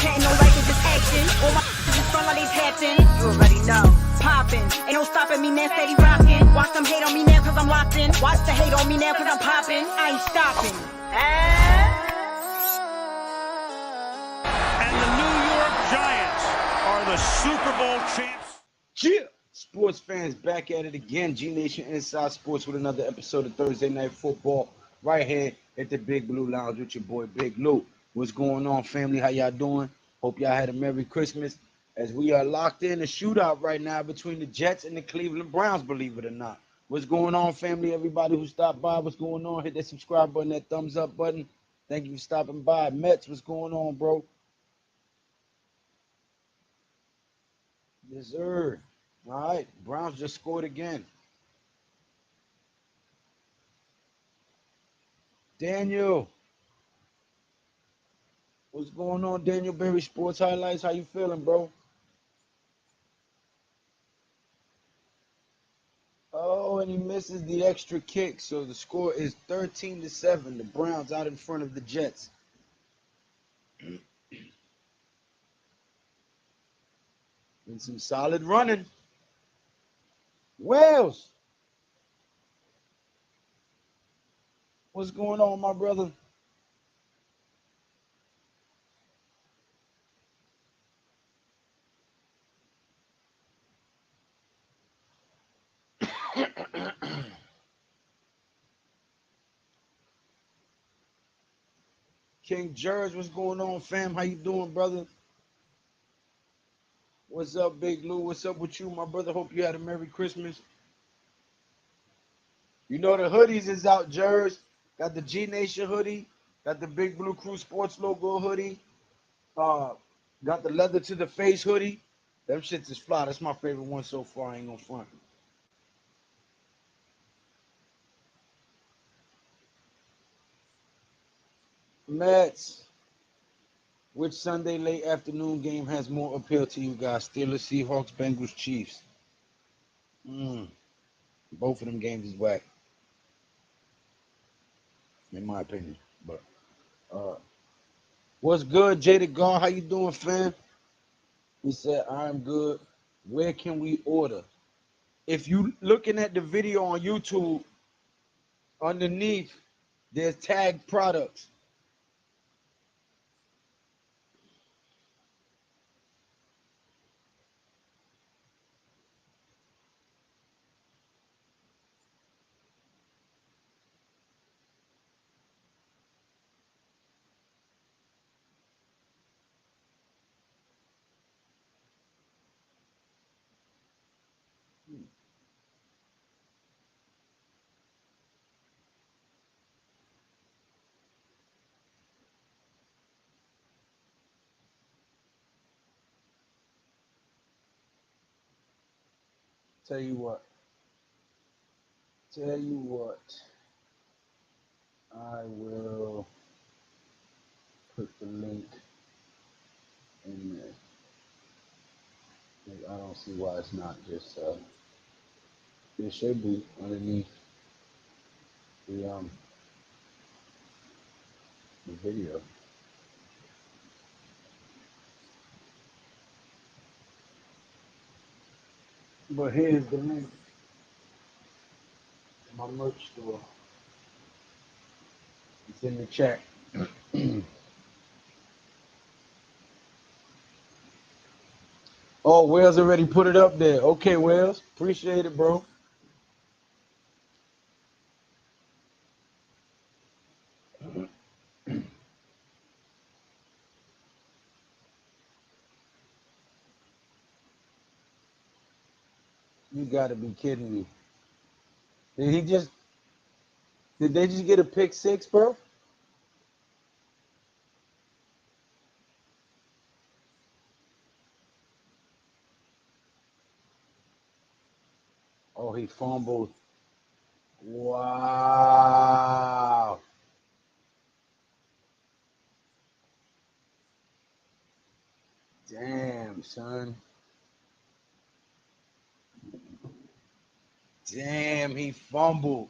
pretending no life is just action. All my just front like they tapping. You already know. Popping. Ain't no stopping me now, steady rocking. Watch them hate on me now cause I'm locked in. Watch the hate on me now cause I'm popping. I ain't stopping. And the New York Giants are the Super Bowl champs. Yeah. Sports fans, back at it again. G Nation Inside Sports with another episode of Thursday Night Football right here at the Big Blue Lounge with your boy Big Lou. What's going on, family? How y'all doing? Hope y'all had a Merry Christmas. As we are locked in a shootout right now between the Jets and the Cleveland Browns, believe it or not. What's going on, family? Everybody who stopped by, what's going on? Hit that subscribe button, that thumbs up button. Thank you for stopping by. Mets, what's going on, bro? Yes, sir. All right, Browns just scored again. Daniel. What's going on, Daniel Berry Sports Highlights? How you feeling, bro? Oh, and he misses the extra kick, so the score is 13-7. The Browns out in front of the Jets. And some solid running. Wells. What's going on, my brother? King George, what's going on, fam? How you doing, brother? What's up, Big Lou? What's up with you, my brother? Hope you had a Merry Christmas. You know the hoodies is out, George. Got the G Nation hoodie. Got the Big Blue Crew Sports logo hoodie. Got the leather to the face hoodie. Them shits is fly. That's my favorite one so far. I ain't gonna front. Mets. Which Sunday late afternoon game has more appeal to you guys? Steelers, Seahawks, Bengals, Chiefs. Both of them games is whack, in my opinion. But what's good, Jada Gar? How you doing, fam? He said, I'm good. Where can we order? If you looking at the video on YouTube, underneath, there's tagged products. Tell you what. I will put the link in there. I don't see why it's not just. It should be underneath the video. But here's the link to my merch store. It's in the chat. Oh, Wells already put it up there. Okay, Wells. Appreciate it, bro. You gotta be kidding me. Did they just get a pick six, bro? Oh, he fumbled. Wow. Damn, son. Damn, he fumbled.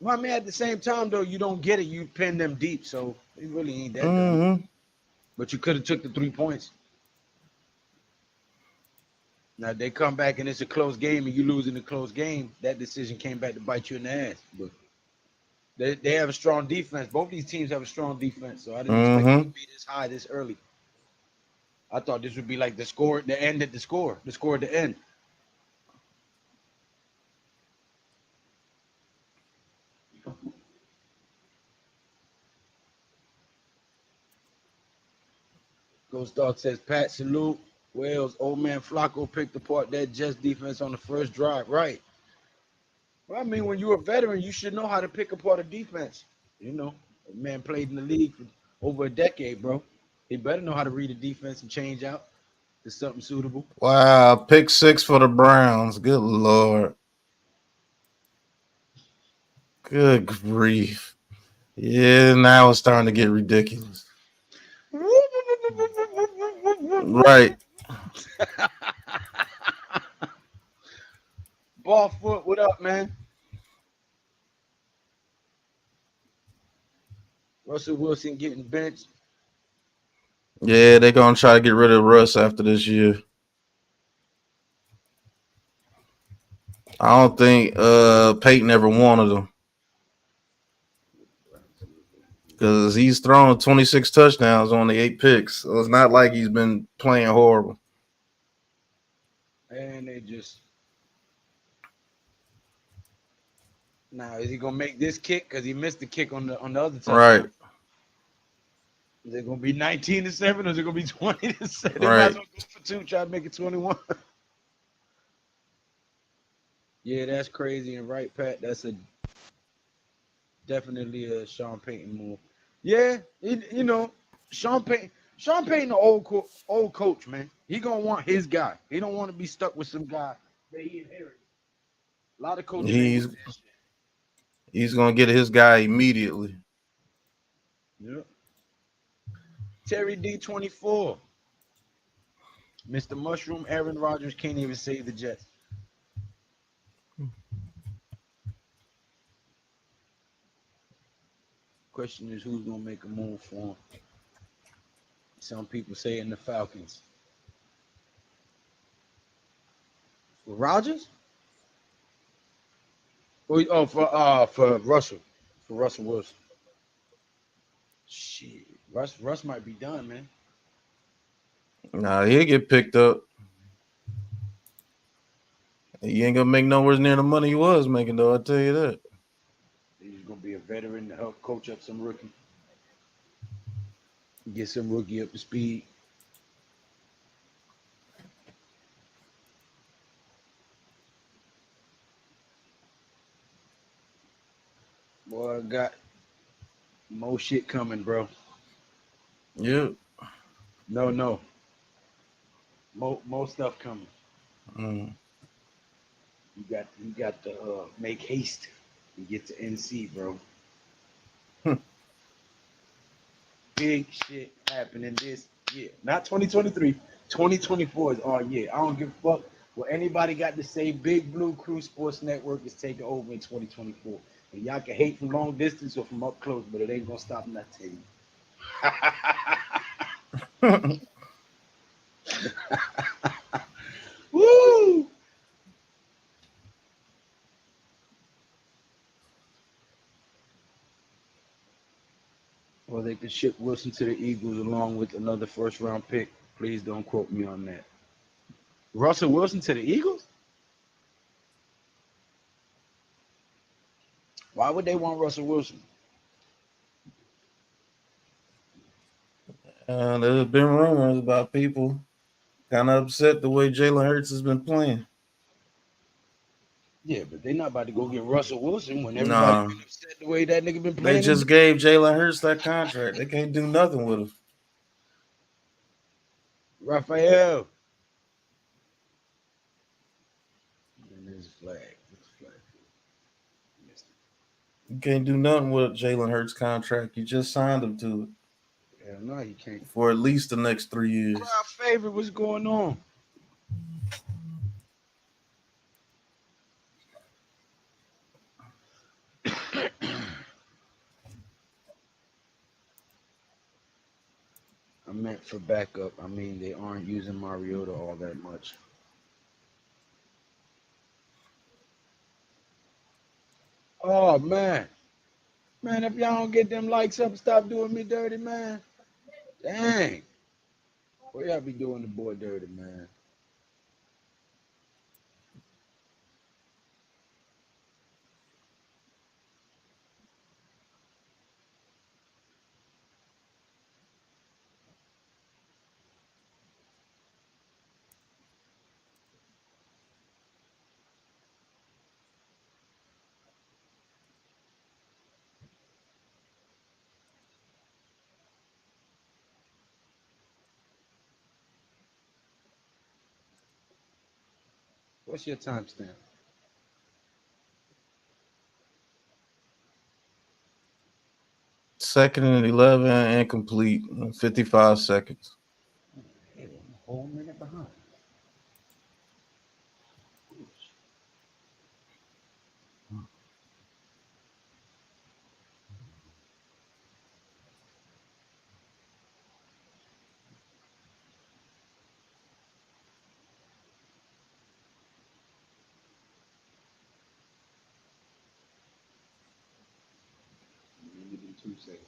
Well, I mean, at the same time, though, you don't get it. You pin them deep, so it really ain't that dumb. Mm-hmm. But you could have took the 3 points. Now they come back and it's a close game and you lose in a close game. That decision came back to bite you in the ass. But they have a strong defense. Both these teams have a strong defense, so I didn't expect it to Mm-hmm. be this high this early. I thought this would be like the score, the end at the score at the end. Ghost Dog says, Pat, salute. Wales, old man Flacco picked apart that Jets defense on the first drive. Right. Well, I mean, when you're a veteran, you should know how to pick apart a defense. You know, a man played in the league for over a decade, bro. He better know how to read a defense and change out to something suitable. Wow, pick 6 for the Browns. Good Lord. Good grief. Yeah, now it's starting to get ridiculous. Right. Ball foot, what up, man? Russell Wilson getting benched. Yeah, they're going to try to get rid of Russ after this year. I don't think Peyton ever wanted him. Because he's thrown 26 touchdowns on the 8 picks. So it's not like he's been playing horrible. And they just now is he gonna make this kick? Because he missed the kick on the other touchdown. Right. Is it gonna be 19-7 or is it gonna be 20-7? They might Right. as well go for 2, try to make it 21. Yeah, that's crazy and right, Pat. That's definitely a Sean Payton move. Yeah, you know, Sean Payton, the old coach, man. He gonna want his guy. He don't want to be stuck with some guy that he inherited. A lot of coaches ain't with that shit. He's going to get his guy immediately. Yep. Terry D24. Mr. Mushroom, Aaron Rodgers can't even save the Jets. Question is who's gonna make a move for him? Some people say in the Falcons. For Rodgers? Oh, for Russell. For Russell Wilson. Shit. Russ might be done, man. Nah, he'll get picked up. He ain't going to make nowhere near the money he was making, though, I'll tell you that. He's gonna be a veteran to help coach up some rookie. Get some rookie up to speed. Boy, I got more shit coming, bro. Yeah. No. More stuff coming. Mm. You got to make haste and get to NC, bro. Big shit happening this year. Not 2023. 2024 is our year. I don't give a fuck what anybody got to say. Big Blue Crew Sports Network is taking over in 2024. And y'all can hate from long distance or from up close, but it ain't gonna stop nothing. Woo! Or they could ship Wilson to the Eagles along with another first round pick. Please don't quote me on that. Russell Wilson to the Eagles? Why would they want Russell Wilson? There's been rumors about people kind of upset the way Jalen Hurts has been playing. Yeah, but they're not about to go get Russell Wilson when everybody Nah, been upset the way that nigga been they playing. just gave Jalen Hurts that contract. They can't do nothing with him. Raphael. And there's a flag. You can't do nothing with Jalen Hurts' contract. You just signed him to it Hell no, you can't. for at least the next 3 years. Crowd favorite, what's going on? meant for backup. I mean, they aren't using Mariota all that much. Oh, man. Man, if y'all don't get them likes up, stop doing me dirty, man. Dang. What y'all be doing the boy dirty, man? What's your timestamp? Second and 11, incomplete. 55 seconds. Hey, I'm a whole minute behind. Give me 2 seconds.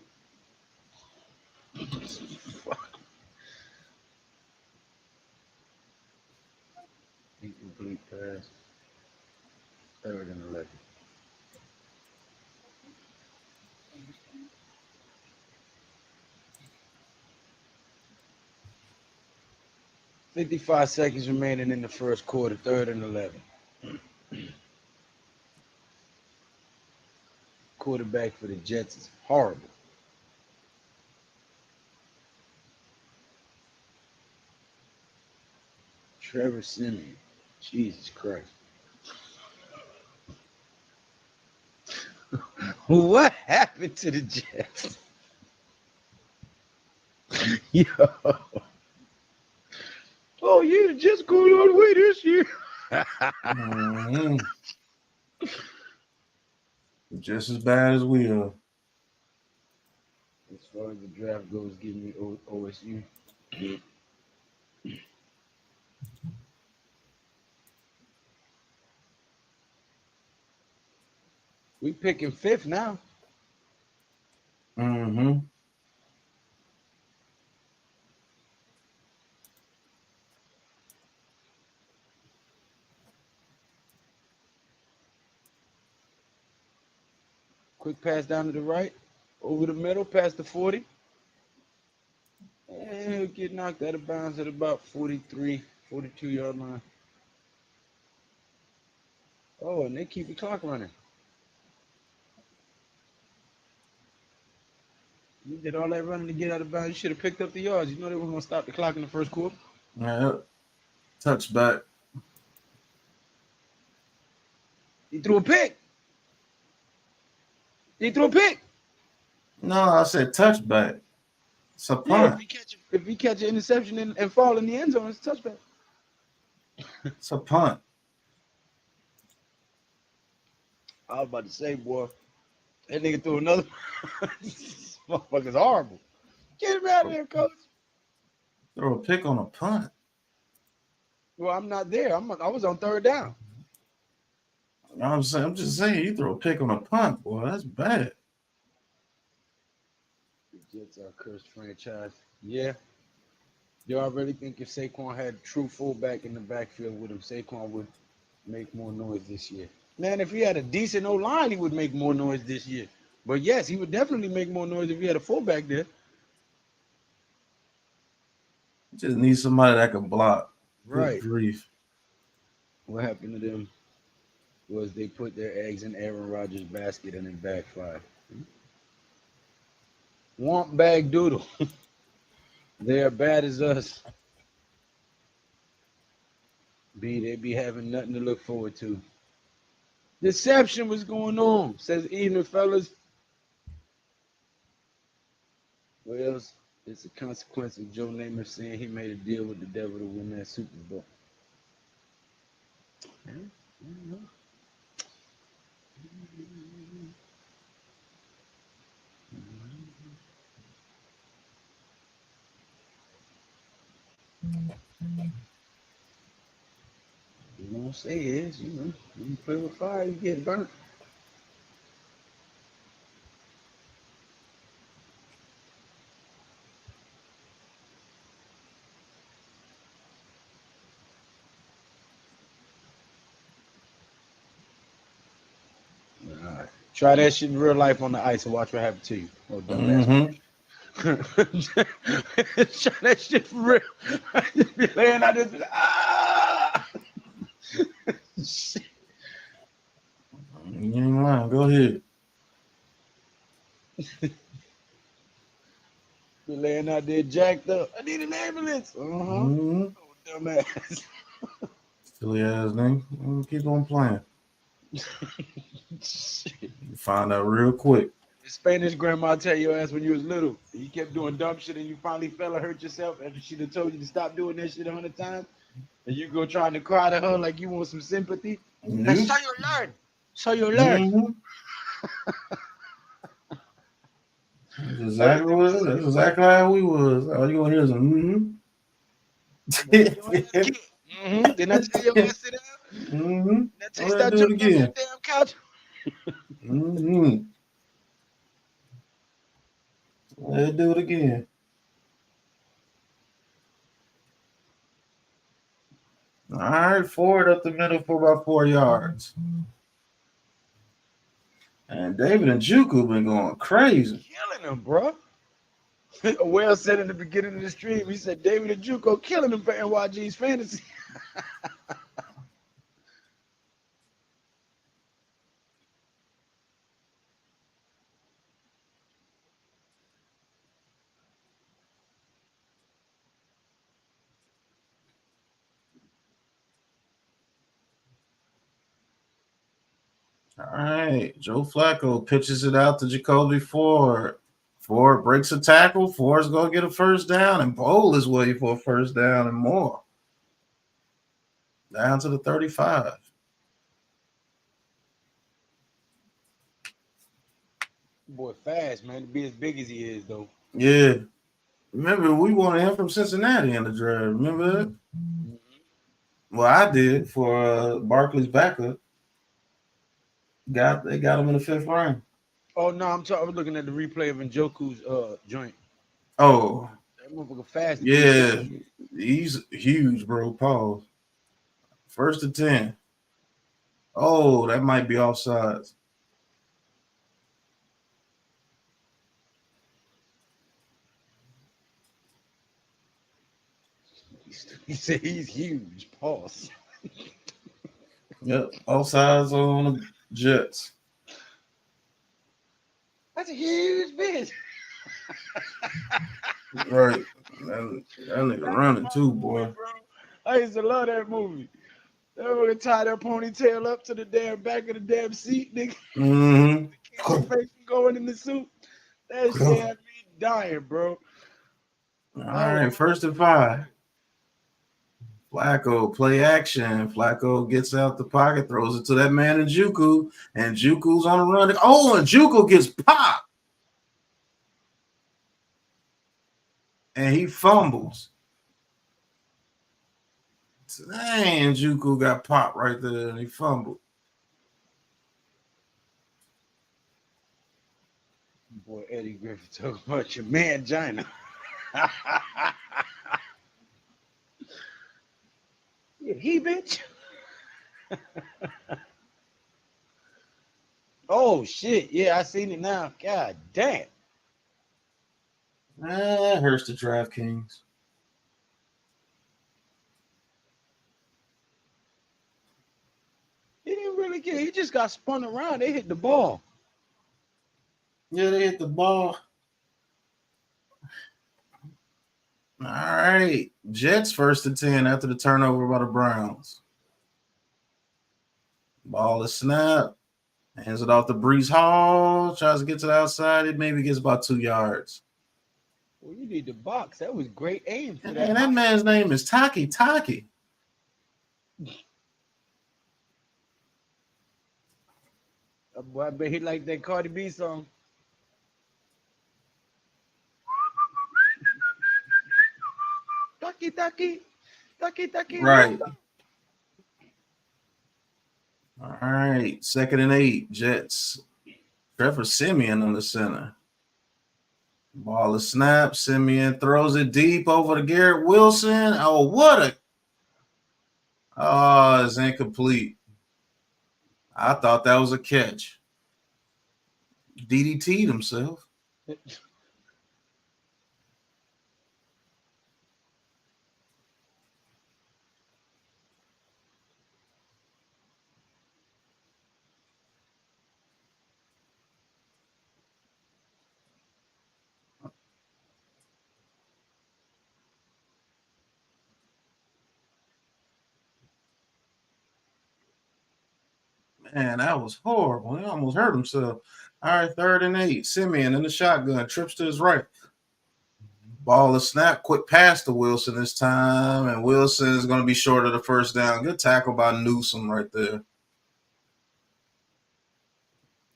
Fuck. Incomplete pass. Third and 11. $55 seconds remaining in the first quarter. Third and 11. Quarterback for the Jets is horrible. Trevor Siemian. Jesus Christ. What happened to the Jets? Yo. Oh, yeah, the Jets going all the way this year. Just as bad as we are. As far as the draft goes, give me OSU. Yeah. We picking fifth now. Mm-hmm. Quick pass down to the right. Over the middle, past the 40. And he'll get knocked out of bounds at about 43, 42-yard line. Oh, and they keep the clock running. You did all that running to get out of bounds. You should have picked up the yards. You know they were going to stop the clock in the first quarter. Yeah. Touchback. He threw a pick. He threw a pick. No, I said touchback. It's a Yeah, punt. if he catch an interception and fall in the end zone, it's a touchback. It's a punt. I was about to say, boy, that nigga threw another. This motherfucker's horrible. Get him out of there, coach. Throw a pick on a punt. Well, I'm not there. I was on third down. I'm just saying, you throw a pick on a punt, boy. That's bad. The Jets are a cursed franchise. Yeah. Do I really think if Saquon had a true fullback in the backfield with him, Saquon would make more noise this year? Man, if he had a decent O-line, he would make more noise this year. But yes, he would definitely make more noise if he had a fullback there. Just need somebody that can block. Right. Good grief. What happened to them was they put their eggs in Aaron Rodgers' basket and it backfired. Womp bag doodle. They are bad as us. They be having nothing to look forward to. Deception was going on, says evening fellas. Well, it's a consequence of Joe Namath saying he made a deal with the devil to win that Super Bowl. You won't say is, when you play with fire, you get burnt. All right. Try that shit in real life on the ice and watch what happens to you. Oh, dumbass. Try that shit for real. Be laying out this. Shit. You ain't lying. Go ahead. Be laying out there jacked up. I need an ambulance. Oh, dumbass. Silly ass nigga. Keep on playing. Shit. You find out real quick. Spanish grandma tell your ass when you was little. You kept doing dumb shit and you finally fell and hurt yourself after she done told you to stop doing that shit 100 times. And you go trying to cry to her like you want some sympathy. That's Mm-hmm. how you learn. So you learn. Mm-hmm. That's exactly what it is. That's exactly how we was. All you gonna hear is Didn't I tell your ass sit down? Mm-hmm. Didn't I tell you Let's stop do it jumping on again. that damn couch? Mm-hmm. Let's do it again. All right, forward up the middle for about 4 yards. And David and Juku been going crazy. Killing him, bro. Well said in the beginning of the stream, he said David and Juco killing him for NYJ's fantasy. All right, Joe Flacco pitches it out to Jacoby Ford. Ford breaks a tackle. Ford's going to get a first down, and Bowl is waiting for a first down and more. Down to the 35. Boy, fast, man, to be as big as he is, though. Yeah. Remember, we wanted him from Cincinnati in the draft. Remember that? Well, I did for Barkley's backup. They got him in the 5th round. Oh, no, I was looking at the replay of Njoku's joint. Oh, That motherfucker fast. yeah. He's huge, bro. Pause. 1st and 10. Oh, that might be offsides. He said he's huge. Pause. Yep, offsides on the Jets. That's a huge bitch. Right. That nigga running too, boy. I used to love that movie. That nigga tie their ponytail up to the damn back of the damn seat, nigga. Mm-hmm. Keep your face from going in the suit. That shit had me dying, bro. All right, 1st and 5. Flacco, play action. Flacco gets out the pocket, throws it to that man in Juku, and Juku's on a run. Oh, and Juku gets popped. And he fumbles. Dang, Juku got popped right there, and he fumbled. Boy, Eddie Griffin talking about your man, Gina. Yeah, he bitch. Oh shit! Yeah, I seen it now. God damn. That hurts the DraftKings. He didn't really get. He just got spun around. They hit the ball. Yeah, they hit the ball. All right. Jets 1st and 10 after the turnover by the Browns. Ball is snapped. Hands it off to Brees Hall. Tries to get to the outside. It maybe gets about 2 yards. Well, you need the box. That was great aim for that. And that man's name is Taki. Boy, I bet he like that Cardi B song. Right. All right. 2nd and 8. Jets. Trevor Siemian on the center. Ball is snapped. Siemian throws it deep over to Garrett Wilson. Oh, what a. Oh, it's incomplete. I thought that was a catch. DDT'd himself. Man, that was horrible. He almost hurt himself. All right, 3rd and 8. Siemian in the shotgun. Trips to his right. Ball is snapped. Quick pass to Wilson this time. And Wilson is going to be short of the first down. Good tackle by Newsome right there.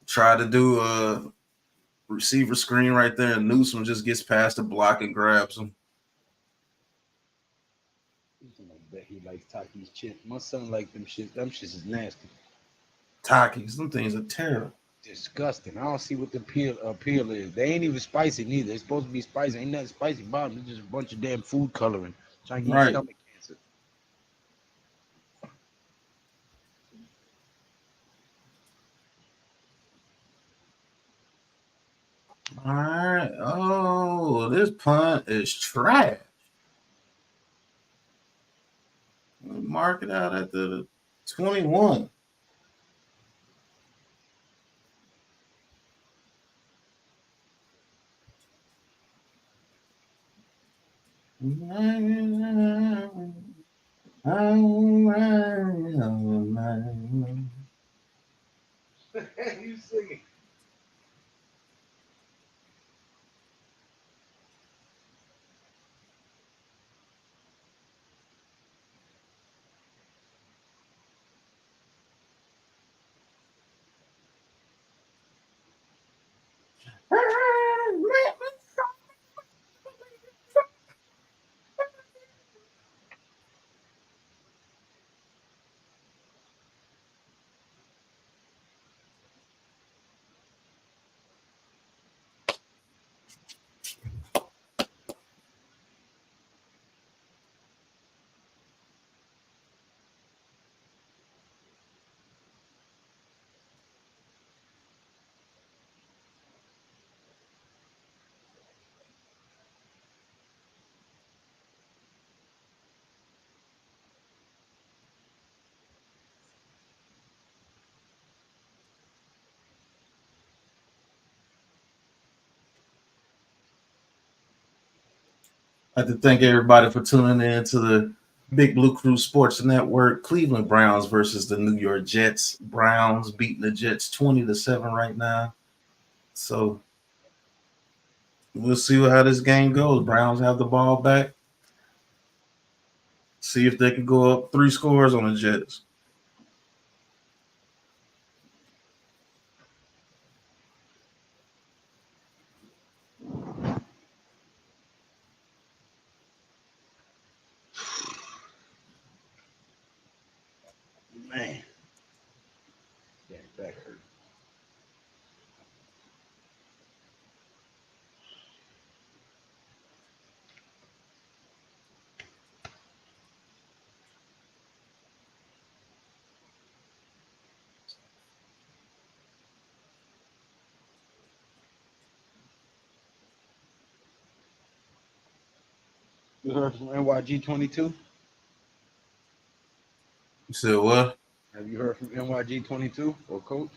Tried to do a receiver screen right there, and Newsome just gets past the block and grabs him. I bet he likes Taki's chips. My son like them shit. Them shits is nasty. Takis, them things are terrible. Disgusting. I don't see what the appeal is. They ain't even spicy neither. They're supposed to be spicy. Ain't nothing spicy about them. It's just a bunch of damn food coloring. Trying to get Right. stomach cancer. All right. Oh, this punt is trash. Mark it out at the 21. You singing. I'd like to thank everybody for tuning in to the Big Blue Crew Sports Network. Cleveland Browns versus the New York Jets. Browns beating the Jets 20-7 right now. So we'll see how this game goes. Browns have the ball back. See if they can go up 3 scores on the Jets. Man. Yeah, back hurt. You heard from NYG 22? You said what? Have you heard from NYG 22 or coach?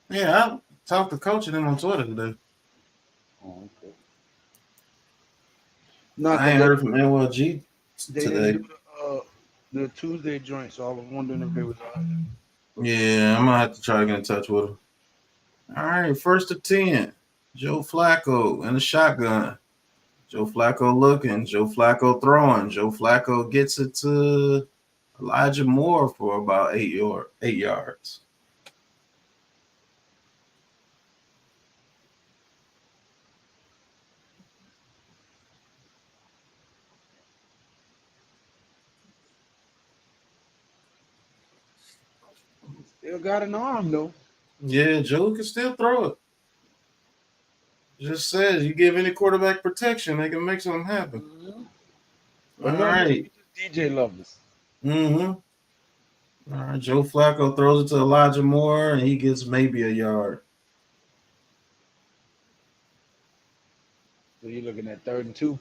Yeah, I talked to Coach and them on Twitter today. Oh, okay. I ain't heard from NYG They today. didn't do the Tuesday joint, so I was wondering if they was Yeah, I'm gonna have to try to get in touch with him. All right, 1st and 10. Joe Flacco in the shotgun. Joe Flacco looking. Joe Flacco throwing. Joe Flacco gets it to Elijah Moore for about 8 yards. Still got an arm though. Yeah, Joe can still throw it. Just says you give any quarterback protection, they can make something happen. Mm-hmm. All But remember, right. DJ Lovers. Mm-hmm. All right. Joe Flacco throws it to Elijah Moore, and he gets maybe a yard. So you're looking at 3rd and 2.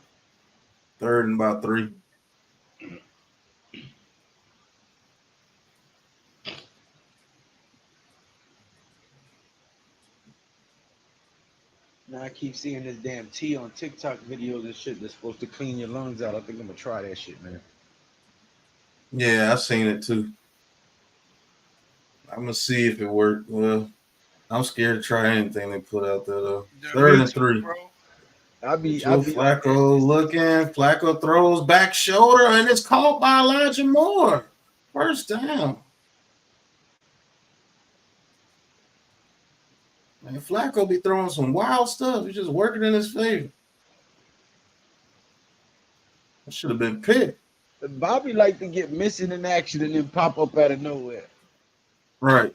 3rd and about 3. Now I keep seeing this damn tea on TikTok videos and shit that's supposed to clean your lungs out. I think I'm gonna try that shit, man. Yeah, I seen it too. I'm gonna see if it worked. Well, I'm scared to try anything they put out there though. Yeah, 3rd me and too, 3. bro. I be Joe out there. Flacco looking. Flacco throws back shoulder, and it's caught by Elijah Moore. First down. Man, Flacco be throwing some wild stuff. He's just working in his favor. That should have been picked. Bobby like to get missing in action and then pop up out of nowhere. Right.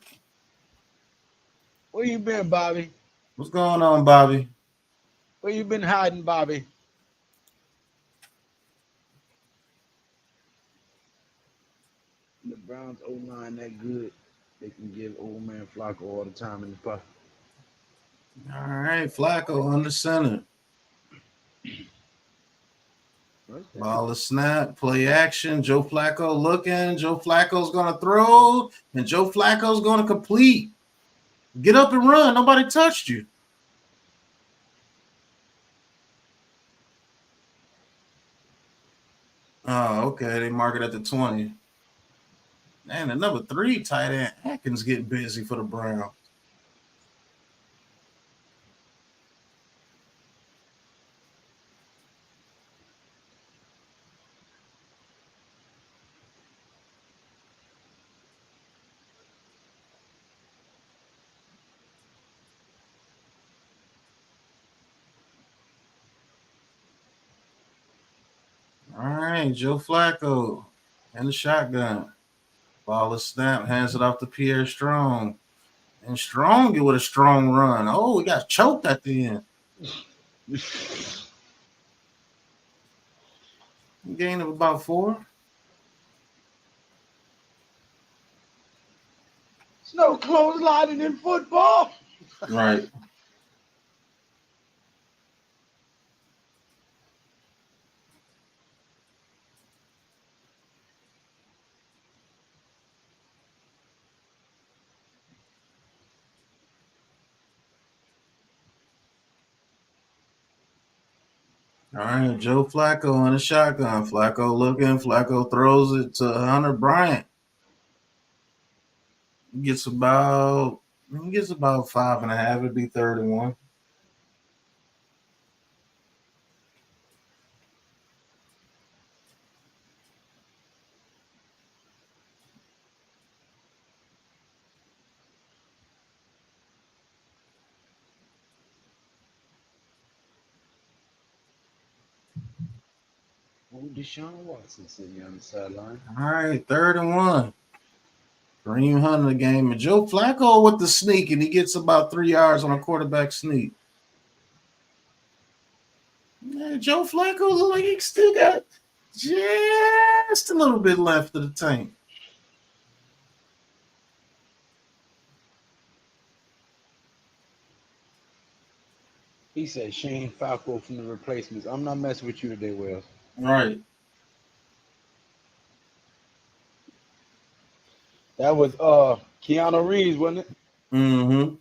Where you been, Bobby? What's going on, Bobby? Where you been hiding, Bobby? The Browns 09 that good. They can give old man Flacco all the time in the pocket. All right, Flacco under center. Ball is snap, play action. Joe Flacco looking. Joe Flacco's going to throw, and Joe Flacco's going to complete. Get up and run. Nobody touched you. Oh, okay. They mark it at the 20. Man, the number 3 tight end, Atkins, getting busy for the Browns. All right, Joe Flacco and the shotgun. Ball is snapped, hands it off to Pierre Strong. And Strong get with a strong run. Oh, he got choked at the end. Gain of about 4. There's no clotheslining in football. Right. All right, Joe Flacco on a shotgun. Flacco looking. Flacco throws it to Hunter Bryant. He gets about 5.5. It'd be 3rd and 1. Oh, Deshaun Watson sitting on the sideline. All right, 3rd and 1. Kareem Hunt in the game. And Joe Flacco with the sneak, and he gets about 3 yards on a quarterback sneak. Yeah, Joe Flacco look like he still got just a little bit left of the tank. He said Shane Falco from the replacements. I'm not messing with you today, Wells. Right. That was Keanu Reeves, wasn't it? Mm-hmm.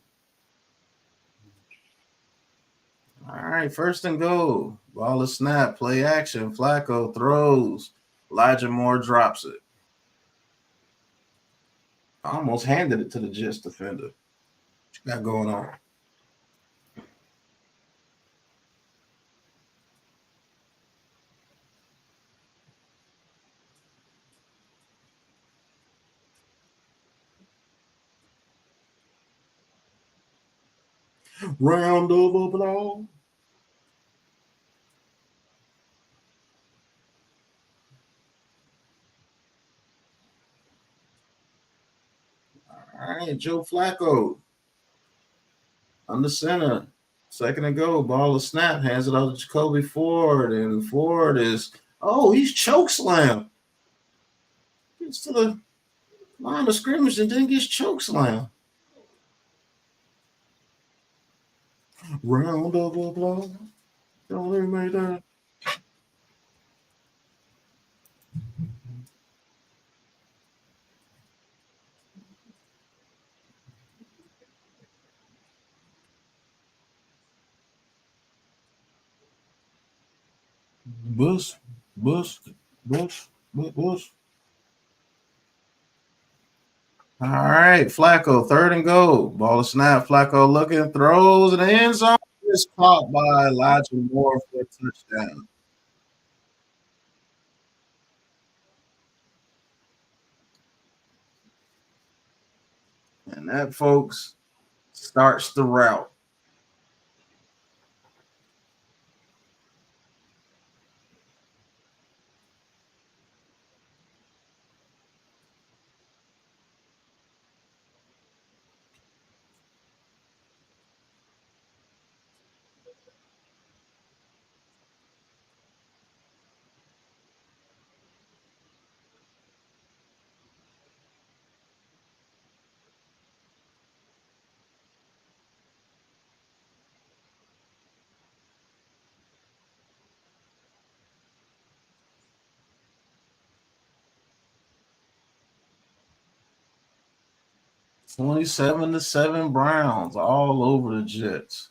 All right, 1st and goal. Ball is snap, play action. Flacco throws. Elijah Moore drops it. Almost handed it to the Jets defender. What you got going on? Round of applause. All right, Joe Flacco. Under center. Second and go. Ball is snap. Hands it off to Jacoby Ford. And Ford is, he's choke slam. Gets to the line of scrimmage and then gets choke slam. Round of applause. Don't even make that. Bush, Bush, Bush, Bush. All right, Flacco, third and goal. Ball is snap. Flacco looking, throws in the end zone. It's caught by Elijah Moore for a touchdown. And that, folks, starts the route. Twenty-seven to 7 Browns all over the Jets.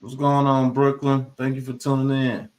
What's going on, Brooklyn? Thank you for tuning in.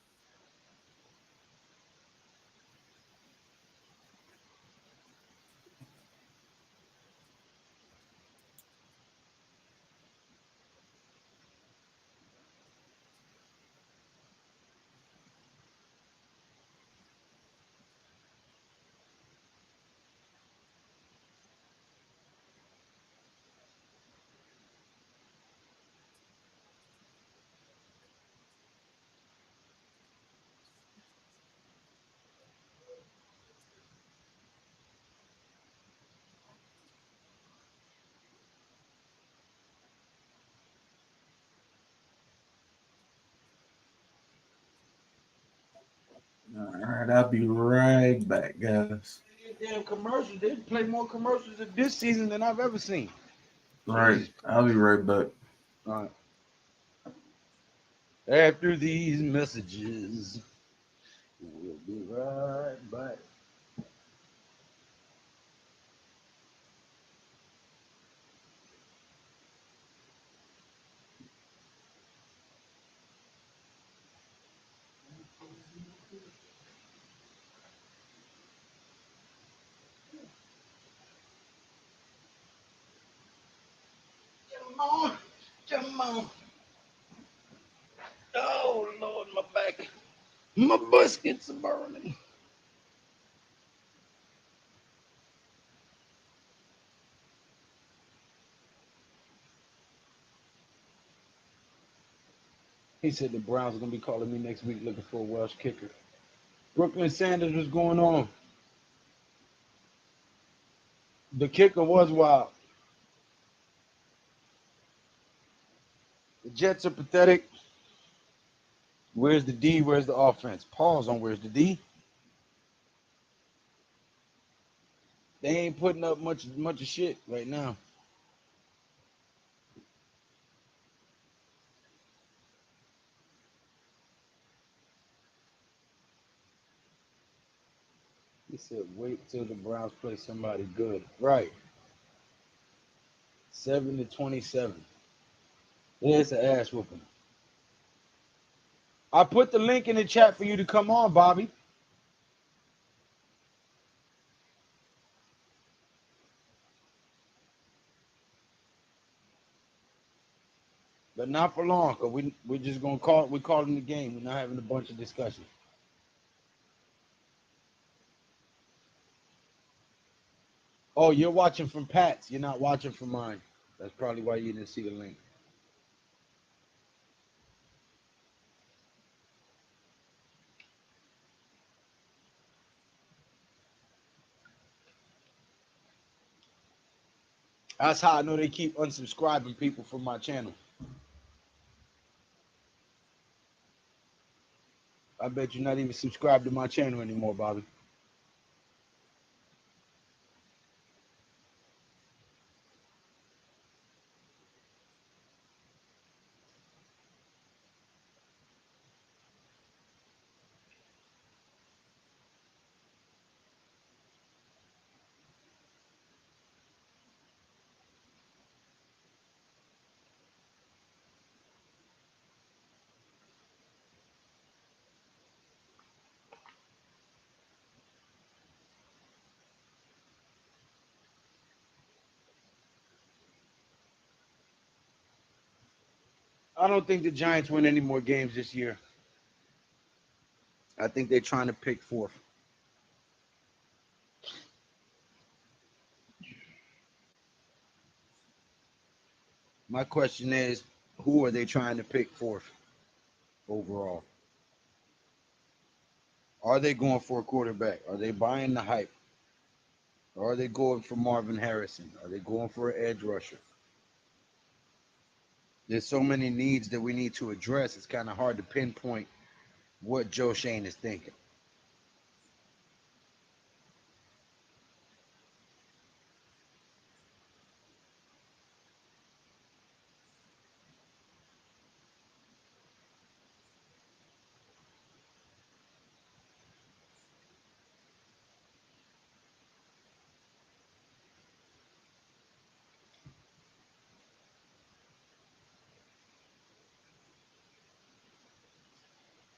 All right, I'll be right back, guys. Damn commercials. They play more commercials this season than I've ever seen. All right, I'll be right back. All right. After these messages, we'll be right back. Come on. Oh, Lord, my back. My buskets are burning. He said the Browns are going to be calling me next week looking for a Welsh kicker. Brooklyn Sanders, what's going on? The kicker was wild. The Jets are pathetic. Where's the D? Where's the offense? Pause on where's the D? They ain't putting up much of shit right now. He said, wait till the Browns play somebody good. Right. 7-27. Yeah, it's an ass whooping. I put the link in the chat for you to come on, Bobby. But not for long, because we're just going to we're calling the game. We're not having a bunch of discussion. Oh, you're watching from Pat's. You're not watching from mine. That's probably why you didn't see the link. That's how I know they keep unsubscribing people from my channel. I bet you're not even subscribed to my channel anymore, Bobby. I don't think the Giants win any more games this year. I think they're trying to pick fourth. My question is, who are they trying to pick fourth overall? Are they going for a quarterback? Are they buying the hype? Or are they going for Marvin Harrison? Are they going for an edge rusher? There's so many needs that we need to address. It's kind of hard to pinpoint what Joe Shane is thinking.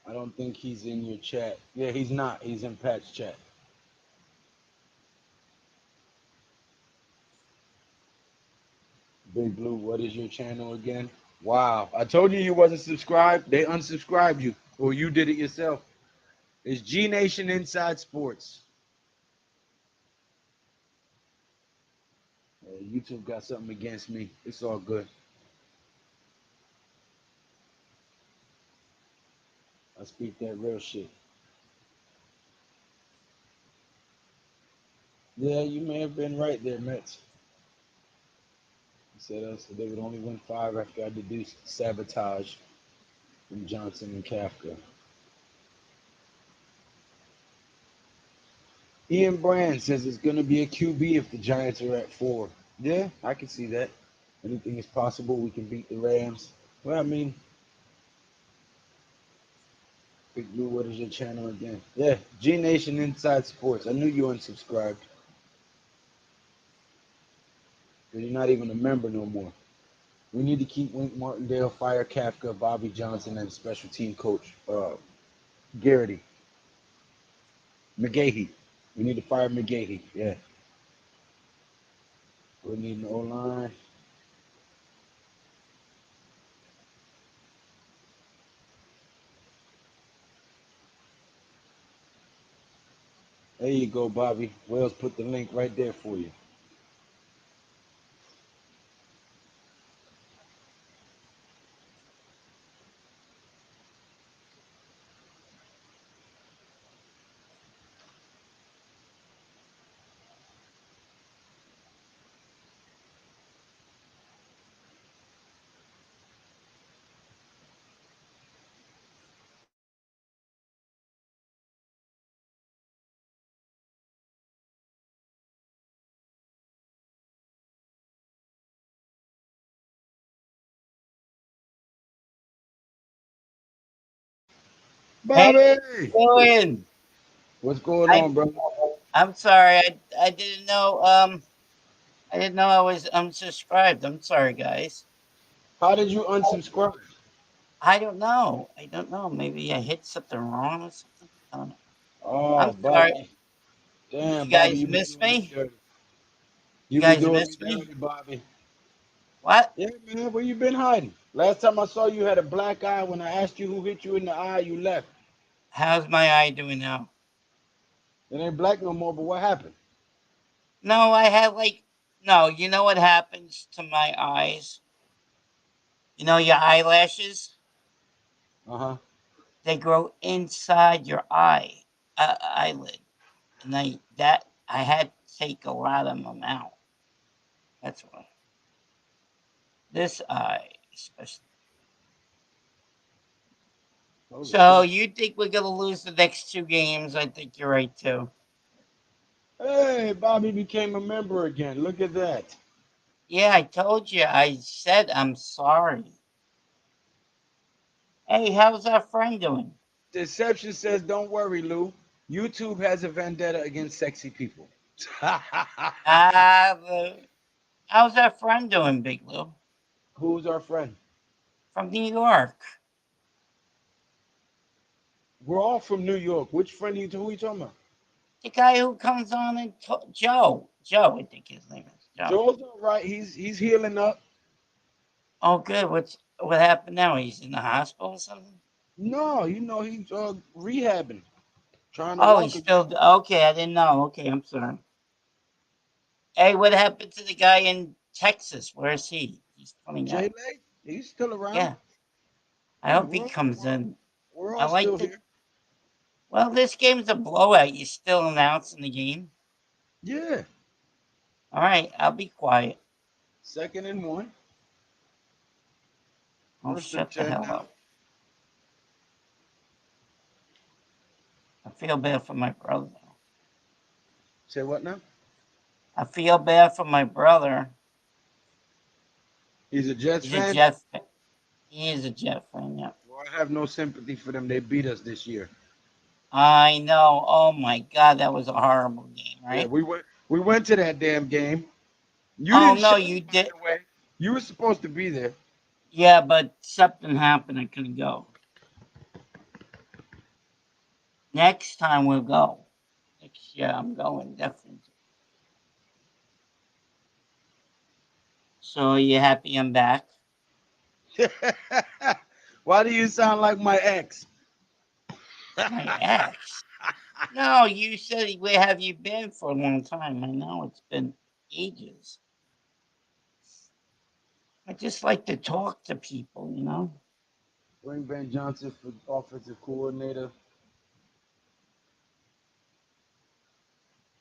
I don't think he's in your chat. Yeah, he's not. He's in Pat's chat. Big Blue, what is your channel again? Wow. I told you wasn't subscribed. They unsubscribed you. Or you did it yourself. It's G Nation Inside Sports. YouTube got something against me. It's all good. I speak that real shit. Yeah, you may have been right there, Mets. He said they would only win 5 after I deduced sabotage from Johnson and Kafka. Ian Brand says it's going to be a QB if the Giants are at 4. Yeah, I can see that. Anything is possible. We can beat the Rams. Well, I mean, Big Blue, what is your channel again? Yeah, G Nation Inside Sports. I knew you unsubscribed. But you're not even a member no more. We need to keep Wink Martindale, fire Kafka, Bobby Johnson, and special team coach Garrity. McGahee. We need to fire McGahee. Yeah. We need an O-line. There you go, Bobby. Wells put the link right there for you. Hey, Bobby! Owen. What's going I on, bro? I'm sorry. I didn't know. I didn't know I was unsubscribed. I'm sorry, guys. How did you unsubscribe? I don't know. I don't know. Maybe I hit something wrong or something. I don't know. I'm Oh, sorry. Bobby. Damn, You Bobby, guys you be miss doing me me? dirty. You You be guys doing me miss dirty, me? Bobby. What? Yeah, man, where you been hiding? Last time I saw you had a black eye. When I asked you who hit you in the eye, you left. How's my eye doing now? It ain't black no more, but what happened? No, I have like no. You know what happens to my eyes? You know your eyelashes? Uh-huh. They grow inside your eyelid, and I had to take a lot of them out. That's why. This eye, especially. So you think we're gonna lose the next 2 games? I think you're right too. Hey, Bobby became a member again. Look at that. Yeah, I told you. I said I'm sorry. Hey, how's our friend doing? Deception says, don't worry, Lou. YouTube has a vendetta against sexy people. Ah, how's our friend doing, Big Lou? Who's our friend? From New York. We're all from New York. Which friend who are you talking about? The guy who comes on and Joe. Joe, I think his name is Joe. Joel's all right. He's healing up. Oh, good. What happened now? He's in the hospital or something? No, he's rehabbing, trying to Oh, walk he's again. still okay. I didn't know. Okay, I'm sorry. Hey, what happened to the guy in Texas? Where is he? He's coming Jay out. Lay, he's still around. Yeah, I Yeah, hope he comes in. we're I all like still the. here. Well, this game's a blowout. You still announcing the game? Yeah, All right, I'll be quiet. 2nd and 1. I'll First and shut the 10 hell now. up. I feel bad for my brother. Say what now? I feel bad for my brother. He's a Jets He's a fan. Jet fan. He is a Jet fan, yeah. Well, I have no sympathy for them. They beat us this year. I know. Oh my God, that was a horrible game, Yeah, right? we went to that damn game. You Oh didn't no, show you up, by did. the way. You were supposed to be there. Yeah, but something happened. I couldn't go. Next time we'll go. Next year I'm going definitely. So you happy I'm back? Why do you sound like my ex? My ex? No, you said where have you been for a long time? I know it's been ages. I just like to talk to people, you know. Bring Ben Johnson for offensive coordinator.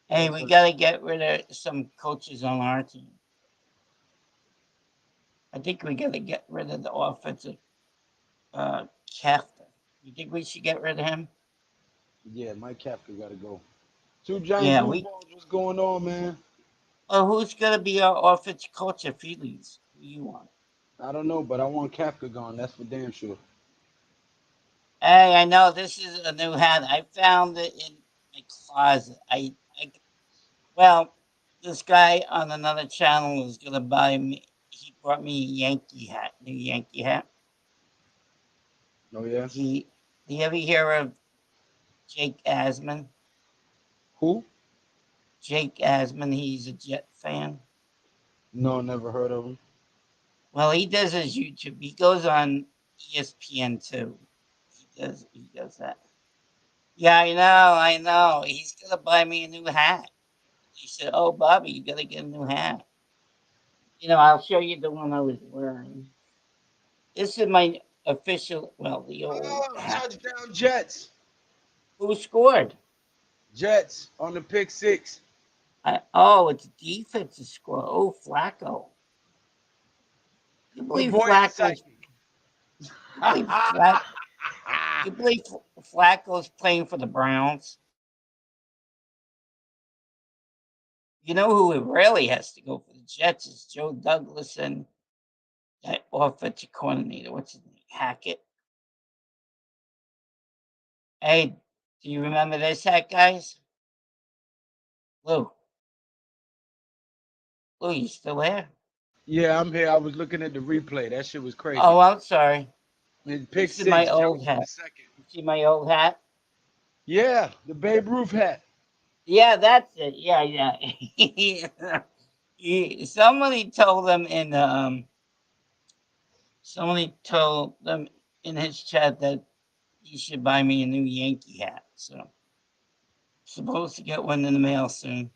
Hey, we got to get rid of some coaches on our team. I think we got to get rid of the offensive captain. You think we should get rid of him? Yeah, Mike Kafka got to go. Two giant Yeah, blue we. balls. What's going on, man? Oh, who's gonna be our offensive coach if he leaves? Who you want? I don't know, but I want Kafka gone. That's for damn sure. Hey, I know this is a new hat. I found it in my closet. Well, this guy on another channel was gonna buy me. He brought me a Yankee hat, new Yankee hat. Oh yeah. He. Do you ever hear of Jake Asman? Who? Jake Asman. He's a Jet fan. No, never heard of him. Well, he does his YouTube. He goes on ESPN too. He does that. Yeah, I know, I know. He's gonna buy me a new hat. He said, "Oh, Bobby, you gotta get a new hat." I'll show you the one I was wearing. This is my official, well, the old Oh, hat. touchdown Jets. Who scored? Jets on the pick six. Oh, it's defensive score. Oh, Flacco. You My believe boy Flacco's? Inside. You believe Flack? You believe Flacco's playing for the Browns? You know who really has to go for the Jets is Joe Douglas and that offensive coordinator. What's his name? Hackett. Hey, do you remember this hat, guys? Lou. Lou, you still there? Yeah, I'm here. I was looking at the replay. That shit was crazy. Oh, I'm sorry. Pick This is my six. old Jones in the hat. second. You see my old hat? Yeah, the Babe Ruth hat. Yeah, that's it. Yeah, yeah. Somebody told them somebody told them in his chat that he should buy me a new Yankee hat. So supposed to get one in the mail soon.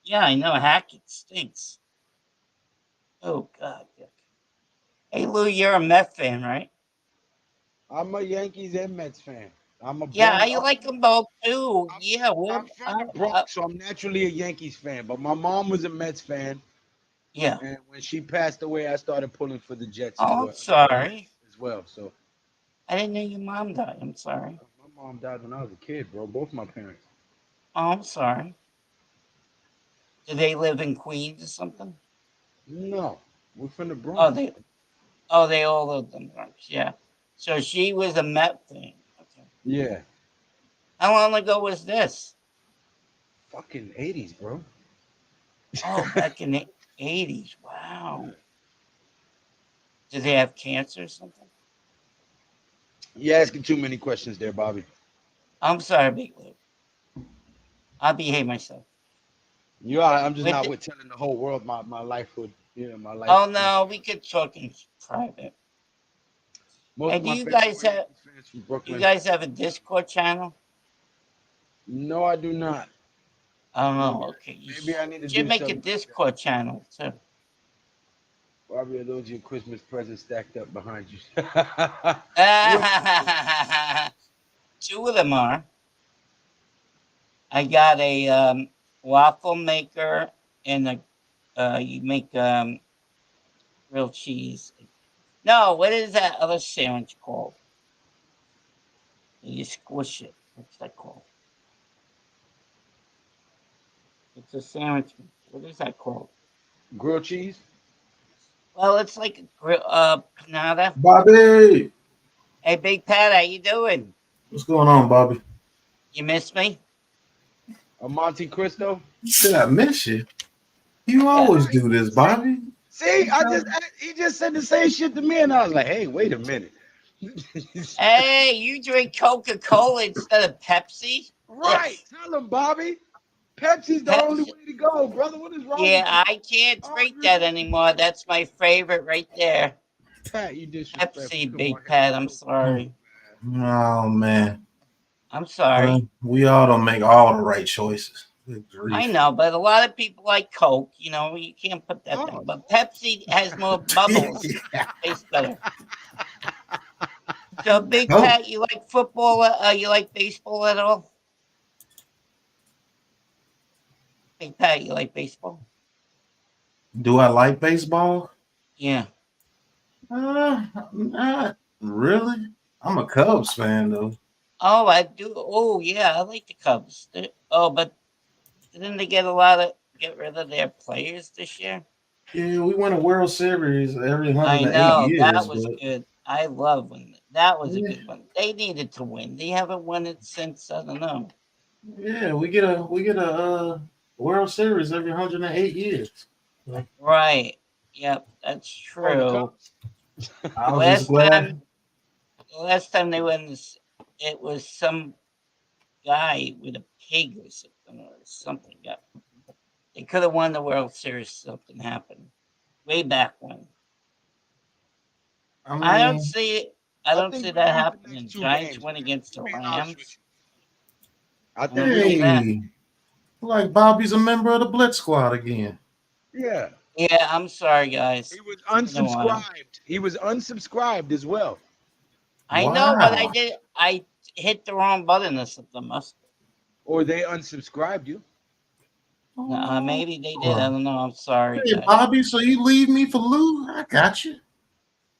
Yeah, I know. Hackett stinks. Oh God. Yuck. Hey Lou, you're a Met fan, right? I'm a Yankees and Mets fan. I'm a Yeah, Bronx. I like them both too. I'm, Yeah, I'm from the Bronx, so I'm naturally a Yankees fan. But my mom was a Mets fan, Yeah. And when she passed away, I started pulling for the Jets as Oh, well. I'm sorry. As well. So I didn't know your mom died. I'm sorry. my mom died when I was a kid, bro. Both my parents. Oh, I'm sorry. Do they live in Queens or something? No, we're from the Oh, Bronx. they all lived in the Bronx. Yeah. So she was a Met fan. Okay. Yeah, How long ago was this? fucking 80s, bro. Oh, back in the 80s. Wow. Did they have cancer or something? You're asking too many questions there, Bobby. I'm sorry, Big Lou. I'll behave myself. You are. I'm just With not the, with telling the whole world my life would, my life. oh no, we could talk in private. Most Hey, of my family were Yankees fans from you Brooklyn. guys have a Discord channel? No, I do not. Oh Maybe, no, okay. You maybe I need to should do make a something like that. Discord channel too. Bobby, are those your Christmas presents stacked up behind you? What? Two of them are. I got a waffle maker and you make grilled cheese. No, what is that other sandwich called? You squish it. What's that called? It's a sandwich. What is that called? Grilled cheese? Well, it's like a panada. Bobby, Hey, Big Pat, how you doing? what's going on, Bobby? You miss me? A Monte Cristo? Did I miss you? You always do this, Bobby. See, he just said the same shit to me, and I was like, hey, wait a minute. Hey, you drink Coca-Cola instead of Pepsi? Right. Tell him, Bobby. Pepsi's the only Pepsi. way to go, brother. What is wrong with you? Yeah, I can't drink that anymore. That's my favorite right there. Pat, you disrespectful. Pepsi, Come Big on, hit Pat. the I'm Coke. sorry. Oh man. I'm sorry. We all don't make all the right choices. Good I grief. know, but a lot of people like Coke. You know, you can't put that thing. But Pepsi has more bubbles. Tastes better. So, Big Oh, Pat, you like football? You like baseball at all? Big Pat, you like baseball? do I like baseball? Yeah. Not really. I'm a Cubs fan though. Oh, I do. Oh, yeah, I like the Cubs. But didn't they get rid of their players this year? Yeah, we win a World Series every I 108 know that years, was but good. I love when that was a yeah, good one. They needed to win. They haven't won it since I don't know. yeah, we get a World Series every 108 years. Right. Yep, that's Oh, the true. Cubs? I was just Last glad. time, last time they won this, it was some guy with a pig or something. Yeah, they could have won the World Series. Something happened way back when. I I don't mean, see it. I I don't think see we that lose the happening. next two Giants games, win man. against I'm the being honest with Rams. you. I I think don't we see lose. that. hey, like Bobby's a member of the Blitz Squad again. Yeah. Yeah, I'm sorry, guys. He was It's been a while. unsubscribed. He was unsubscribed as well. I know, but Wow. I hit the wrong button or something. Or they unsubscribed you. Maybe they did. I don't know. I'm sorry, Hey, guys. Bobby, so you leave me for Lou? I got you.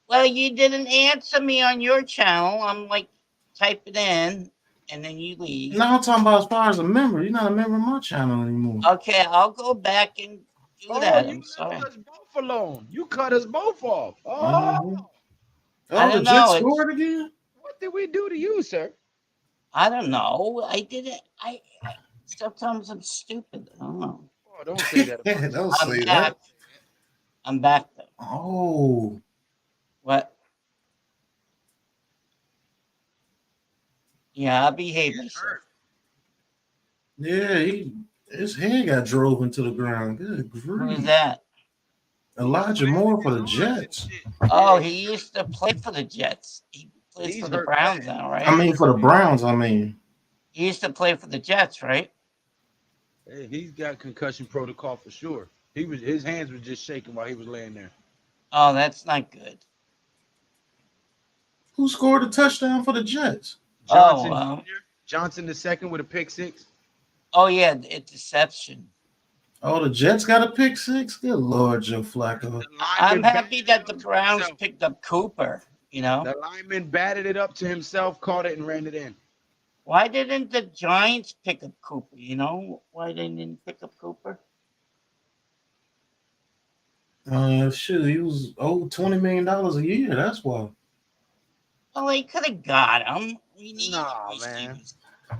Well, you didn't answer me on your channel. I'm like typing in, and then you leave. Now I'm talking about as far as a member. You're not a member of my channel anymore. Okay, I'll go back and do Oh, that. you I'm left sorry. us both alone. You cut us both off. Oh, hmm I Oh, the don't know. Jets It's scored again? what did we do to you, sir? I don't know. I didn't. I sometimes I'm stupid. I don't know. Oh, don't say that about Don't yourself. I'm say back. that. I'm back though. Oh, What? Yeah, I'll behave myself. yeah, his head got drove into the ground. Good Who's grief. that? He was Elijah flailing Moore for his the arms and Jets. shit. Oh, Yeah, he used to play for the Jets. He plays he's for the hurt bad. Browns now, I right? mean, for the Browns, I mean. He used to play for the Jets, right? Hey, he's got concussion protocol for sure. His hands were just shaking while he was laying there. Oh, that's not good. Who scored a touchdown for the Jets? Oh, Johnson Jr. Johnson the second with a pick six. oh yeah, it's deception. Oh, the Jets got a pick six. Good Lord, Joe Flacco. The I'm lineman happy batted it that the up to Browns himself. picked up Cooper. You know, The lineman batted it up to himself, caught it, and ran it in. why didn't the Giants pick up Cooper? You know, why they didn't pick up Cooper? Shoot, he was owed $20 million a year. That's why. Well, they could have got him. We need Nah, man. receivers.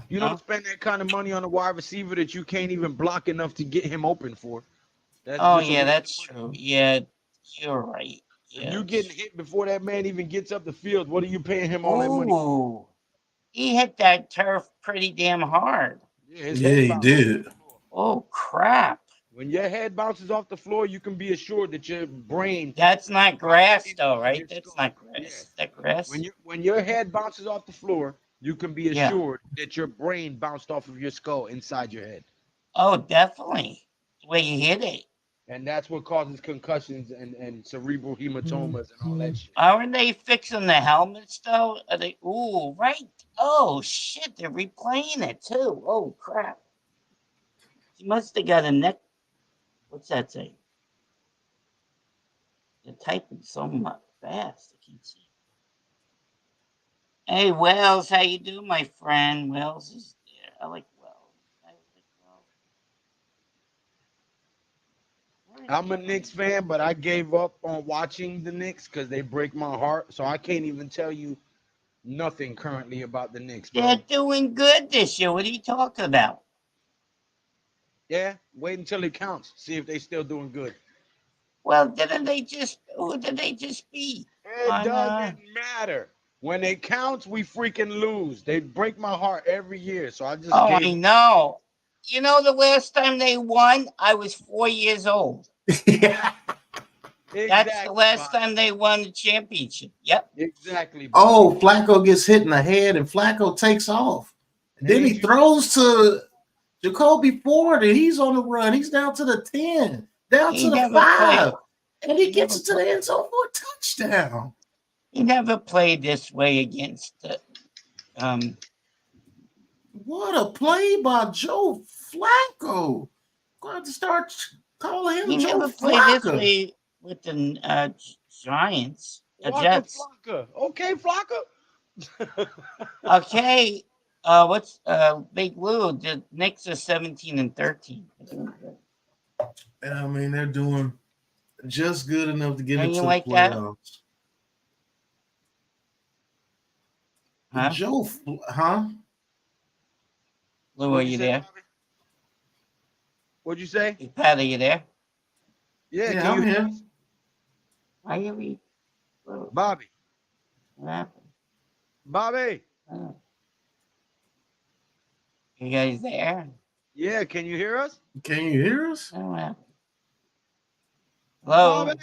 You No? don't spend that kind of money on a wide receiver that you can't even block enough to get him open for. That's Oh just a yeah, waste that's of money. true. Yeah, you're right. If Yeah. you getting hit before that man even gets up the field, what are you paying him all that money? Ooh, he hit that turf pretty damn hard. Yeah, his Yeah, head he bounced off did. the floor. Oh crap! When your head bounces off the floor, you can be assured that your brain That's not bounced grass in though, off of right? your That's skull. not Yeah. grass. Is that grass? When your head bounces off the floor, you can be Yeah. assured that your brain bounced off of your skull inside your head. Oh, definitely. The way you hit it. And that's what causes concussions and cerebral hematomas and all that shit. Aren't they fixing the helmets though? Are they? Ooh, right. Oh shit! They're replaying it too. Oh crap! He must have got a neck. What's that say? They're typing so much fast. I can't see. Hey, Wells, how you doing, my friend? Wells is there. I like Wells. I like Wells. I'm a Knicks fan, but I gave up on watching the Knicks because they break my heart. So I can't even tell you nothing currently about the Knicks, They're bro. doing good this year. What are you talking about? Yeah, wait until it counts. See if they still doing good. Well, didn't they just? Who did they just beat? It doesn't matter. When it counts, we freaking lose. They break my heart every year. So I just Oh, gave I up. know. You know, the last time they won, I was 4 years old. Yeah. That's the Exactly, last Bobby. time they won the championship. Yep. Exactly, Bobby. Oh, Flacco gets hit in the head and Flacco takes off. And then he throws to Jacoby Ford and he's on the run. He's down to the 10, down He to the never played. 5. And he He gets never it to the played. end zone for a touchdown. He never played this way against the. What a play by Joe Flacco. Going to start calling him He Joe never played this Flacco. way with the Giants, Waka Jets. Flocka. Okay, Flocka. Okay. What's Big Lou? The Knicks are 17-13. I mean, they're doing just good enough to get And you into the like that? playoffs. Huh? Huh? Lou, are What'd you you say, there? Bobby? What'd you say? Hey, Pat, are you there? Yeah, Yeah, can I'm you hear here. us? Why are you? Bobby. What happened? Bobby. Oh. You guys there? Yeah, can you hear us? Can you hear us? Oh, what happened? Hello? Bobby.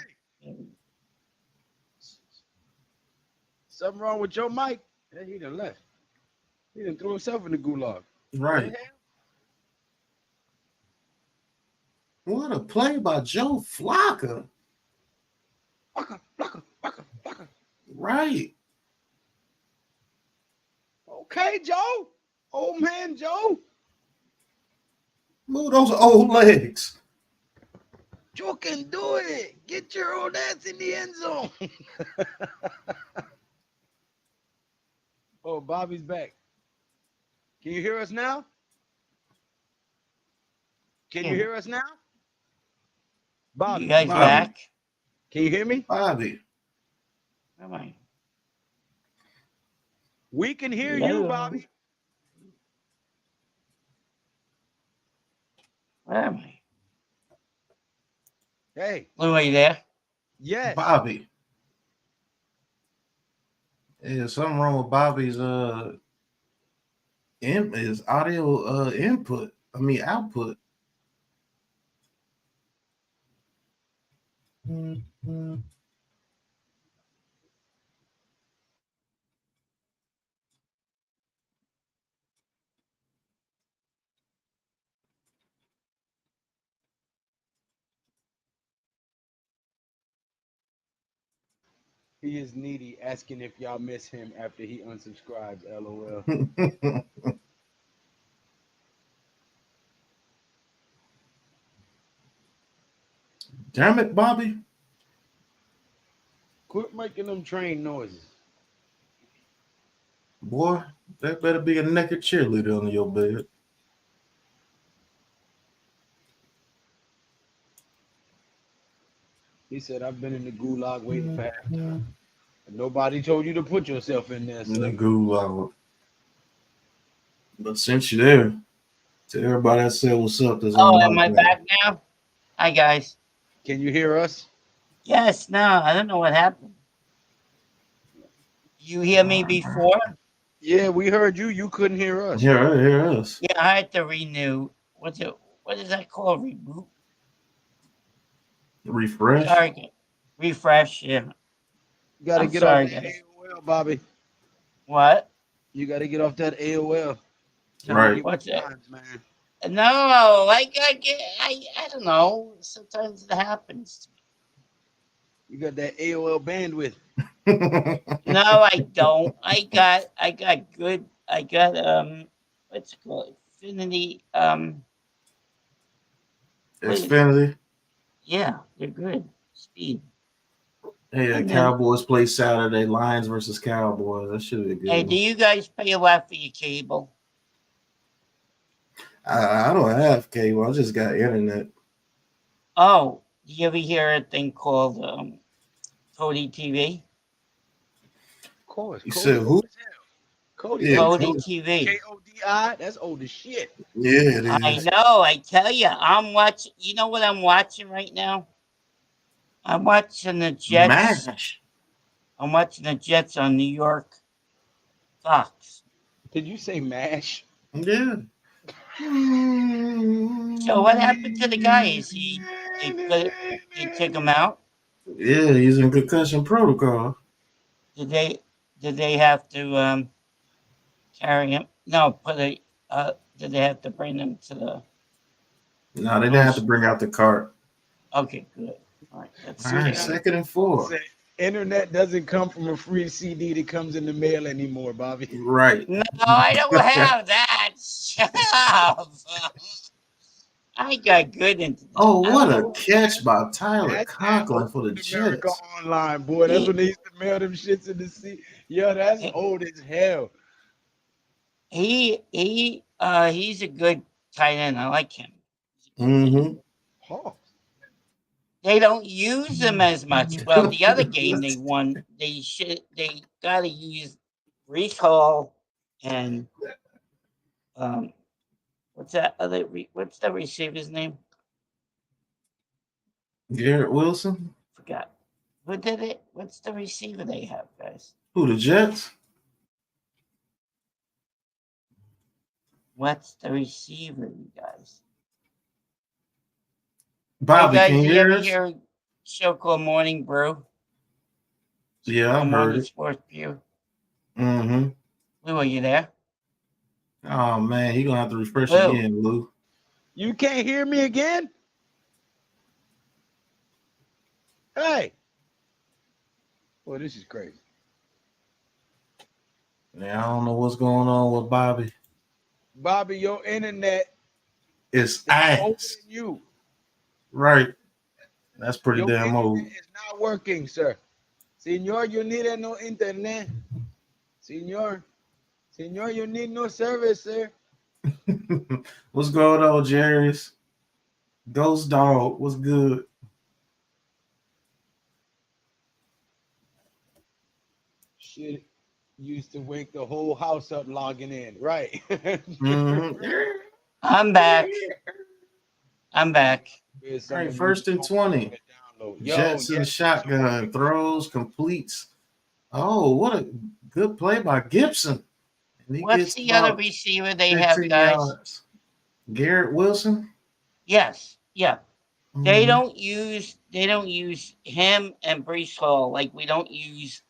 Something wrong with your mic? Yeah, he done left. He done threw himself in the gulag. Right. What a play by Joe Flacco. Flocka. Right. Okay, Joe. Old man Joe. Move those old legs. Joe can do it. Get your old ass in the end zone. Oh, Bobby's back. Can you hear us now? Can you hear us now? Bobby. You guys Bobby. back? Can you hear me? Bobby. Where am I? We can hear Hello? you, Bobby. Where am I? Hey. Lou, are you there? Yes. Bobby. Yeah, something wrong with Bobby's his audio output. He is needy, asking if y'all miss him after he unsubscribes. LOL. Damn it, Bobby. Quit making them train noises. Boy, that better be a naked cheerleader under your bed. He said, I've been in the gulag waiting for halftime. Nobody told you to put yourself in there, In the sir. gulag. But since you're there, to everybody that said what's up, that's on Oh, am I lockdown. back now? Hi, guys. Can you hear us? Yes, no, I don't know what happened. You hear me before? Yeah, we heard you. You couldn't hear us. Hear us. Yeah, I had to renew. What is that called? Reboot? Refresh. Sorry. Refresh, yeah. You got to I'm get sorry, off that guys. AOL, Bobby. What? You got to get off that AOL. Right. What's it? Times, man. No, I don't know. Sometimes it happens. You got that AOL bandwidth. No, I don't. I got good. I got what's it called? Infinity. Xfinity. Yeah, they're good. Speed. Hey, the And then, Cowboys play Saturday. Lions versus Cowboys. That should be a good. hey, do you guys pay a lot for your cable? I don't have cable. I just got internet. Oh, do you ever hear a thing called Cody TV? Of course. You Cody said who? old as hell. Cody Yeah, old as Cody hell. TV. K-O-D-I? That's old as shit. Yeah, it I is. know. I tell you, I'm watching. You know what I'm watching right now? I'm watching the Jets. MASH. I'm watching the Jets on New York Fox. Did you say MASH? Yeah. So what happened to the guy? They took him out? Yeah, he's in concussion protocol. Did they have to carry him? No, did they have to bring him to the? No, they didn't have to bring out the cart. Okay, good. All right, that's All right, good. 2nd and 4. Say, internet doesn't come from a free CD that comes in the mail anymore, Bobby. Right. No, I don't have that. Shut up. I got good internet. Oh, what I a don't catch by Tyler That's Conklin for the America Jets. Online, boy. That's when they used to mail them shits in the sea. Yo, that's know. old as hell. He's a good tight end. I like him. Mm-hmm. Huh. They don't use him as much. Well, the other game they won, they got to use Brees Hall and what's the receiver's name? Garrett Wilson. Forgot. Who did it? What's the receiver they have, guys? Who, the Jets? What's the receiver, you guys? Bobby, hey guys, can you you hear ever us? hear a show called Morning Brew? Yeah, I've heard Morning it. Sports Brew. Mm-hmm. Lou, are you there? Oh, man, you're going to have to refresh Lou. again, Lou. You can't hear me again? Hey. Well, this is crazy. Yeah, I don't know what's going on with Bobby. Bobby, your internet It's is older ass. than you. Right. That's pretty Your damn internet old. is not working, sir. Señor, you need no internet. Señor, you need no service, sir. What's going on, Jarius? Ghost Dog, what's good? Shit used to wake the whole house up logging in. Right. Mm-hmm. I'm back. I'm back. All right, 1st and 20. Jetson shotgun throws, completes. Oh, what a good play by Gibson. And he What's gets the other about receiver they have, 15 guys? yards. Garrett Wilson. Yes, yeah. Mhm. They don't use him and Brees Hall like we don't use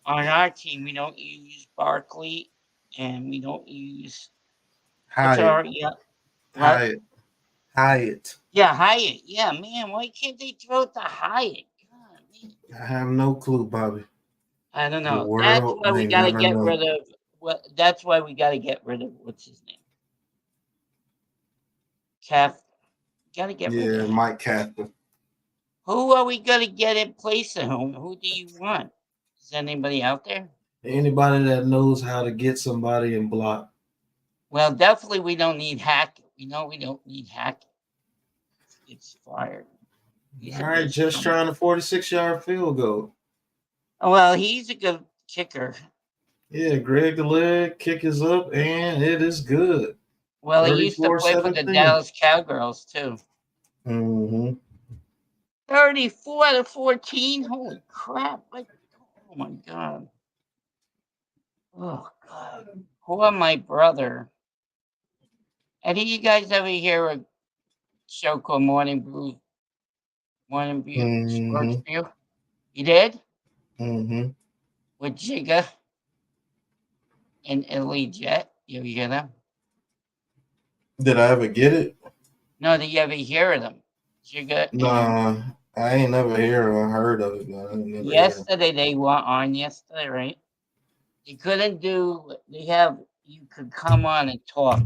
on our team. We don't use Barkley and we don't use Hyatt. What? Hyatt. Yeah, Hyatt. Yeah, man. Why can't they throw it to Hyatt? God, man. I have no clue, Bobby. I don't The know. world That's why we may gotta never get know. rid of. That's why we gotta get rid of what's his name. Gotta get rid of him. Mike Cather. Who are we gonna get in place of him? Who do you want? Is anybody out there? Anybody that knows how to get somebody and block. Well, definitely we don't need Hackett. We know we don't need Hackett. It's fired. He's a All right, good just comer. trying a 46-yard field goal. Oh, well, he's a good kicker. Yeah, Greg the leg, kick is up, and it is good. Well, he used to play for the 34-17. Dallas Cowgirls too. Mm-hmm. 34-14. Holy crap! Like, oh my god. Oh god. Poor my brother. And did you guys ever hear a show called Morning View Sports Mm-hmm. View? You did? Mm-hmm. With Jigga and Ellie Jet. You ever hear them? Did I ever get it? No, did you ever hear of them? Jigga and Nah, I ain't never heard of it, man. I ain't never heard of it. yesterday they were on yesterday, right? They couldn't do. You could come on and talk,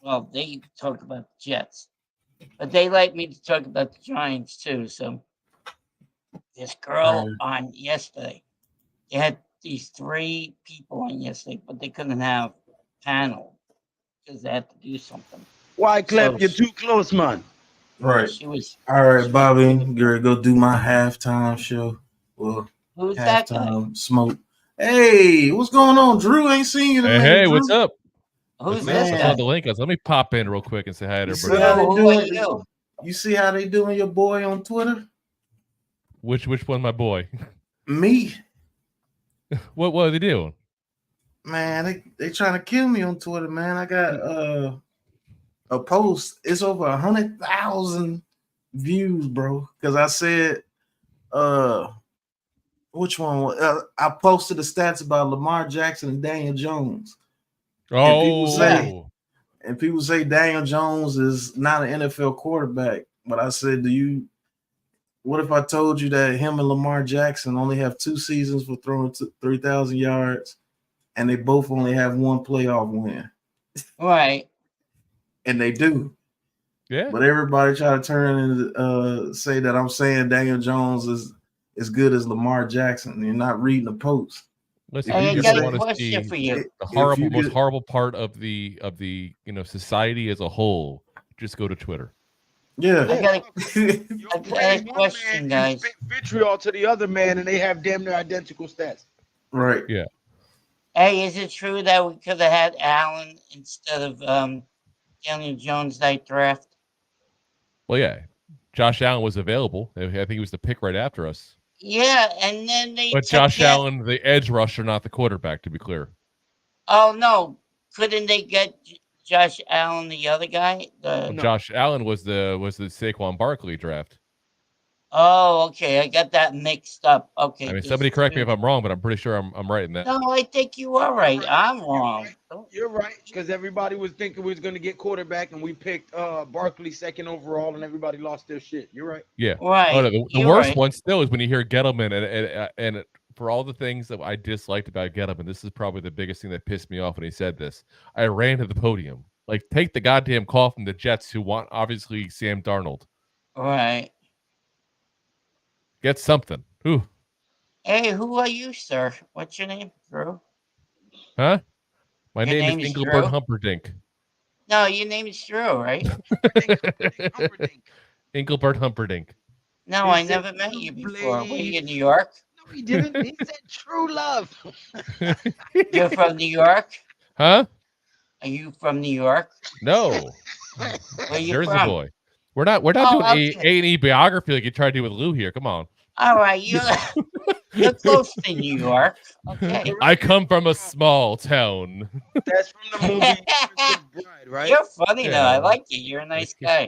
well, they talk about the Jets, but they like me to talk about the Giants too. So this girl on yesterday, they had these 3 people on yesterday, but they couldn't have panel because they had to do something. Why, Clip? So You're too close, man. Right. She was. All right, Bobby, you're go do my halftime show. Well, Who's that guy? halftime smoke. Hey, what's going on, Drew? Ain't seen you today. Hey, Drew. what's up? Who's I this saw guy? the link. Let me pop in real quick and say hi to You see everybody. how they Who are doing? you? You see how they doing your boy on Twitter? Which one, my boy? Me, What are they doing? man, they trying to kill me on Twitter, man. I got a post. It's over 100,000 views, bro. Because I said, which one? I posted the stats about Lamar Jackson and Daniel Jones. Oh, And people say Daniel Jones is not an NFL quarterback. But I said, what if I told you that him and Lamar Jackson only have 2 seasons for throwing 3,000 yards, and they both only have 1 playoff win? Right. And they do. yeah. But everybody try to turn and say that I'm saying Daniel Jones is as good as Lamar Jackson. And you're not reading the post. Listen, Hey, I if you got just a want to question see for you. the most horrible part of the society as a whole, just go to Twitter. Yeah. I got You a praise one question, man guys. and spit vitriol to the other man, and they have damn near identical stats. Right. Yeah. Hey, is it true that we could have had Allen instead of Daniel Jones that draft? Well, yeah. Josh Allen was available. I think he was the pick right after us. Yeah, and then they But took Josh him. Allen, the edge rusher, not the quarterback, to be clear. Oh no, couldn't they get Josh Allen, the other guy? Well, Josh Allen was the Saquon Barkley draft. Oh, okay, I got that mixed up. Okay, I mean, somebody correct me if I'm wrong, but I'm pretty sure I'm right in that. No, I think you are right. I'm wrong. You're right, because everybody was thinking we was going to get quarterback, and we picked Barkley second overall, and everybody lost their shit. You're right. Yeah. Right. Oh, no, the worst one still is when you hear Gettleman, and for all the things that I disliked about Gettleman, this is probably the biggest thing that pissed me off when he said this. I ran to the podium. Like, take the goddamn call from the Jets, who want, obviously, Sam Darnold. Right. Get something. Ooh. Hey, who are you, sir? What's your name, Drew? Huh? My Your name is Engelbert Drew? Humperdinck. No, your name is Drew, right? Engelbert Humperdinck. No, I never met you before. Were you in New York? No, he didn't. He said true love. You're from New York? Huh? Are you from New York? No. Where you Jersey from? boy. We're not doing A&E biography like you tried to do with Lou here. Come on. All right, you're close to New York. Okay. I come from a small town. That's from the movie Princess Bride, right? You're funny though. I like you. You're a nice guy.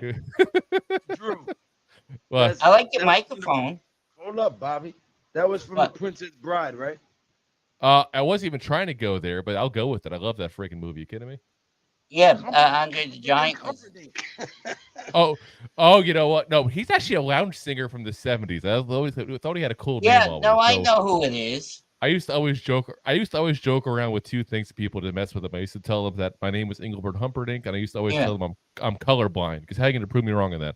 Drew. What? I like your microphone. Hold up, Bobby. That was from the Princess Bride, right? I wasn't even trying to go there, but I'll go with it. I love that freaking movie. You kidding me? Yeah, Andre the Giant. Oh, you know what? No, he's actually a lounge singer from the 70s. I always thought he had a cool name. Yeah, no, I know who it is. I used to always joke around with 2 things to people to mess with them. I used to tell them that my name was Engelbert Humperdinck, and I used to always tell them I'm colorblind, because how are you going to prove me wrong in that?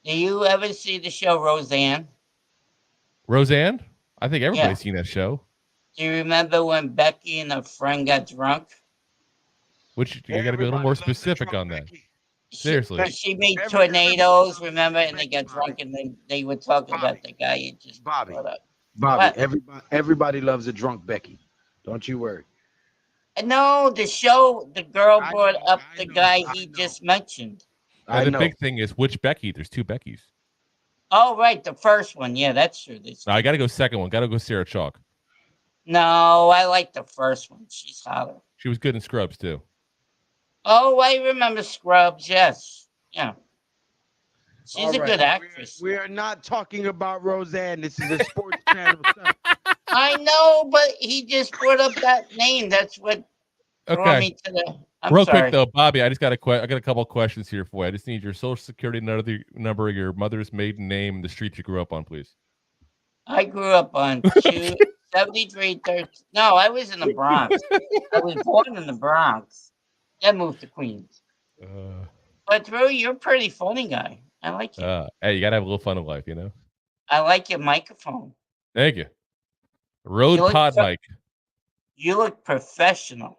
Do you ever see the show Roseanne? Roseanne? I think everybody's Yeah. seen that show. Do you remember when Becky and her friend got drunk? Which you got to be a little more specific on that. Seriously. She made Everybody tornadoes, loves remember? And they Becky, got drunk, and then they were talking about the guy you just Bobby. brought up. Bobby, What? everybody loves a drunk Becky. Don't you worry. No, the show, the girl I brought know, up I the know, guy I he know. just mentioned. Now, I the know. big thing is which Becky? There's two Beckys. Oh, right, the first one. Yeah, that's true. Now, I got to go second one. Got to go Sarah Chalk. No, I like the first one. She's hotter. She was good in Scrubs, too. Oh, I remember Scrubs. Yes. Yeah. She's All a right. good actress. We are not talking about Roseanne. This is a sports channel. Stuff. I know, but he just brought up that name. That's what brought me to the. I'm Real sorry. quick though, Bobby, I got a couple of questions here for you. I just need your social security number, your mother's maiden name, and the street you grew up on, please. I grew up on 7313. No, I was in the Bronx. I was born in the Bronx. Then moved to Queens. But Drew, you're a pretty funny guy. I like you. Hey, you gotta have a little fun in life, you know. I like your microphone. Thank you. Rode Pod mic. You look professional.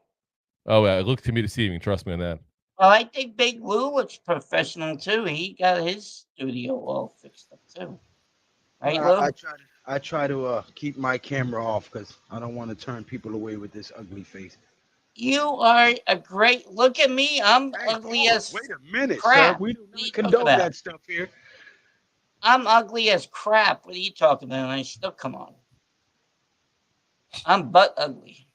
Oh, it looks to me deceiving. Trust me on that. Well, I think Big Lou looks professional too. He got his studio all fixed up too. Right, Lou? I try to keep my camera off because I don't want to turn people away with this ugly face. You are a great. Look at me. I'm ugly as. Wait a minute, crap. sir. We do What are not you condone talking about? that stuff here. I'm ugly as crap. What are you talking about? And I still come on. I'm butt ugly.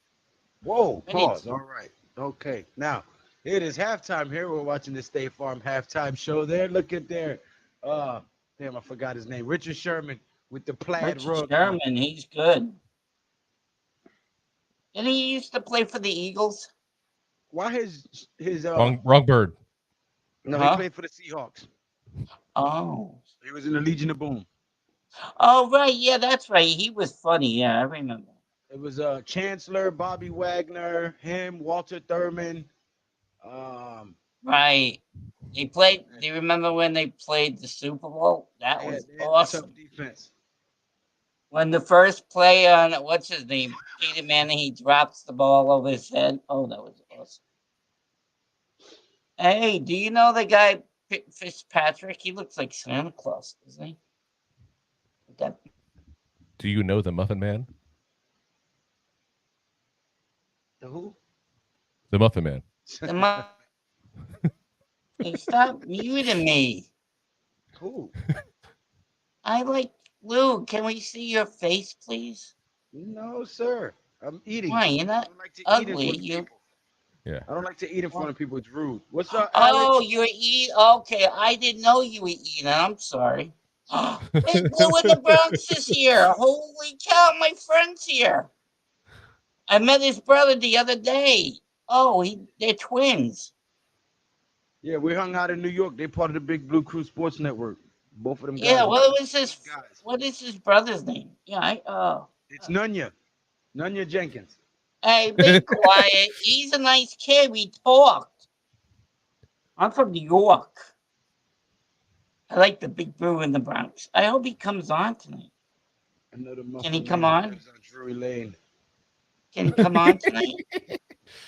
Whoa, pause. All right. Okay. Now, it is halftime here. We're watching the State Farm halftime show there. Look at there. Damn, I forgot his name. Richard Sherman with the plaid rug. Sherman, he's good. Didn't he used to play for the Eagles? Why his wrong bird. No, he played for the Seahawks. Oh. He was in the Legion of Boom. Oh, right. Yeah, that's right. He was funny. Yeah, I remember. It was Chancellor, Bobby Wagner, him, Walter Thurman. Right. They played. Do you remember when they played the Super Bowl? That was awesome. Tough defense. When the first play on what's his name, Peter Manning, he drops the ball over his head. Oh, that was awesome. Hey, do you know the guy Fitzpatrick? He looks like Santa Claus, doesn't he? Do you know the Muffin Man? The who? The Muffin Man. Hey, stop muting me. Who? I like Lou. Can we see your face, please? No, sir. I'm eating. Why? You're not ugly. Yeah. I don't like to eat in front of people. It's rude. What's up, Oh, Alex? you're eating. Okay, I didn't know you were eating. I'm sorry. Big Blue in the Bronx is here. Holy cow, my friend's here. I met his brother the other day. Oh, they're twins. Yeah, we hung out in New York. They're part of the Big Blue Crew Sports Network. Both of them guys. Yeah, what is his brother's name? Yeah, it's Nunya. Nunya Jenkins. Hey, be quiet. He's a nice kid. We talked. I'm from New York. I like the Big Blue in the Bronx. I hope he comes on tonight. Can he come on? Drury Lane. Can he come on tonight?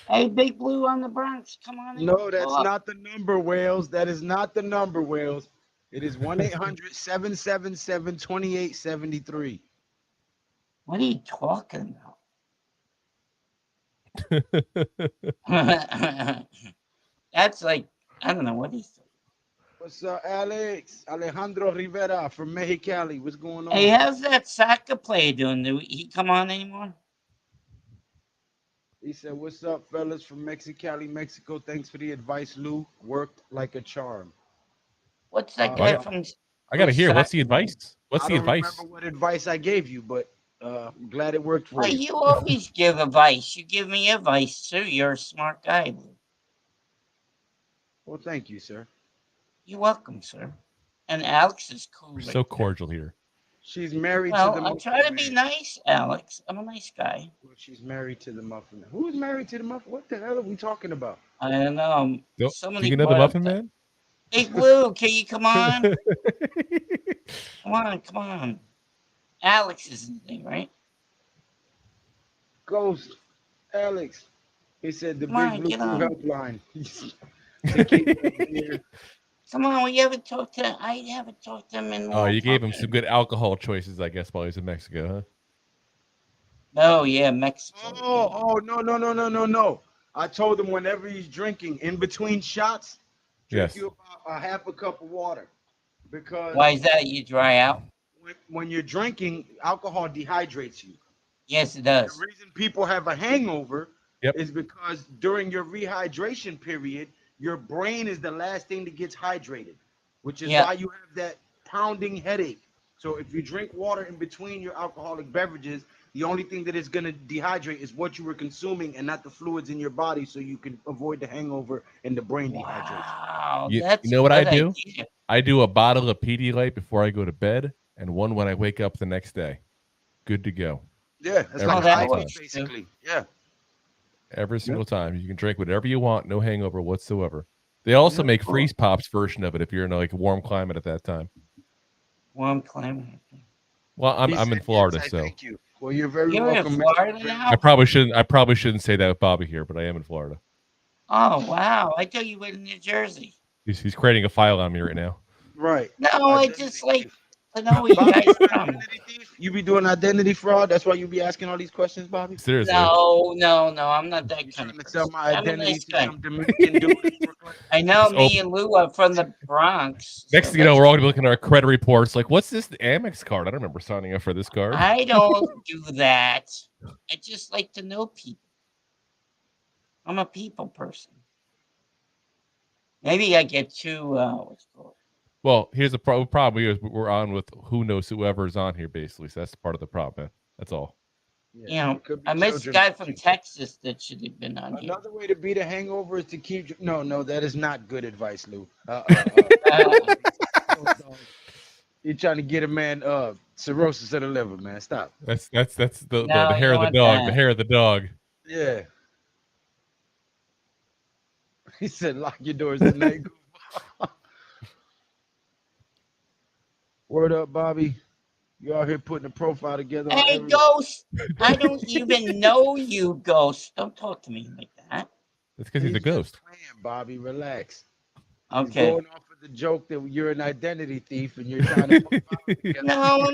Hey, Big Blue on the Bronx, come on. No, that's not the number, Wales. That is not the number, Wales. It is 1-800-777-2873. What are you talking about? That's like, I don't know what he's doing. What's up, Alex? Alejandro Rivera from Mexicali. What's going on? Hey, how's that soccer player doing? Do he come on anymore? He said, what's up, fellas from Mexicali, Mexico? Thanks for the advice, Lou. Worked like a charm. What's that guy from? I got to hear. What's the advice? What's the advice? I don't remember what advice I gave you, but I'm glad it worked for you. You always give advice. You give me advice, too. You're a smart guy, Lou. Well, thank you, sir. You're welcome, sir. And Alex is cool. We're so cordial here. She's married to the I try to be nice, Alex. I'm a nice guy. Well, she's married to the Muffin Man. Who's married to the Muffin? What the hell are we talking about? I don't know. Do you know the Muffin Man? Hey, Lou, can you come on? Come on. Alex is in the thing, right? Ghost, Alex. He said the Come big on, blue get on. helpline. They keep it here. Come on, we haven't talked to. I haven't talked to him in a Oh, long you gave him time. some good alcohol choices, I guess, while he's in Mexico, huh? Oh yeah, Mexico. Oh, no. I told him whenever he's drinking, in between shots, drink Yes. you about a half a cup of water. Because Why is that? You dry out? when you're drinking, alcohol dehydrates you. Yes, it The does. reason people have a hangover Yep. is because during your rehydration period, your brain is the last thing that gets hydrated, which is Yeah. why you have that pounding headache. So if you drink water in between your alcoholic beverages, the only thing that is going to dehydrate is what you were consuming and not the fluids in your body, so you can avoid the hangover and the brain dehydration. Wow, You that's know what a I good do? idea. I do a bottle of Pedialyte before I go to bed, and one when I wake up the next day. Good to go. Yeah, it's Every like that an single IV works, basically. Yeah. Every single time. You can drink whatever you want, no hangover whatsoever. They also Yeah. make freeze pops version of it if you're in like a warm climate at that time. Warm climate. Well, He I'm in said, Florida, yes, I so thank you. Well, you're very You're in welcome, Mr. Florida Green. now? I probably shouldn't say that with Bobby here, but I am in Florida. Oh wow, I thought you were in New Jersey. He's creating a file on me right now. Right. No, I Identity just like thief. to know where you Bobby, guys you an from. identity thief? You be doing identity fraud? That's why you be asking all these questions, Bobby? Seriously. No, I'm not that You kind trying of to sell person. my I'm a identity nice to guy. some Dominican dude in Brooklyn? I know Just me and Lou are from the Bronx. Next so thing you know, that's- we're all gonna be looking at our credit reports. Like, what's this Amex card? I don't remember signing up for this card. I don't do that. I just like to know people. I'm a people person. Maybe I get too what's it called? Well, here's the problem here is we're on with who knows whoever's on here, basically. So that's part of the problem, man. That's all. Yeah, You know, it could be I miss the children guy watching. from Texas that should have been on here. Another way to beat a hangover is to keep. No, that is not good advice, Lou. You're trying to get a man cirrhosis of the liver, man. Stop. That's the No, hair you of the want dog. that. The hair of the dog. Yeah. He said, "Lock your doors tonight." Word up, Bobby. You out here putting a profile together on Hey, every. Ghost! I don't even know you, Ghost. Don't talk to me like that. That's because he's a just ghost. playing, Bobby. Relax. He's Okay. going off of the joke that you're an identity thief and you're trying to put files together. No,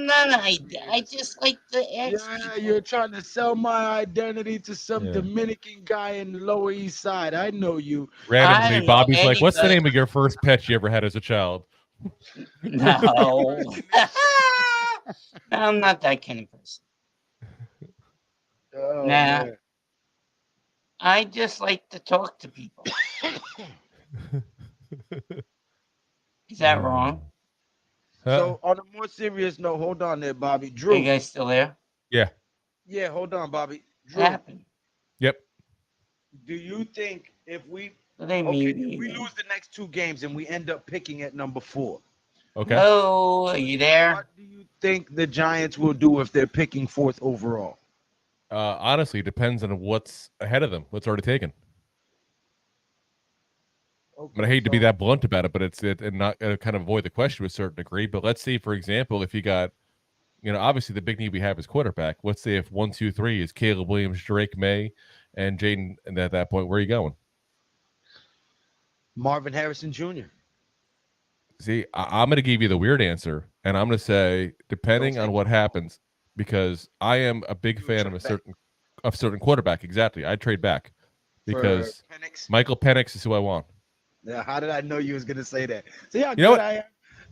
I just like to ask Yeah, people. you're trying to sell my identity to some Yeah. Dominican guy in the Lower East Side. I know you. I Randomly, don't know Bobby's like, "What's the anybody. name of your first pet you ever had as a child?" No. I'm not that kind of person. Oh, Nah. man. I just like to talk to people. Is that wrong? So on a more serious note, hold on there, Bobby. Are Drew. you guys still there? Yeah. Yeah, hold on, Bobby. What Drew, happened? Yep. do you think if we They okay, mute if me we then. lose the next two games and we end up picking at number 4, Okay. Oh, are you there? what do you think the Giants will do if they're picking 4th overall? Honestly, it depends on what's ahead of them. What's already taken. Okay, But I hate to be so- that blunt about it, but it's and not kind of avoid the question to a certain degree. But let's say, for example, if you got, obviously the big need we have is quarterback. Let's say if 1, 2, 3 is Caleb Williams, Drake May, and Jaden, and at that point, where are you going? Marvin Harrison Jr. See, I'm going to give you the weird answer, and I'm going to say depending on what happens, because I am a big fan of a certain quarterback. Exactly, I trade back because For Penix? Michael Penix is who I want. Yeah, how did I know you was gonna say that? See how You know good what? I am.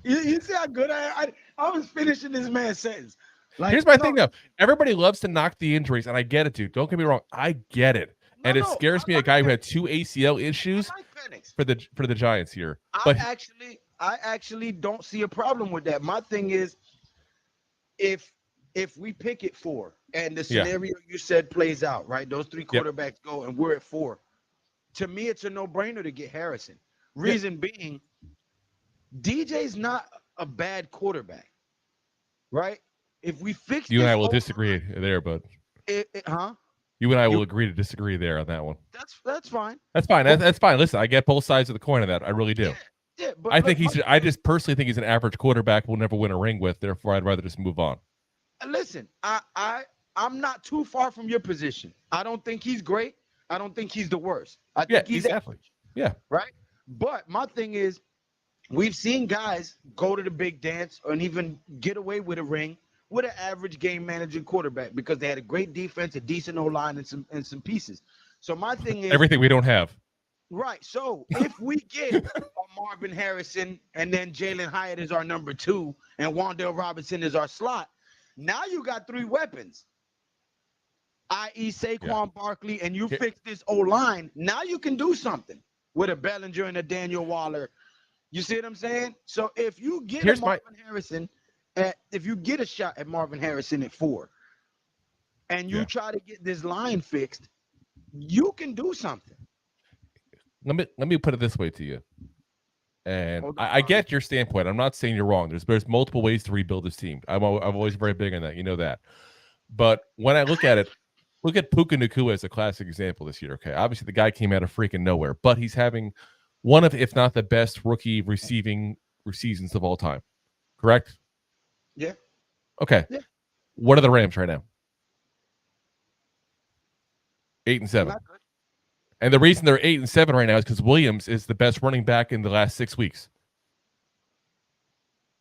You see how good I am. I was finishing this man's sentence. Like, Here's my thing, though. Everybody loves to knock the injuries, and I get it, dude. Don't get me wrong. I get it. And it scares me, a guy who had 2 ACL issues for the Giants here. But I actually don't see a problem with that. My thing is, if we pick it 4 and the scenario you said plays out, right? Those 3 quarterbacks go and we're at 4. To me, it's a no-brainer to get Harrison. Reason being, DJ's not a bad quarterback, right? If we fix you and this I will whole disagree there, but huh? you and I will agree to disagree there on that one. That's fine. That's fine. That's fine. Listen, I get both sides of the coin of that. I really do. Yeah, but I look, think I just personally think he's an average quarterback we'll never win a ring with. Therefore, I'd rather just move on. listen, I'm not too far from your position. I don't think he's great. I don't think he's the worst. I think he's exactly. average, Yeah. right? But my thing is, we've seen guys go to the big dance and even get away with a ring with an average game managing quarterback because they had a great defense, a decent O-line, and some pieces. So my thing is Everything we don't have. right. So if we get a Marvin Harrison and then Jalen Hyatt is our number 2 and Wan'Dale Robinson is our slot, now you got 3 weapons, i.e. Saquon Barkley, and you fix this O-line. Now you can do something with a Bellinger and a Daniel Waller. You see what I'm saying? So if you get Harrison, if you get a shot at Marvin Harrison at 4, and you try to get this line fixed, you can do something. Let me put it this way to you, and I get your standpoint. I'm not saying you're wrong. There's multiple ways to rebuild this team. I'm always very big on that. You know that. But when I look at it, look at Puka Nacua as a classic example this year. Okay, obviously the guy came out of freaking nowhere, but he's having one of, if not the best rookie receiving seasons of all time. Correct? Yeah. Okay. Yeah. What are the Rams right now? 8-7. And the reason they're 8-7 right now is because Williams is the best running back in the last 6 weeks.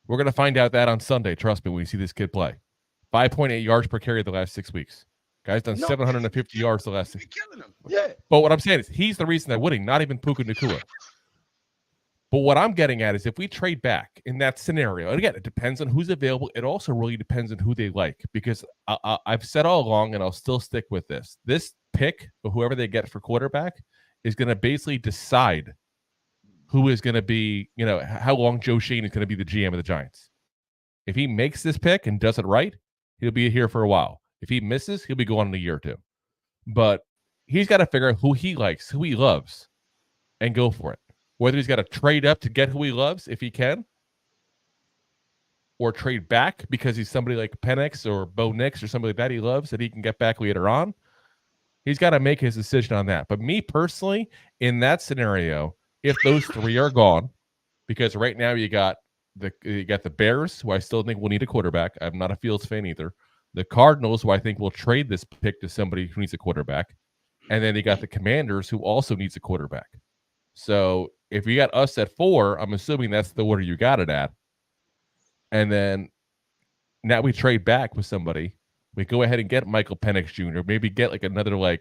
We're going to find out that on Sunday. Trust me, when you see this kid play. 5.8 yards per carry the last 6 weeks. Guy's done 750 yards the last 6 weeks. Killing him. Yeah. But what I'm saying is he's the reason they're winning, not even Puka Nacua. But what I'm getting at is if we trade back in that scenario, and again, it depends on who's available. It also really depends on who they like, because I've said all along, and I'll still stick with this. This pick, or whoever they get for quarterback, is going to basically decide who is going to be, how long Joe Shane is going to be the GM of the Giants. If he makes this pick and does it right, he'll be here for a while. If he misses, he'll be gone in a year or two. But he's got to figure out who he likes, who he loves, and go for it. Whether he's got to trade up to get who he loves, if he can, or trade back because he's somebody like Penix or Bo Nix or somebody that he loves that he can get back later on. He's got to make his decision on that. But me personally, in that scenario, if those 3 are gone, because right now you got the Bears, who I still think will need a quarterback. I'm not a Fields fan either. The Cardinals, who I think will trade this pick to somebody who needs a quarterback. And then you got the Commanders, who also needs a quarterback. So if you got us at 4, I'm assuming that's the order you got it at. And then now we trade back with somebody. We go ahead and get Michael Penix Jr. Maybe get like another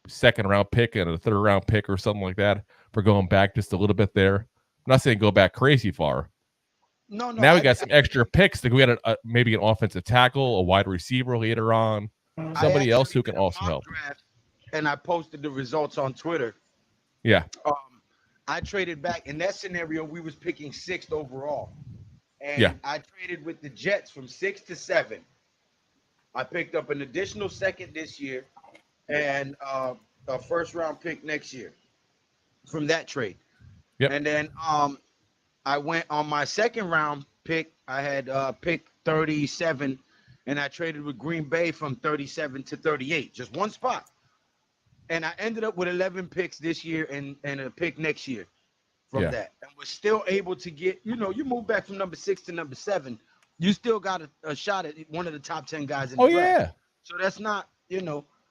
second-round pick and a third-round pick or something like that for going back just a little bit there. I'm not saying go back crazy far. No. Now we got some extra picks to go get maybe an offensive tackle, a wide receiver later on, somebody else who can also help. And I posted the results on Twitter. Yeah. I traded back. In that scenario, we was picking 6th overall. And I traded with the Jets from 6 to 7. I picked up an additional second this year and a first-round pick next year from that trade. Yep. And then I went on my second-round pick. I had picked 37, and I traded with Green Bay from 37 to 38, just one spot. And I ended up with 11 picks this year and a pick next year from that. And was still able to get, you move back from number 6 to number 7, you still got a shot at one of the top 10 guys in the draft. Yeah. So that's not,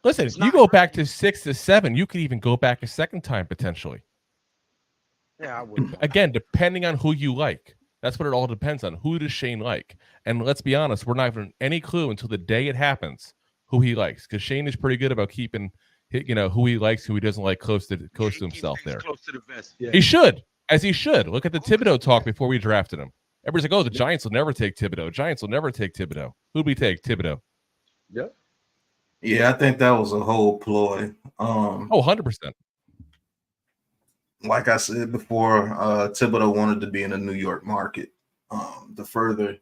Listen, you go back to 6 to 7, you could even go back a second time potentially. Yeah, I would. Again, depending on who you like. That's what it all depends on. Who does Shane like? And let's be honest, we're not having any clue until the day it happens who he likes, because Shane is pretty good about keeping who he likes, who he doesn't like close to himself there. Close to the vest. Yeah. He should, as he should. Look at the Thibodeau talk before we drafted him. Everybody's like, the Giants will never take Thibodeau. Giants will never take Thibodeau. Who'd we take? Thibodeau. Yep. Yeah, I think that was a whole ploy. 100%. Like I said before, Thibodeau wanted to be in the New York market. To further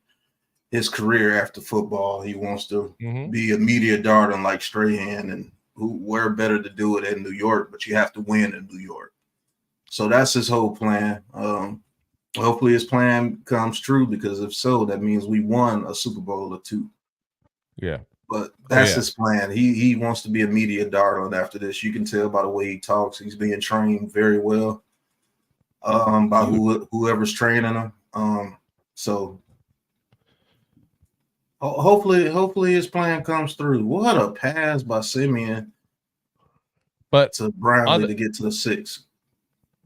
his career after football, he wants to be a media darling like Strahan, and where better to do it in New York, but you have to win in New York. So that's his whole plan. Hopefully his plan comes true, because if so, that means we won a Super Bowl or 2. Yeah. But that's his plan. He wants to be a media darling after this. You can tell by the way he talks. He's being trained very well. by whoever's training him. So hopefully his plan comes through. What a pass by Simeon But to Brownlee to get to the 6.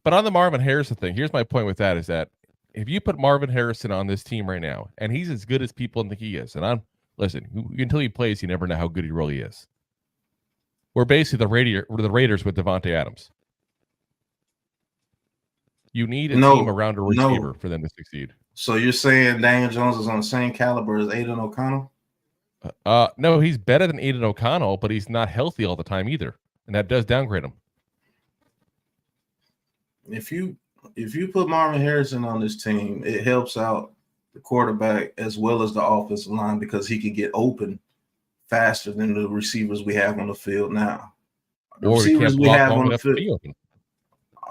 But on the Marvin Harrison thing, here's my point with that is that if you put Marvin Harrison on this team right now, and he's as good as people think he is, and until he plays, you never know how good he really is. We're basically the Raiders with Devontae Adams. You need a team around a receiver for them to succeed. So you're saying Daniel Jones is on the same caliber as Aiden O'Connell? No, he's better than Aiden O'Connell, but he's not healthy all the time either, and that does downgrade him. If you put Marvin Harrison on this team, it helps out the quarterback as well as the offensive line because he can get open faster than the receivers we have on the field now. The receivers we have on the field,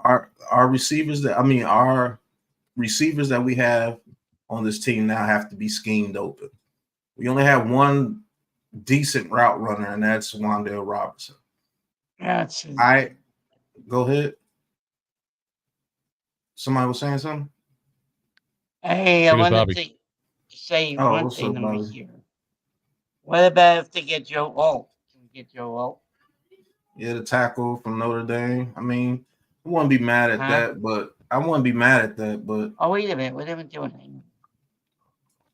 our receivers that we have on this team now have to be schemed open. We only have one decent route runner, and that's Wan'Dale Robinson. Go ahead. Somebody was saying something? Hey, I wanted to say one thing over here. What about if they get Joe Alt? Can we get Joe Alt? Yeah, the tackle from Notre Dame. I mean, I wouldn't be mad at that, but oh, wait a minute. What am I doing?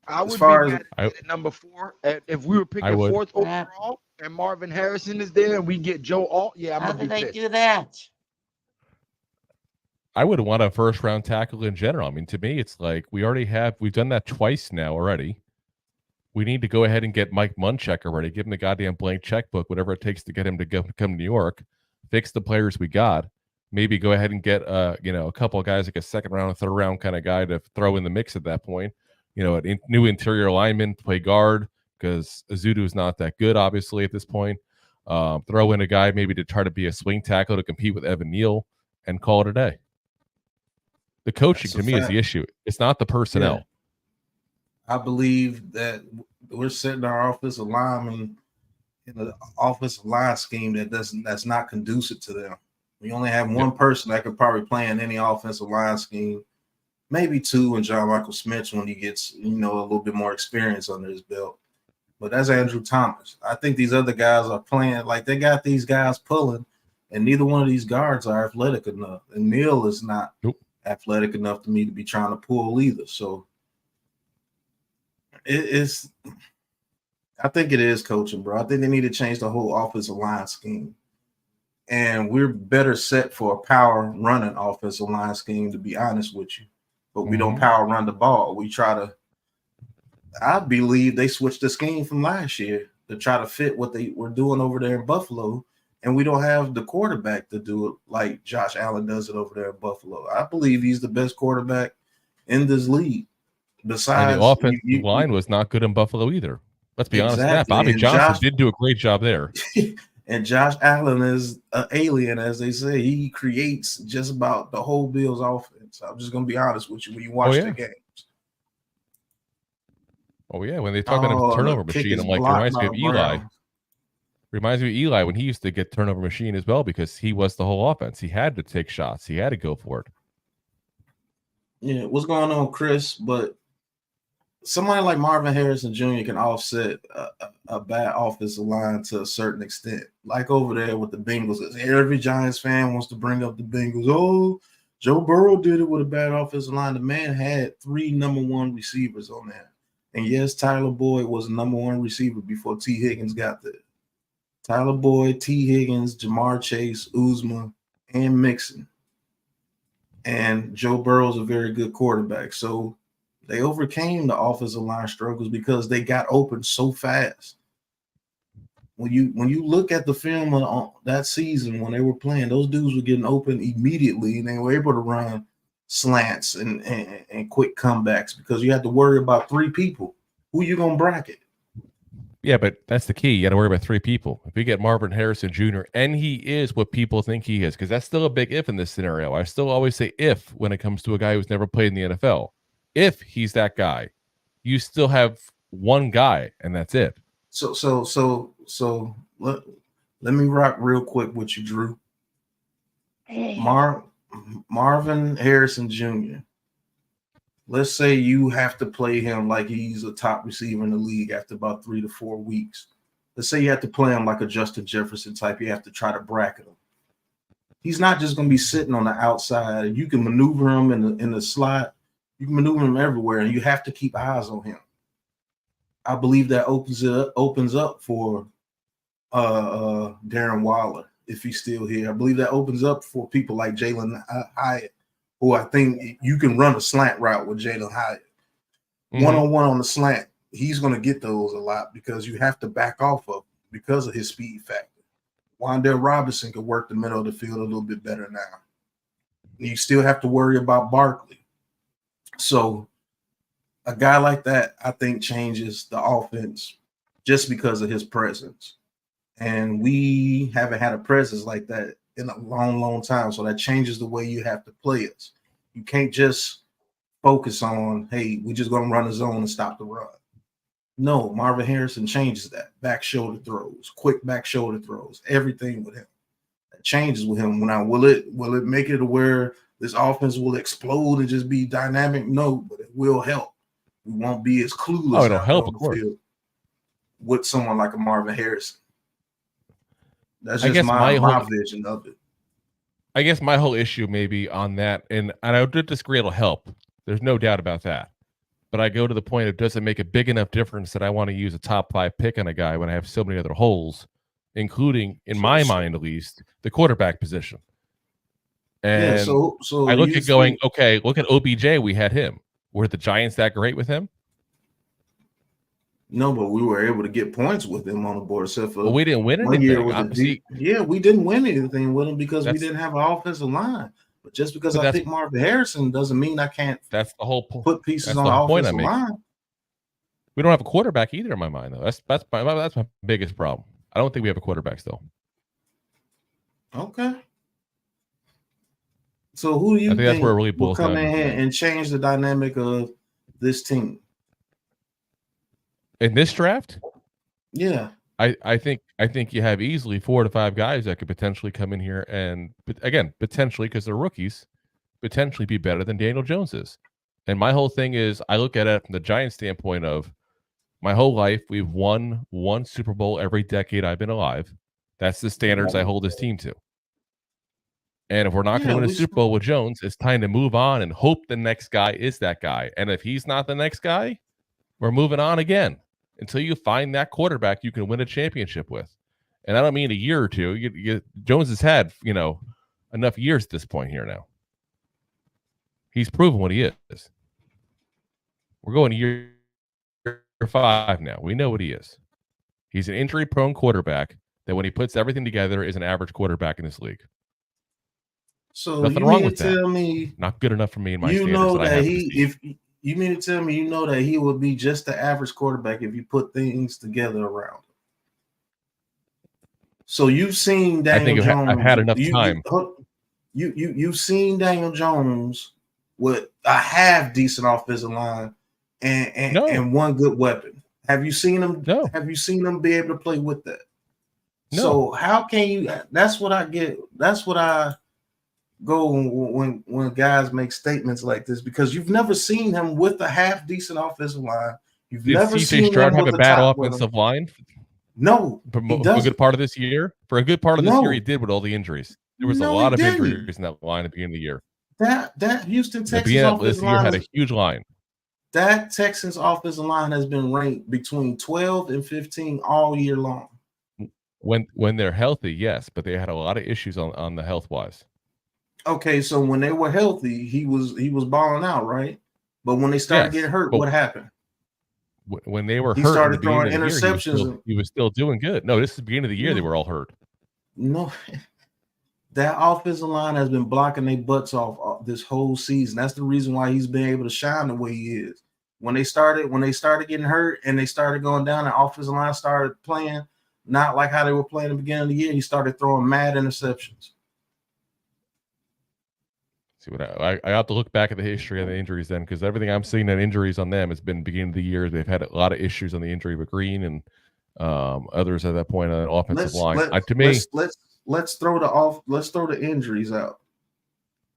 I would be mad at number 4. If we were picking 4th overall and Marvin Harrison is there and we get Joe Alt, yeah, I'm going to be pissed. How did I do that? I would want a first-round tackle in general. I mean, to me, it's like we've done that twice now already. We need to go ahead and get Mike Munchak already, give him the goddamn blank checkbook, whatever it takes to get him to come to New York, fix the players we got, maybe go ahead and get a couple of guys like a second-round, third-round kind of guy to throw in the mix at that point. A new interior lineman to play guard because Azudu is not that good, obviously, at this point. Throw in a guy maybe to try to be a swing tackle to compete with Evan Neal and call it a day. The coaching to me is the issue. It's not the personnel. Yeah. I believe that we're setting our offensive linemen in an offensive line scheme that's not conducive to them. We only have one person that could probably play in any offensive line scheme, maybe 2, and John Michael Smith when he gets a little bit more experience under his belt. But that's Andrew Thomas. I think these other guys are playing like they got these guys pulling, and neither one of these guards are athletic enough. And Neal is not athletic enough to me to be trying to pull either. So I think it is coaching, bro. I think they need to change the whole offensive line scheme. And we're better set for a power running offensive line scheme, to be honest with you. But we don't power run the ball. We try to – I believe they switched the scheme from last year to try to fit what they were doing over there in Buffalo. And we don't have the quarterback to do it like Josh Allen does it over there in Buffalo. I believe he's the best quarterback in this league. Besides, and the offensive line was not good in Buffalo either. Let's be honest with that. Bobby Johnson did do a great job there. And Josh Allen is an alien, as they say. He creates just about the whole Bills offense. I'm just going to be honest with you when you watch the games. Oh, yeah. When they talk about a turnover machine, I'm like, reminds me of Eli. Reminds me of Eli when he used to get turnover machine as well because he was the whole offense. He had to take shots. He had to go for it. Yeah, what's going on, Chris? But somebody like Marvin Harrison Jr. can offset a bad offensive line to a certain extent. Like over there with the Bengals. Every Giants fan wants to bring up the Bengals. Oh, Joe Burrow did it with a bad offensive line. The man had 3 number 1 receivers on there. And yes, Tyler Boyd was a number 1 receiver before T. Higgins got there. Tyler Boyd, T. Higgins, Jamar Chase, Uzma, and Mixon. And Joe Burrow's a very good quarterback. So they overcame the offensive line struggles because they got open so fast. When you look at the film on that season when they were playing, those dudes were getting open immediately, and they were able to run slants and quick comebacks because you had to worry about 3 people. Who you gonna bracket? Yeah, but that's the key. You got to worry about 3 people. If we get Marvin Harrison Jr., and he is what people think he is, because that's still a big if in this scenario. I still always say if when it comes to a guy who's never played in the NFL. If he's that guy, you still have 1 guy, and that's it. So let me rock real quick with you, Drew. Marvin Harrison Jr. Let's say you have to play him like he's a top receiver in the league after about 3 to 4 weeks. Let's say you have to play him like a Justin Jefferson type. You have to try to bracket him. He's not just going to be sitting on the outside. You can maneuver him in the slot. You can maneuver him everywhere, and you have to keep eyes on him. I believe that opens up for Darren Waller if he's still here. I believe that opens up for people like Jalen Hyatt, who I think you can run a slant route with Jalen Hyatt. One-on-one on the slant, he's going to get those a lot because you have to back off of him because of his speed factor. Wan'Dale Robinson could work the middle of the field a little bit better now. You still have to worry about Barkley. So a guy like that, I think, changes the offense just because of his presence. And we haven't had a presence like that in a long, long time. So that changes the way you have to play us. You can't just focus on, hey, we're just going to run the zone and stop the run. No, Marvin Harrison changes that. Back shoulder throws, quick back shoulder throws, everything with him. That changes with him. Now, will it make it to where this offense will explode and just be dynamic? No, but it will help. We won't be as clueless. Oh, it'll help, of course, with someone like a Marvin Harrison. That's just my vision of it. I guess my whole issue maybe on that, and I would disagree, it'll help. There's no doubt about that. But I go to the point of, does it make a big enough difference that I want to use a top 5 pick on a guy when I have so many other holes, including, in my mind at least, the quarterback position? And so I look at going, okay, look at OBJ. We had him. Were the Giants that great with him? No, but we were able to get points with him on the board. Except for we didn't win anything. We didn't win anything with him because we didn't have an offensive line. But just because I pick Marvin Harrison doesn't mean I can't. That's the whole point. Put pieces on the offensive line. We don't have a quarterback either in my mind, though. That's my biggest problem. I don't think we have a quarterback still. Okay. So who do you think that's where it really will come in here and change the dynamic of this team in this draft? Yeah, I think you have easily 4 to 5 guys that could potentially come in here and, again, potentially because they're rookies, potentially be better than Daniel Jones is. And my whole thing is, I look at it from the Giants standpoint of my whole life, we've won 1 Super Bowl every decade I've been alive. That's the standards I hold this team to. And if we're not going to win a Super Bowl with Jones, it's time to move on and hope the next guy is that guy. And if he's not the next guy, we're moving on again until you find that quarterback you can win a championship with. And I don't mean a year or two. Jones has had, enough years at this point here now. He's proven what he is. We're going to year 5 now. We know what he is. He's an injury-prone quarterback that when he puts everything together is an average quarterback in this league. So nothing wrong with that. Not good enough for me in my standards. You know that you mean to tell me you know that he would be just the average quarterback if you put things together around him. So you've seen Daniel Jones. I've had enough time. You've seen Daniel Jones with a half decent offensive line and one good weapon. Have you seen him? No. Have you seen him be able to play with that? No. So how can you? That's what I get. That's what I go when guys make statements like this, because you've never seen him with a half decent offensive line. You've never seen him have a bad offensive line. No, for a good part of this year. For a good part of this year, he did with all the injuries. There was a lot of injuries in that line at the beginning of the year. That Houston Texans offensive line had a huge line. That Texans offensive line has been ranked between 12 and 15 all year long. When they're healthy, yes, but they had a lot of issues on the health wise. Okay, so when they were healthy, he was balling out, right? But when they started getting hurt, what happened? When they were hurt, he started throwing interceptions. He was still doing good. No, this is the beginning of the year. They were all hurt. No, that offensive line has been blocking their butts off this whole season. That's the reason why he's been able to shine the way he is. When they started getting hurt and they started going down, the offensive line started playing not like how they were playing at the beginning of the year. He started throwing mad interceptions. See what I have to look back at the history of the injuries then, because everything I'm seeing at injuries on them has been beginning of the year. They've had a lot of issues on the injury with Green and others at that point on the offensive line. Let's throw the injuries out.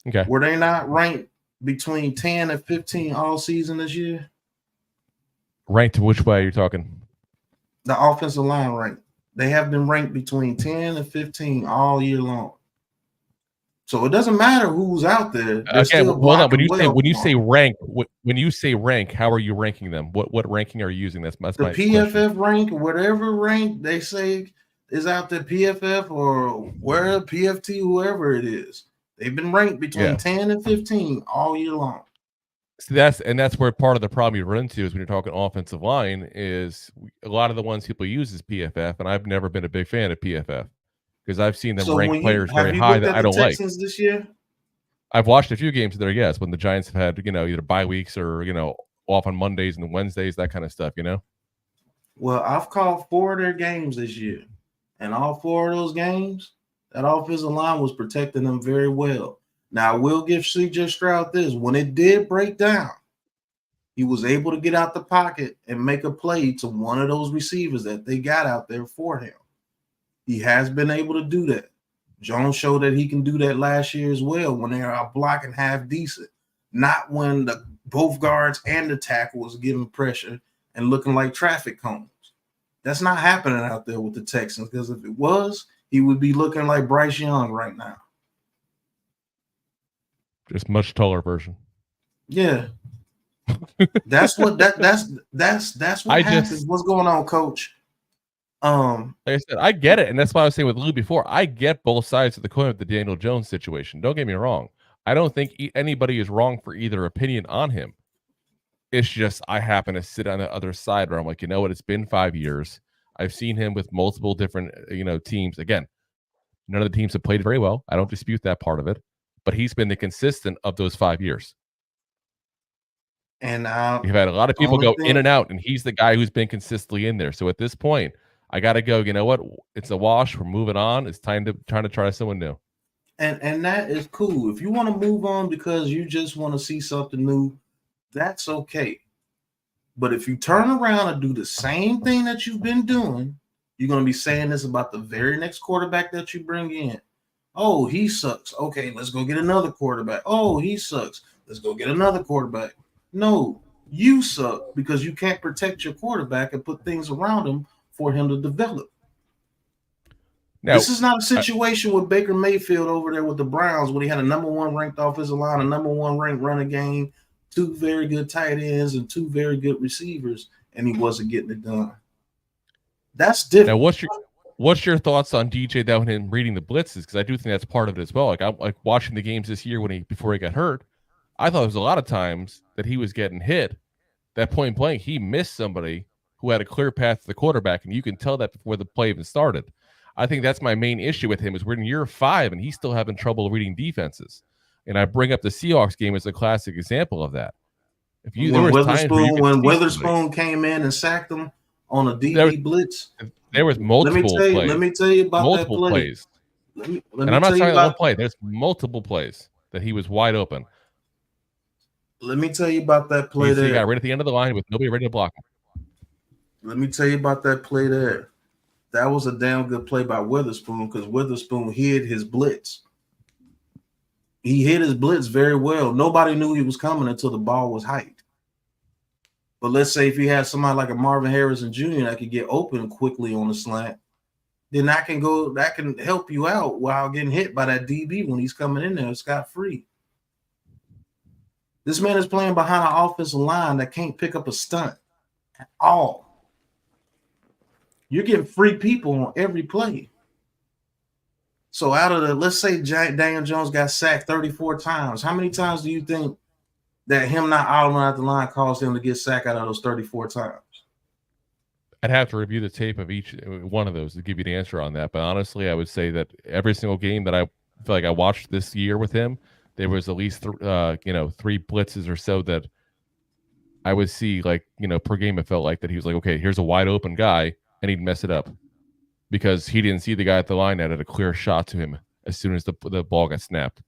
Okay. Were they not ranked between 10 and 15 all season this year? Ranked which way are you talking? The offensive line rank. They have been ranked between 10 and 15 all year long. So it doesn't matter who's out there. They're still hold on. When blocking you say well. when you say rank, how are you ranking them? What ranking are you using? That's The my PFF question. rank, whatever rank they say is out there, PFF or where PFT, whoever it is, they've been ranked between 10 and 15 all year long. So that's where part of the problem you run into is when you're talking offensive line is a lot of the ones people use is PFF, and I've never been a big fan of PFF because I've seen them So rank when players very you high looked that at I the don't like. Texans this year? I've watched a few games there, yes, when the Giants have had, either bye weeks or, off on Mondays and Wednesdays, that kind of stuff, Well, I've called 4 of their games this year, and all 4 of those games, that offensive line was protecting them very well. Now, I will give CJ Stroud this. When it did break down, he was able to get out the pocket and make a play to one of those receivers that they got out there for him. He has been able to do that. Jones showed that he can do that last year as well when they are out blocking half decent, not when both guards and the tackle was giving pressure and looking like traffic cones. That's not happening out there with the Texans, because if it was, he would be looking like Bryce Young right now. Just much taller version. Yeah. That's what happens. What's going on, Coach? Like I said, I get it, and that's why I was saying with Lou before. I get both sides of the coin with the Daniel Jones situation. Don't get me wrong. I don't think anybody is wrong for either opinion on him. It's just I happen to sit on the other side where I'm like, you know what? It's been 5 years. I've seen him with multiple different, teams. Again, none of the teams have played very well. I don't dispute that part of it, but he's been the consistent of those 5 years. And you've had a lot of people go in and out, and he's the guy who's been consistently in there. So at this point, I got to go. You know what? It's a wash. We're moving on. It's time to try someone new. And that is cool. If you want to move on because you just want to see something new, that's okay. But if you turn around and do the same thing that you've been doing, you're going to be saying this about the very next quarterback that you bring in. Oh, he sucks. Okay, let's go get another quarterback. Oh, he sucks. Let's go get another quarterback. No, you suck because you can't protect your quarterback and put things around him for him to develop. Now, this is not a situation with Baker Mayfield over there with the Browns when he had a number 1 ranked offensive line, a number 1 ranked running game, 2 very good tight ends, and 2 very good receivers, and he wasn't getting it done. That's different. Now, what's your thoughts on DJ Down and reading the blitzes? Because I do think that's part of it as well. Like I'm like watching the games this year before he got hurt. I thought there was a lot of times that he was getting hit. That point blank, he missed somebody who had a clear path to the quarterback, and you can tell that before the play even started. I think that's my main issue with him is we're in year 5, and he's still having trouble reading defenses. And I bring up the Seahawks game as a classic example of that. When Witherspoon came in and sacked him on a DB blitz, there was multiple plays. Let me tell you about multiple that play. Plays. And I'm not talking about one play. There's multiple plays that he was wide open. Let me tell you about that play there. He got right at the end of the line with nobody ready to block him. Let me tell you about that play there. That was a damn good play by Witherspoon because Witherspoon hid his blitz. He hid his blitz very well. Nobody knew he was coming until the ball was hiked. But let's say if you had somebody like a Marvin Harrison Jr. that could get open quickly on the slant, then that can help you out while getting hit by that DB when he's coming in there scot-free. This man is playing behind an offensive line that can't pick up a stunt at all. You're getting free people on every play. So out of let's say Daniel Jones got sacked 34 times. How many times do you think that him not idling out the line caused him to get sacked out of those 34 times? I'd have to review the tape of each one of those to give you the answer on that. But honestly, I would say that every single game that I feel like I watched this year with him, there was at least 3 blitzes or so that I would see per game. It felt like that he was like, okay, here's a wide open guy, and he'd mess it up because he didn't see the guy at the line that had a clear shot to him as soon as the ball got snapped.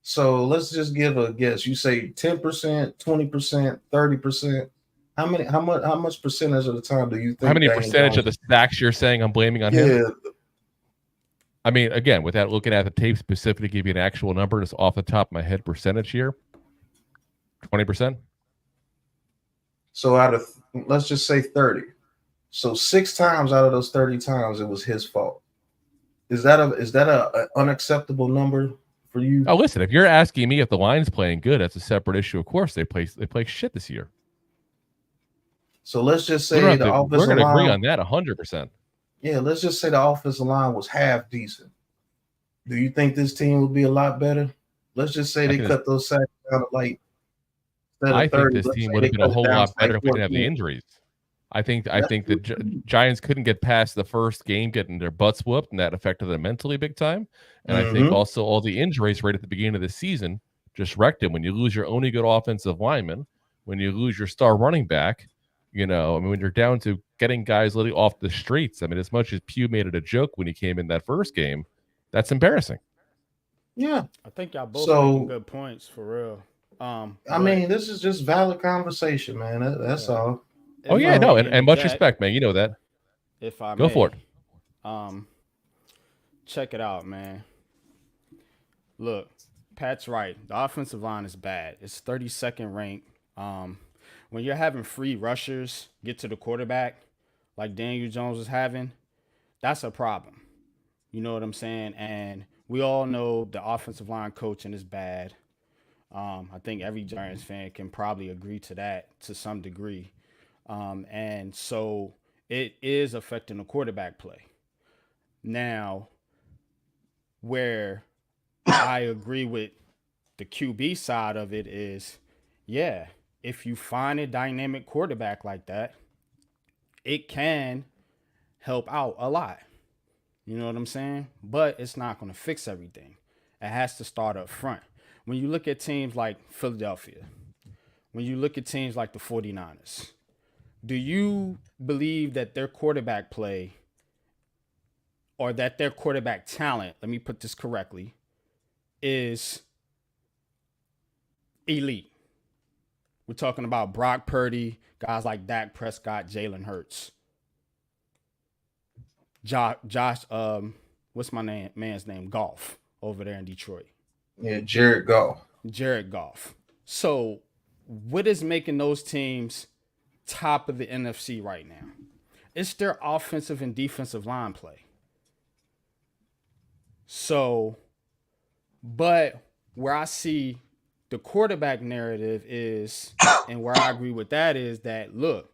So let's just give a guess. You say 10%, 20%, 30%. How much percentage of the time do you think? How many percentage of the sacks you're saying I'm blaming on him? I mean, again, without looking at the tape specifically to give you an actual number, just off the top of my head, percentage here, 20%. So out of, let's just say 30. So 6 times out of those 30 times, it was his fault. Is that a unacceptable number for you? Oh, listen, if you're asking me if the line's playing good, that's a separate issue. Of course, they play shit this year. So let's just We're say going to agree on that 100%. Yeah, let's just say the offensive line was half decent. Do you think this team would be a lot better? Let's just say they cut those sacks down to like. I think this team would have been a whole lot better if we didn't have the injuries. I think the Giants couldn't get past the first game, getting their butts whooped, and that affected them mentally big time. And I think also all the injuries right at the beginning of the season just wrecked them. When you lose your only good offensive lineman, when you lose your star running back, you know, I mean, when you're down to getting guys literally off the streets, I mean, as much as Pugh made it a joke when he came in that first game, that's embarrassing. Yeah, I think y'all both making good points for real. I mean, this is just valid conversation, man. That's all. Oh yeah, no, and much respect, man. You know that. If I go for it. Check it out, man. Look, Pat's right. The offensive line is bad. It's 32nd ranked. When you're having free rushers get to the quarterback, like Daniel Jones was having, that's a problem. You know what I'm saying? And we all know the offensive line coaching is bad. I think every Giants fan can probably agree to that to some degree. And so it is affecting the quarterback play. Now, where I agree with the QB side of it is, yeah, if you find a dynamic quarterback like that, it can help out a lot. You know what I'm saying? But it's not going to fix everything. It has to start up front. When you look at teams like Philadelphia, when you look at teams like the 49ers, do you believe that their quarterback play or that their quarterback talent, let me put this correctly, is elite? We're talking about Brock Purdy, guys like Dak Prescott, Jalen Hurts. Josh, what's my man's name? Goff over there in Detroit. Yeah, Jared Goff. So what is making those teams top of the NFC right now? It's their offensive and defensive line play. So, but where I see the quarterback narrative is, and where I agree with that is that, look,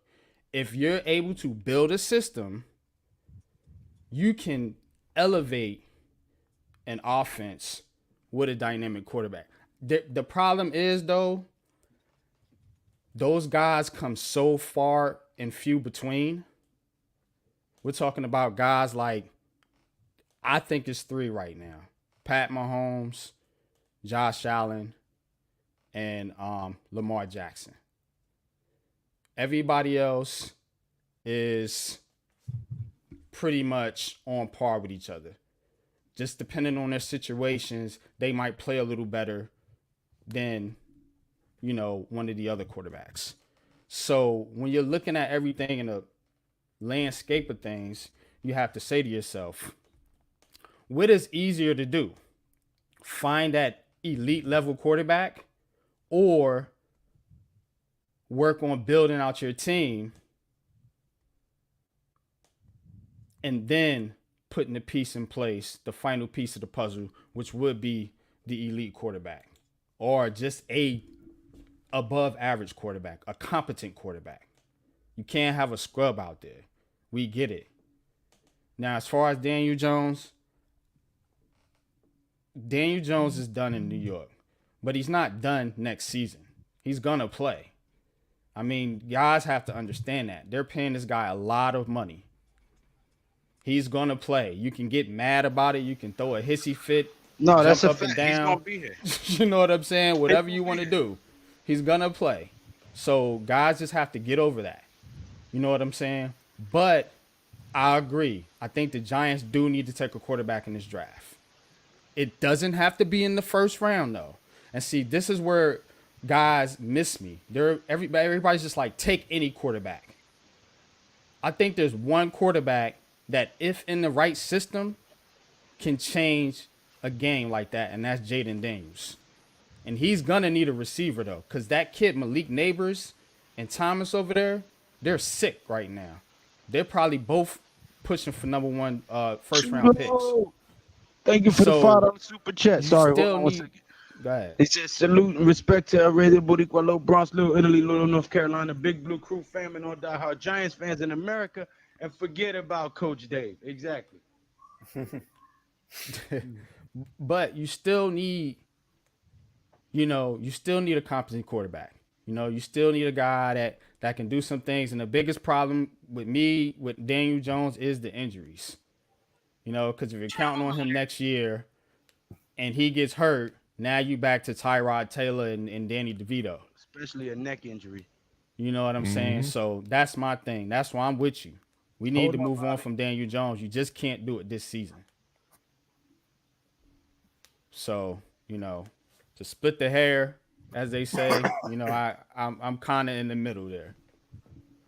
if you're able to build a system, you can elevate an offense with a dynamic quarterback. The problem is, though, those guys come so far and few between. We're talking about guys like, I think it's 3 right now: Pat Mahomes, Josh Allen, and Lamar Jackson. Everybody else is pretty much on par with each other. Just depending on their situations, they might play a little better than, you know, one of the other quarterbacks. So when you're looking at everything in a landscape of things, you have to say to yourself, what is easier to do? Find that elite level quarterback or work on building out your team and then putting the piece in place, the final piece of the puzzle, which would be the elite quarterback or just a above average quarterback, a competent quarterback. You can't have a scrub out there. We get it. Now, as far as Daniel Jones is done in New York, but he's not done next season. He's going to play. I mean, guys have to understand that. They're paying this guy a lot of money. He's going to play. You can get mad about it. You can throw a hissy fit. No, that's a up and fact. He's down. gonna be here. You know what I'm saying? Whatever you want to do, he's going to play. So guys just have to get over that. You know what I'm saying? But I agree. I think the Giants do need to take a quarterback in this draft. It doesn't have to be in the first round, though. And see, this is where guys miss me. Everybody's just like, take any quarterback. I think there's one quarterback that if in the right system can change a game like that, and that's Jaden Daniels. And he's going to need a receiver, though, because that kid, Malik Neighbors and Thomas over there, they're sick right now. They're probably both pushing for number one first-round picks. Thank you for the $5 super chat. Sorry, hold on 1 second. Go ahead. It says salute and respect to El Rey de Boricua, Low Bronx, Little Italy, Little North Carolina, Big Blue Crew fam, and all diehard Giants fans in America, and forget about Coach Dave. Exactly. But you still need, a competent quarterback. You still need a guy that can do some things. And the biggest problem with Daniel Jones is the injuries. Because if you're counting on him next year and he gets hurt, now you back to Tyrod Taylor and Danny DeVito. Especially a neck injury. You know what I'm saying? So that's my thing. That's why I'm with you. We need to move on from Daniel Jones. You just can't do it this season. So, to split the hair, as they say, I'm kind of in the middle there.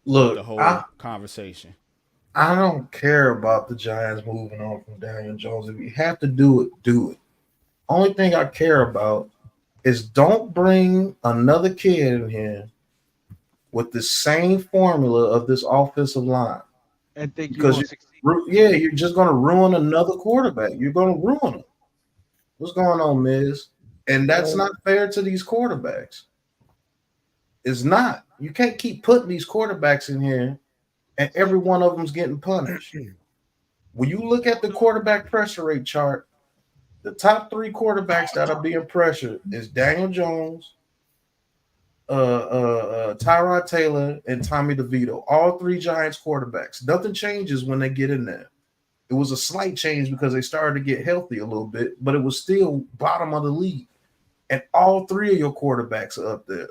Look, the whole conversation. I don't care about the Giants moving on from Daniel Jones. If you have to do it, do it. Only thing I care about is don't bring another kid in here with the same formula of this offensive line. And think because you're just going to ruin another quarterback. You're going to ruin him. What's going on, Miz? And that's not fair to these quarterbacks. It's not. You can't keep putting these quarterbacks in here and every one of them's getting punished. When you look at the quarterback pressure rate chart, the top 3 quarterbacks that are being pressured is Daniel Jones, Tyrod Taylor, and Tommy DeVito. All 3 Giants quarterbacks. Nothing changes when they get in there. It was a slight change because they started to get healthy a little bit, but it was still bottom of the league. And all 3 of your quarterbacks are up there.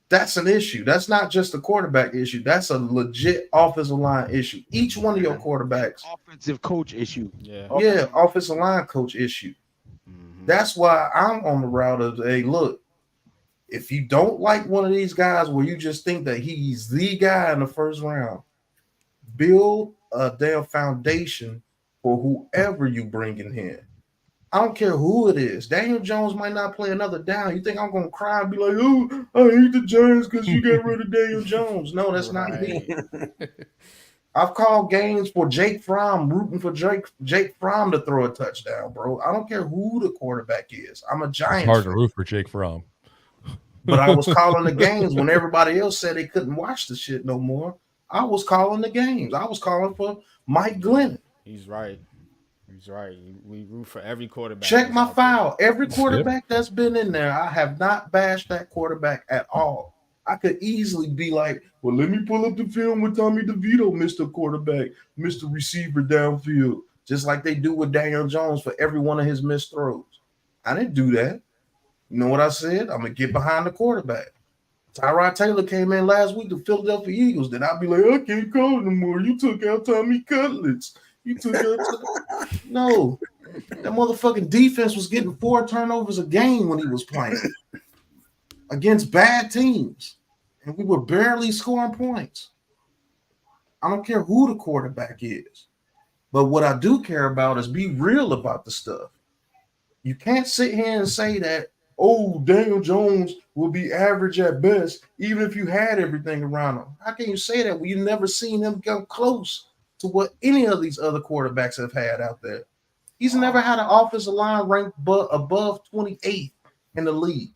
That's an issue. That's not just a quarterback issue. That's a legit offensive line issue. Each one of your quarterbacks. Offensive coach issue. Yeah, offensive line coach issue. Mm-hmm. That's why I'm on the route of, hey, look, if you don't like one of these guys where you just think that he's the guy in the first round, build a damn foundation for whoever you bring in here. I don't care who it is. Daniel Jones might not play another down. You think I'm going to cry and be like, oh, I hate the Giants because you got rid of Daniel Jones. No, that's not me. I've called games for Jake Fromm, rooting for Jake Fromm to throw a touchdown, bro. I don't care who the quarterback is. I'm a Giants It's hard fan. to root for Jake Fromm. But I was calling the games when everybody else said they couldn't watch the shit no more. I was calling the games. I was calling for Mike Glennon. He's right. He's right. We root for every quarterback. Check my file. Every quarterback that's been in there, I have not bashed that quarterback at all. I could easily be like, well, let me pull up the film with Tommy DeVito, Mr. Quarterback, Mr. Receiver downfield, just like they do with Daniel Jones for every one of his missed throws. I didn't do that. You know what I said? I'm going to get behind the quarterback. Tyrod Taylor came in last week, the Philadelphia Eagles. Then I'll be like, I can't call it no more. You took out Tommy Cutlets. You took out No. That motherfucking defense was getting 4 turnovers a game when he was playing against bad teams. And we were barely scoring points. I don't care who the quarterback is. But what I do care about is be real about the stuff. You can't sit here and say that, oh, Daniel Jones will be average at best, even if you had everything around him. How can you say that when you've never seen him come close to what any of these other quarterbacks have had out there? He's never had an offensive line ranked above 28 in the league.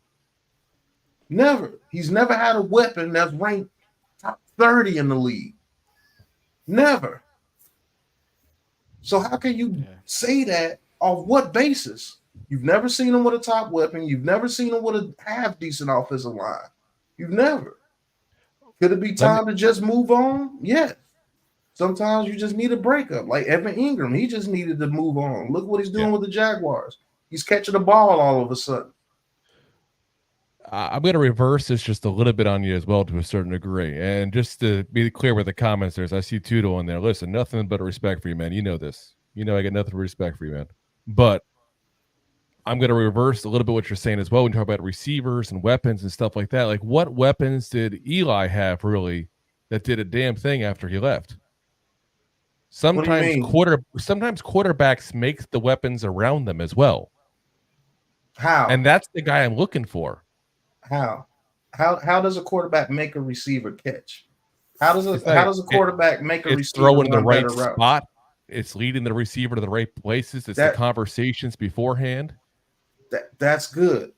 Never. He's never had a weapon that's ranked top 30 in the league. Never. So how can you say that? Off what basis? You've never seen him with a top weapon. You've never seen him with a half-decent offensive line. You've never. Could it be time to just move on? Yeah. Sometimes you just need a breakup. Like Evan Ingram, he just needed to move on. Look what he's doing with the Jaguars. He's catching the ball all of a sudden. I'm going to reverse this just a little bit on you as well to a certain degree. And just to be clear with the comments, I see Tudo in there. Listen, nothing but respect for you, man. You know this. You know I got nothing but respect for you, man. But I'm going to reverse a little bit what you're saying as well when you talk about receivers and weapons and stuff like that. Like, what weapons did Eli have, really, that did a damn thing after he left? Sometimes mean? quarterbacks make the weapons around them as well. How? And that's the guy I'm looking for. How does a quarterback make a receiver catch? How does a quarterback make a receiver throwing the run right better routes? spot? It's leading the receiver to the right places. It's the conversations beforehand. That's good.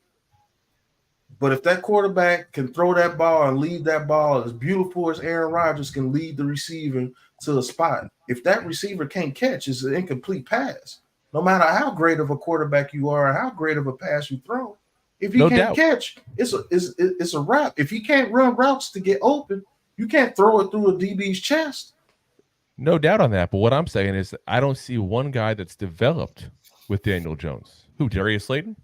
But if that quarterback can throw that ball and lead that ball as beautiful as Aaron Rodgers can lead the receiver to a spot, if that receiver can't catch, it's an incomplete pass. No matter how great of a quarterback you are, or how great of a pass you throw, if he can't catch, it's a wrap. If he can't run routes to get open, you can't throw it through a DB's chest. No doubt on that. But what I'm saying is I don't see one guy that's developed with Daniel Jones. Who, Darius Slayton?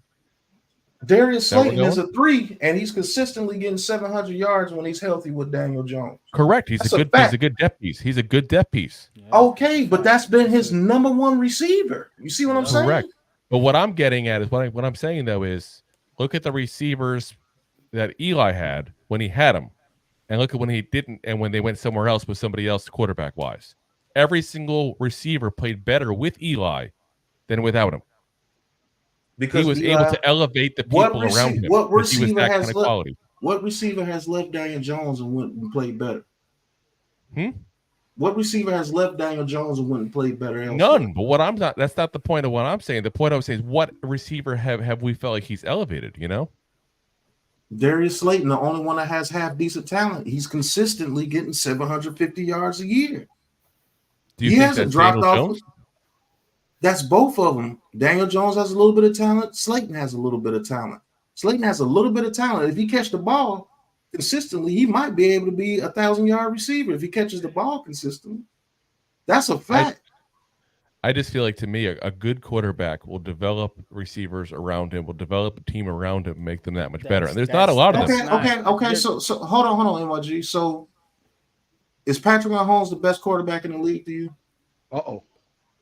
Darius Slayton is a 3, and he's consistently getting 700 yards when he's healthy with Daniel Jones. Correct. He's a good depth piece. He's a good depth piece. Okay, but that's been his number one receiver. You see what I'm saying? Correct. But what I'm getting at is what I'm saying though is look at the receivers that Eli had when he had them, and look at when he didn't, and when they went somewhere else with somebody else quarterback wise. Every single receiver played better with Eli than without him. Because he was able to elevate the people around him. What receiver has kind of quality? What receiver has left Daniel Jones and went and played better? What receiver has left Daniel Jones and went and played better? Elsewhere? None. But that's not the point of what I'm saying. The point I'm saying is what receiver have we felt like he's elevated? You know, Darius Slayton, the only one that has half decent talent. He's consistently getting 750 yards a year. Do you think hasn't dropped Daniel off. Jones? That's both of them. Daniel Jones has a little bit of talent. Slayton has a little bit of talent. Slayton has a little bit of talent. If he catch the ball consistently, he might be able to be a 1,000-yard receiver if he catches the ball consistently. That's a fact. I just feel like, to me, a good quarterback will develop receivers around him, will develop a team around him, and make them that much better. And there's not a lot of them. Okay. So hold on, NYJ. So is Patrick Mahomes the best quarterback in the league to you?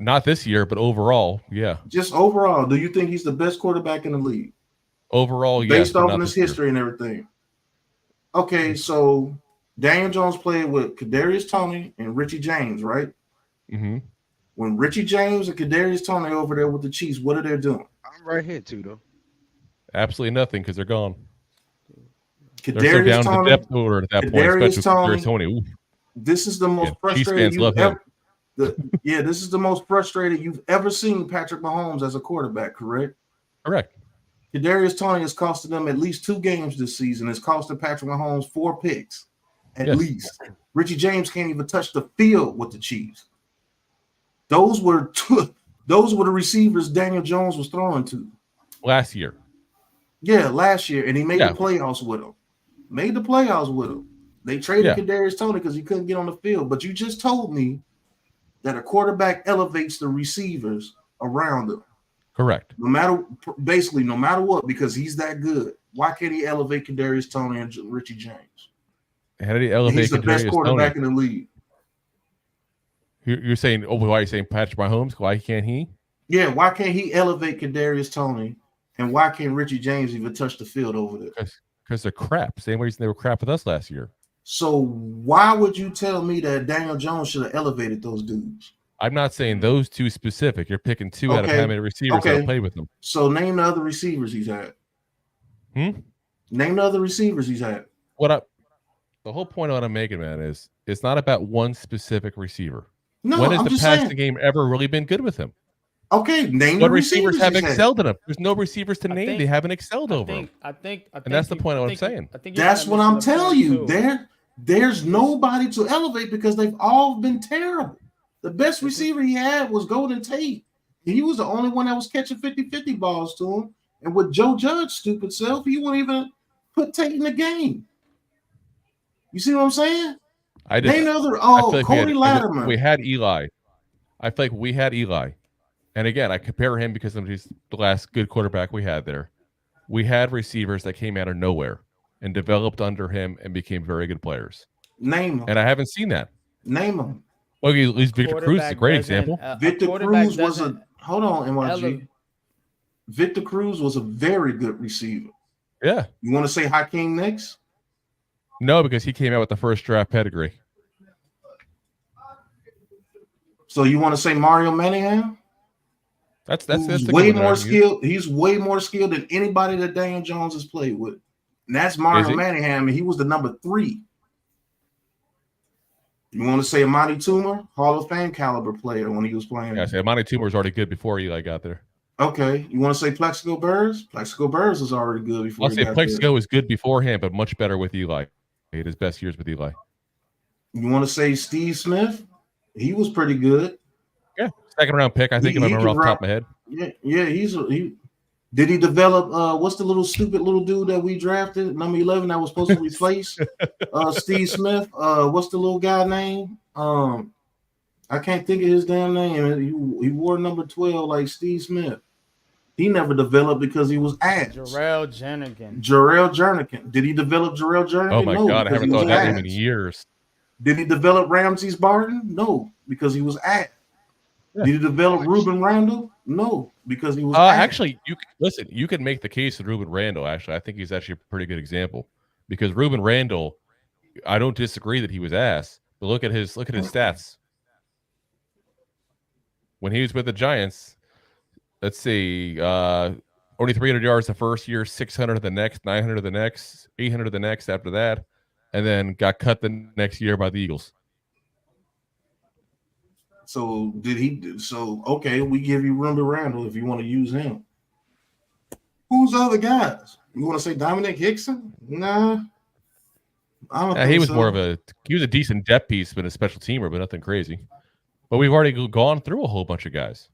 Not this year, but overall, yeah. Just overall, do you think he's the best quarterback in the league? Overall, yes. Based off of his history and everything. Okay, so Daniel Jones played with Kadarius Toney and Richie James, right? Mm-hmm. When Richie James and Kadarius Toney over there with the Chiefs, what are they doing? I'm right here too, though. Absolutely nothing, because they're gone. They're so down to the depth order at that point, especially Kadarius Toney. Ooh. This is the most frustrating you've ever. This is the most frustrated you've ever seen Patrick Mahomes as a quarterback, correct? Correct. Kadarius Toney has costed them at least 2 games this season. It's costed Patrick Mahomes 4 picks, at least. Richie James can't even touch the field with the Chiefs. Those were the receivers Daniel Jones was throwing to last year. Yeah, last year, and he made the playoffs with them. They traded Kadarius Toney because he couldn't get on the field. But you just told me that a quarterback elevates the receivers around him. Correct. No matter what, because he's that good. Why can't he elevate Kadarius Toney and Richie James? How did he elevate? He's the best quarterback in the league. You're saying, why are you saying Patrick Mahomes? Why can't he? Yeah, why can't he elevate Kadarius Toney, and why can't Richie James even touch the field over there? Because they're crap. Same reason they were crap with us last year. So why would you tell me that Daniel Jones should have elevated those dudes? I'm not saying those two specific. You're picking 2 out of how many receivers that played with them. So name the other receivers he's had. Name the other receivers he's had. The whole point of what I'm making, man, is it's not about one specific receiver. No, when has the passing game ever really been good with him? Okay, name what the receivers have excelled in him. There's no receivers to name. They haven't excelled over him. I think and that's the point of what I'm saying. That's what I'm telling you. There's nobody to elevate because they've all been terrible. The best receiver he had was Golden Tate. He was the only one that was catching 50-50 balls to him. And with Joe Judge's stupid self, he wouldn't even put Tate in the game. You see what I'm saying? Cody Lattimore. We had Eli. I feel like we had Eli. And again, I compare him because he's the last good quarterback we had there. We had receivers that came out of nowhere and developed under him and became very good players. Name them. And I haven't seen that. Name them. Well, at least Victor Cruz is a great example. Victor Cruz was hold on, NYG. Victor Cruz was a very good receiver. Yeah. You want to say Hakeem next? No, because he came out with the first draft pedigree. So you want to say Mario Manningham? That's Who's a good way one there. more skilled. He's way more skilled than anybody that Daniel Jones has played with. And that's Mario Manningham, and he was the number 3. You want to say Amani Toomer, Hall of Fame caliber player when he was playing? Yeah, I say Amani Toomer was already good before Eli got there. Okay, you want to say Plexico Burrs? Plexico Burrs was already good before I'll say Plexico was good beforehand, but much better with Eli. He had his best years with Eli. You want to say Steve Smith? He was pretty good. Yeah, second round pick. I think if I remember off the top of my head. Yeah. He did he develop? What's the little stupid little dude that we drafted, number 11, that was supposed to replace Steve Smith? What's the little guy name? I can't think of his damn name. He wore number 12 like Steve Smith. He never developed because he was ass. Jarrell Jernigan. Did he develop Jarrell Jernigan? Oh my no, God, I haven't thought that name in ass. years. Did he develop Ramses Barton? No, because he was ass. Yeah. Did he develop Ruben Randall? No, because he was ass. Actually, you can make the case with Ruben Randall. Actually, I think he's actually a pretty good example because Ruben Randall, I don't disagree that he was ass, but look at his stats. When he was with the Giants, let's see, only 300 yards the first year, 600 the next, 900 the next, 800 the next after that, and then got cut the next year by the Eagles. So okay, we give you Ruben Randall if you want to use him. Who's the other guys? You want to say Dominic Hickson? Nah. I don't think he was so. more of a decent depth piece, but a special teamer, but nothing crazy. But we've already gone through a whole bunch of guys.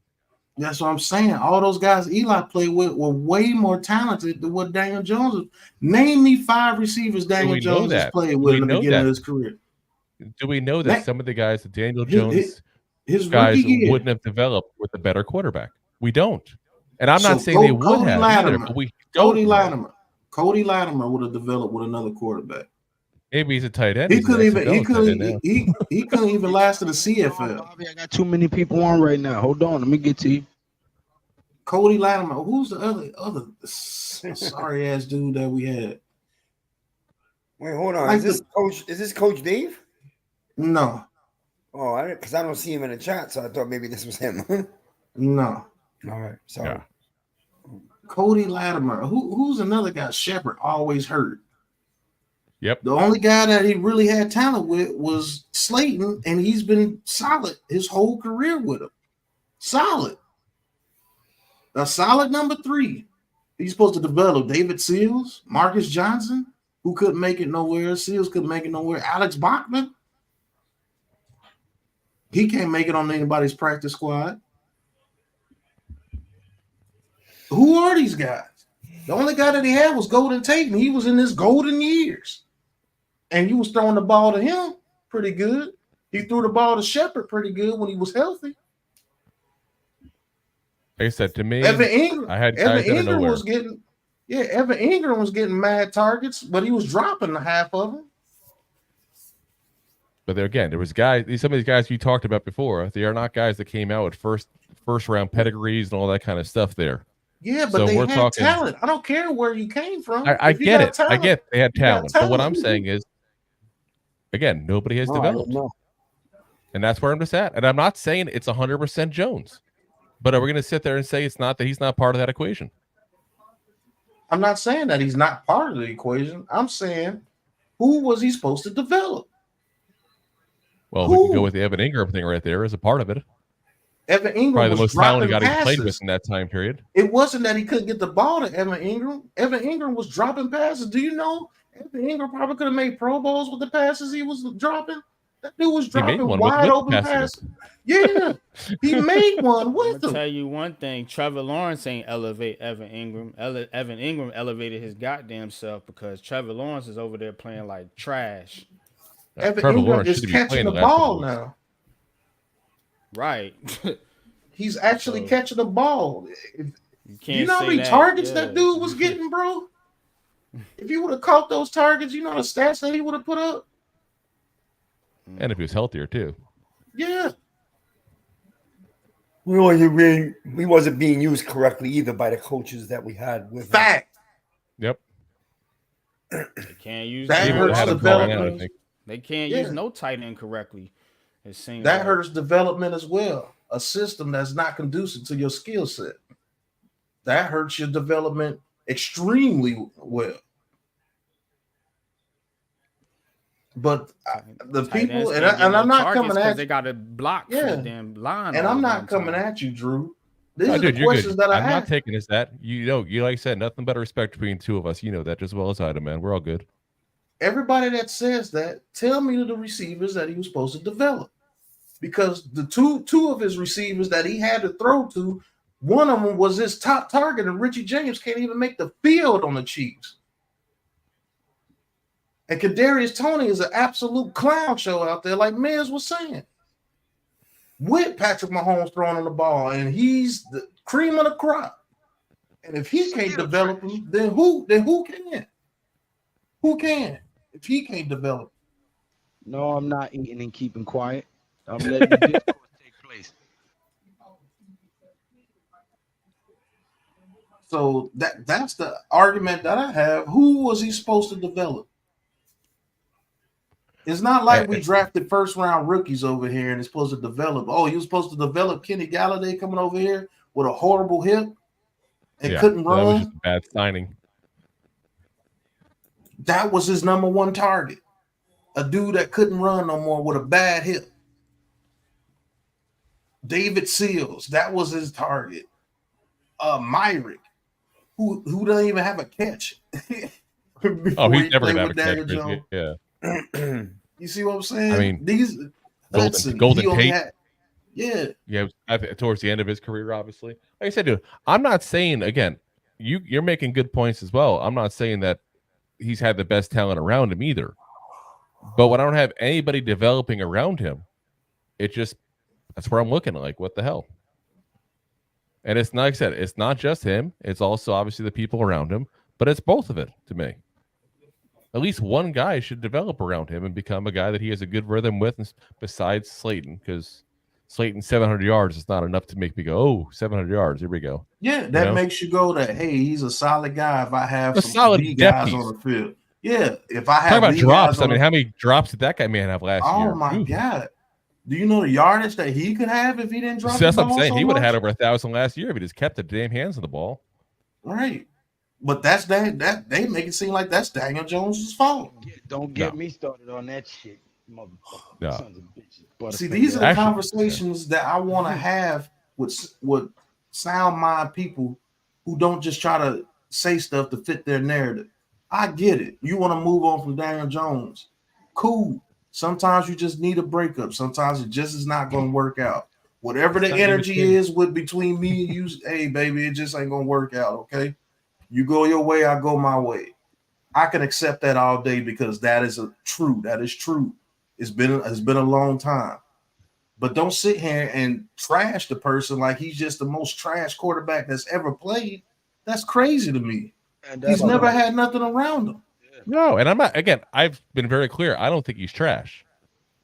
That's what I'm saying. All those guys Eli played with were way more talented than what Daniel Jones was. Name me 5 receivers Daniel Jones has played with in the beginning of his career. Do we know that some of the guys that Daniel Jones his guys wouldn't have developed with a better quarterback? We don't. And I'm not saying they would have either, but we don't. Cody Latimer would have developed with another quarterback. Maybe he's a tight end. He couldn't even last in the CFL. Bobby, I got too many people on right now. Hold on, let me get to you. Cody Latimer. Who's the other sorry ass dude that we had? Wait, hold on. Is this Coach Dave? No. Oh, because I don't see him in the chat, so I thought maybe this was him. No. All right, sorry. Yeah. Cody Latimer. Who's another guy? Shepard, always hurt. Yep. The only guy that he really had talent with was Slayton, and he's been solid his whole career with him. Solid. A solid number 3. He's supposed to develop David Seals, Marcus Johnson, who couldn't make it nowhere. Seals couldn't make it nowhere. Alex Bachman. He can't make it on anybody's practice squad. Who are these guys? The only guy that he had was Golden Tate, and he was in his golden years. And you was throwing the ball to him pretty good. He threw the ball to Shepard pretty good when he was healthy. Like I said, to me, Evan Ingram, Evan Ingram was getting mad targets, but he was dropping half of them. But there was guys. Some of these guys you talked about before, they are not guys that came out with first round pedigrees and all that kind of stuff. There. Yeah, but they had talent. I don't care where you came from. I get it. I get they had talent. But what I'm saying is, again, nobody has developed. And that's where I'm just at. And I'm not saying it's 100% Jones. But are we going to sit there and say it's not, that he's not part of that equation? I'm not saying that he's not part of the equation. I'm saying, who was he supposed to develop? Well, we can go with the Evan Ingram thing right there as a part of it. Evan Ingram probably was the most talented guy he played with in that time period. It wasn't that he couldn't get the ball to Evan Ingram. Evan Ingram was dropping passes. Do you know Evan Ingram probably could have made Pro Bowls with the passes he was dropping? That dude was dropping wide open passes. Yeah, he made one with him. I'll tell you one thing: Trevor Lawrence ain't elevate Evan Ingram. Evan Ingram elevated his goddamn self because Trevor Lawrence is over there playing like trash. Evan Ingram is catching the ball now. Right. He's actually catching the ball. You know how many targets that dude was getting, bro? If you would have caught those targets, you know the stats that he would have put up. And if he was healthier too. Yeah. We wasn't being used correctly either by the coaches that we had with fact. Yep. They can't use that hurts the development. They can't use no tight end correctly. It seems That like hurts development as well. A system that's not conducive to your skill set. That hurts your development extremely well. But the tight people, ends and, can't get and no I'm not targets coming because at they you. got to block for the Yeah. damn line And all I'm the not damn coming time. at you, Drew. These No, are dude, the you're questions good. that I I'm not ask. taking as that. You like I said, nothing but respect between two of us. You know that just as well as I do, man. We're all good. Everybody that says that, tell me the receivers that he was supposed to develop. Because the two of his receivers that he had to throw to, one of them was his top target, and Richie James can't even make the field on the Chiefs. And Kadarius Toney is an absolute clown show out there, like Miz was saying. With Patrick Mahomes throwing on the ball, and he's the cream of the crop. And if he can't develop him, then who can? Who can? If he can't develop. No, I'm not eating and keeping quiet. I'm letting the discourse take place. So that's the argument that I have. Who was he supposed to develop? It's not like we drafted first round rookies over here and it's supposed to develop. Oh, he was supposed to develop Kenny Galladay coming over here with a horrible hip and couldn't run. That was just a bad signing. That was his number one target. A dude that couldn't run no more with a bad hip. David Seals, that was his target. Myrick, who doesn't even have a catch. Oh, he's never gonna have a catch. Yeah. You see what I'm saying? I mean, these Golden Tate. Yeah, towards the end of his career, obviously. Like I said, dude, I'm not saying again. You're making good points as well. I'm not saying that he's had the best talent around him either. But when I don't have anybody developing around him, that's where I'm looking like, what the hell? And it's not, like I said, it's not just him. It's also obviously the people around him, but it's both of it to me. At least one guy should develop around him and become a guy that he has a good rhythm with, besides Slayton, because Slayton's 700 yards is not enough to make me go, oh, 700 yards. Here we go. Yeah, that makes you go that, hey, he's a solid guy if I have some solid B guys on the field. Yeah, if I have talk about B drops. Guys I mean, how many drops did that guy man have last year? Oh my God. Do you know the yardage that he could have if he didn't drop the That's ball? what I'm saying. So he would have much? had over 1,000 last year if he just kept the damn hands on the ball. Right. But that's that they make it seem like that's Daniel Jones' fault. Don't get me started on that shit, motherfucker. Sons of bitches. See, these are the conversations that I want to have with sound mind people who don't just try to say stuff to fit their narrative. I get it. You want to move on from Daniel Jones. Cool. Sometimes you just need a breakup. Sometimes it just is not going to work out. Whatever the energy is between me and you, hey, baby, it just ain't going to work out, okay? You go your way, I go my way. I can accept that all day because that is true. That is true. It's been a long time. But don't sit here and trash the person like he's just the most trash quarterback that's ever played. That's crazy to me. He's never had nothing around him. No, and I'm not, again, I've been very clear. I don't think he's trash.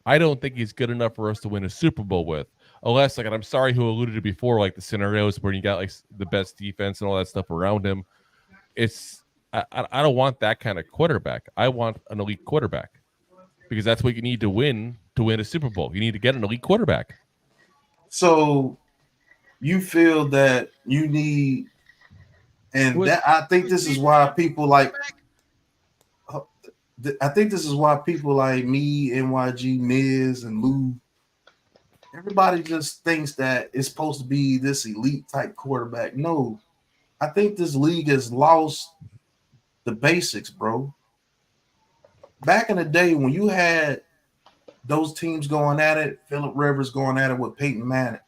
I don't think he's good enough for us to win a Super Bowl with. Unless, like, and I'm sorry who alluded to before, like the scenarios where you got like the best defense and all that stuff around him. I don't want that kind of quarterback. I want an elite quarterback because that's what you need to win a Super Bowl. You need to get an elite quarterback. So you feel that you need, and that I think this is why people like. I think this is why people like me, NYJ, Miz, and Lou, everybody just thinks that it's supposed to be this elite type quarterback. No, I think this league has lost the basics, bro. Back in the day when you had those teams going at it, Phillip Rivers going at it with Peyton Manning,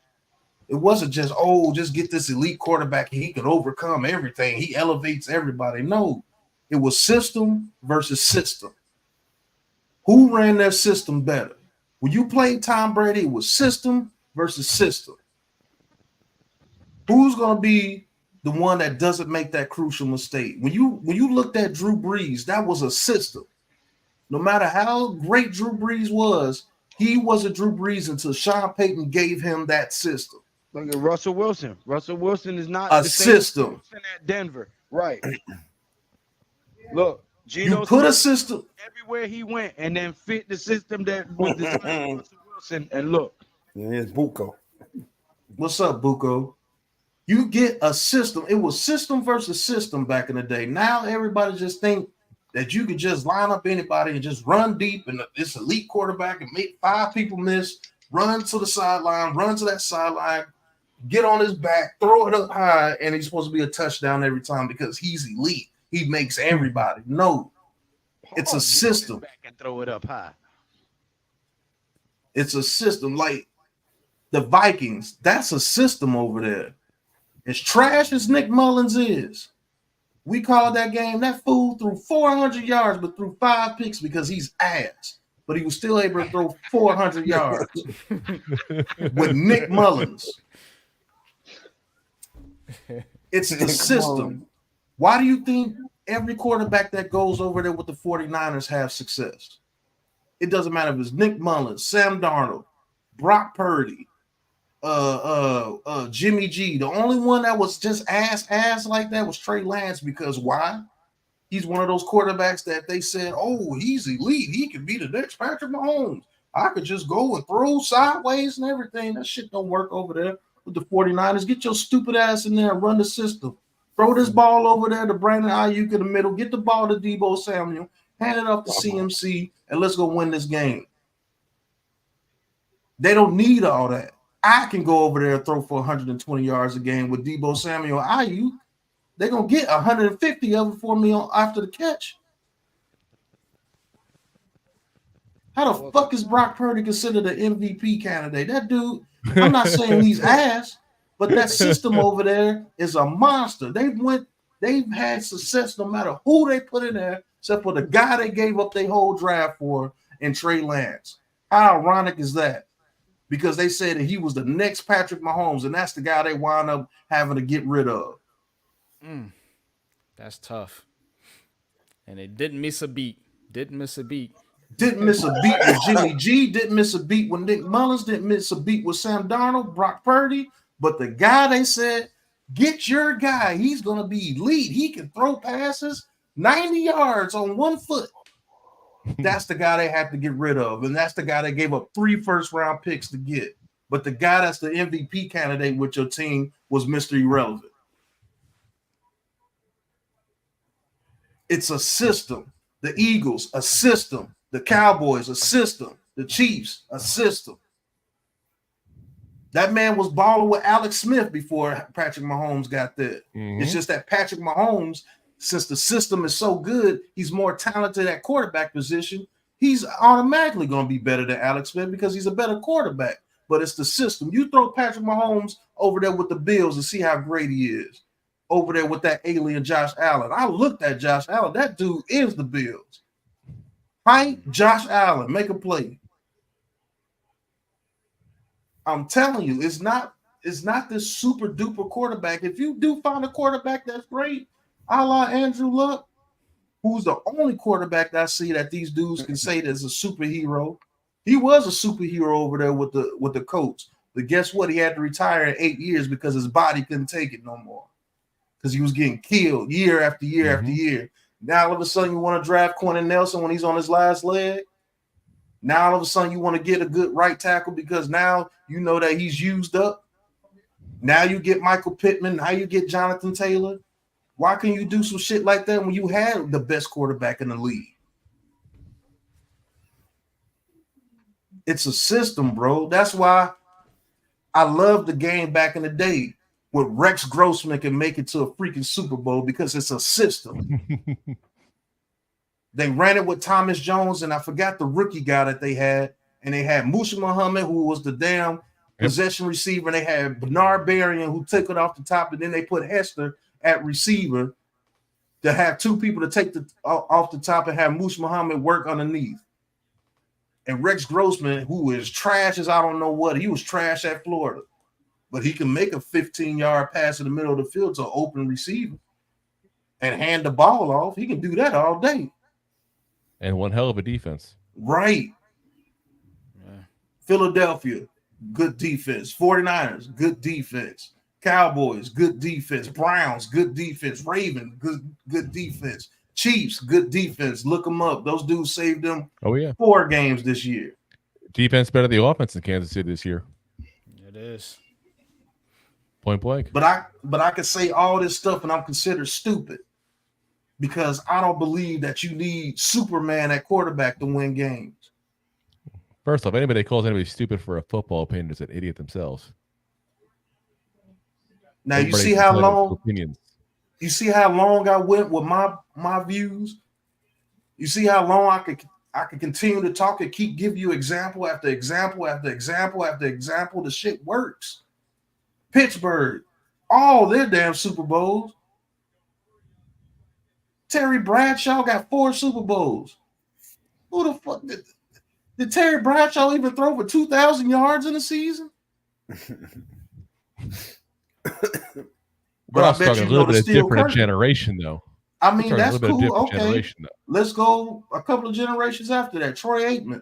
it wasn't just, just get this elite quarterback. He can overcome everything. He elevates everybody. No, it was system versus system. Who ran their system better? When you played Tom Brady, it was system versus system. Who's going to be the one that doesn't make that crucial mistake? When you looked at Drew Brees, that was a system. No matter how great Drew Brees was, he wasn't Drew Brees until Sean Payton gave him that system. Look at Russell Wilson. Russell Wilson is not a system at Denver, right? Look, Geno you put Smith a system everywhere he went, and then fit the system that was designed for Russell And look, Yeah, it's Buko. What's up, Buko? You get a system. It was system versus system back in the day. Now everybody just think that you could just line up anybody and just run deep and this elite quarterback and make 5 people miss, run to the sideline, run to that sideline, get on his back, throw it up high, and he's supposed to be a touchdown every time because he's elite. He makes everybody. No, it's a system. back and throw it up high. It's a system. Like the Vikings, that's a system over there. As trash as Nick Mullins is, we called that game. That fool threw 400 yards, but threw 5 picks because he's ass. But he was still able to throw 400 yards with Nick Mullins. It's the system. Why do you think every quarterback that goes over there with the 49ers have success? It doesn't matter if it's Nick Mullins, Sam Darnold, Brock Purdy, Jimmy G. The only one that was just ass like that was Trey Lance, because why? He's one of those quarterbacks that they said, oh, he's elite. He could be the next Patrick Mahomes. I could just go and throw sideways and everything. That shit don't work over there with the 49ers. Get your stupid ass in there and run the system. Throw this ball over there to Brandon Ayuk in the middle. Get the ball to Deebo Samuel. Hand it off to CMC, and let's go win this game. They don't need all that. I can go over there and throw for 120 yards a game with Deebo Samuel, Ayuk. They're going to get 150 of it for me after the catch. How the fuck is Brock Purdy considered an MVP candidate? That dude, I'm not saying he's ass, but that system over there is a monster. They've had success no matter who they put in there, except for the guy they gave up their whole draft for in Trey Lance. How ironic is that? Because they said that he was the next Patrick Mahomes, and that's the guy they wound up having to get rid of. That's tough. And they didn't miss a beat. Didn't miss a beat with Jimmy G. Didn't miss a beat with Nick Mullins. Didn't miss a beat with Sam Darnold, Brock Purdy. But the guy they said, get your guy. He's going to be elite. He can throw passes 90 yards on one foot. That's the guy they had to get rid of. And that's the guy they gave up 3 first-round picks to get. But the guy that's the MVP candidate with your team was Mr. Irrelevant. It's a system. The Eagles, a system. The Cowboys, a system. The Chiefs, a system. That man was balling with Alex Smith before Patrick Mahomes got there. Mm-hmm. It's just that Patrick Mahomes, since the system is so good, he's more talented at quarterback position. He's automatically going to be better than Alex Smith because he's a better quarterback. But it's the system. You throw Patrick Mahomes over there with the Bills and see how great he is. Over there with that alien Josh Allen. I looked at Josh Allen. That dude is the Bills. Height, Josh Allen, make a play. I'm telling you, it's not this super duper quarterback. If you do find a quarterback that's great, a la Andrew Luck, who's the only quarterback that I see that these dudes can say that's a superhero. He was a superhero over there with the Colts. But guess what? He had to retire in 8 years because his body couldn't take it no more. Because he was getting killed year after year after year. Now all of a sudden you want to draft Quentin Nelson when he's on his last leg. Now all of a sudden you want to get a good right tackle because now you know that he's used up. Now you get Michael Pittman. Now you get Jonathan Taylor. Why can you do some shit like that when you had the best quarterback in the league? It's a system, bro. That's why I love the game back in the day. With Rex Grossman can make it to a freaking Super Bowl because it's a system. They ran it with Thomas Jones, and I forgot the rookie guy that they had. And they had Musa Muhammad, who was the damn possession receiver. And they had Bernard Berrien, who took it off the top. And then they put Hester at receiver to have 2 people to take off the top and have Musa Muhammad work underneath. And Rex Grossman, who is trash as I don't know what, he was trash at Florida. But he can make a 15-yard pass in the middle of the field to an open receiver and hand the ball off. He can do that all day. And one hell of a defense. Right. Yeah. Philadelphia, good defense. 49ers, good defense. Cowboys, good defense. Browns, good defense. Ravens, good defense. Chiefs, good defense. Look them up. Those dudes saved them 4 games this year. Defense better than the offense in Kansas City this year. It is. Point blank. But I can say all this stuff and I'm considered stupid because I don't believe that you need Superman at quarterback to win games. First off, anybody that calls anybody stupid for a football opinion is an idiot themselves. Now Everybody's you see how entitled to long opinions. you see how long I went with my views. You see how long I could continue to talk and keep giving you example after example after example after example. The shit works. Pittsburgh, all their damn Super Bowls. Terry Bradshaw got 4 Super Bowls. Who the fuck did Terry Bradshaw even throw for 2,000 yards in a season? We're also talking a little bit of different generation, though. I mean, that's cool. Okay, though. Let's go a couple of generations after that. Troy Aikman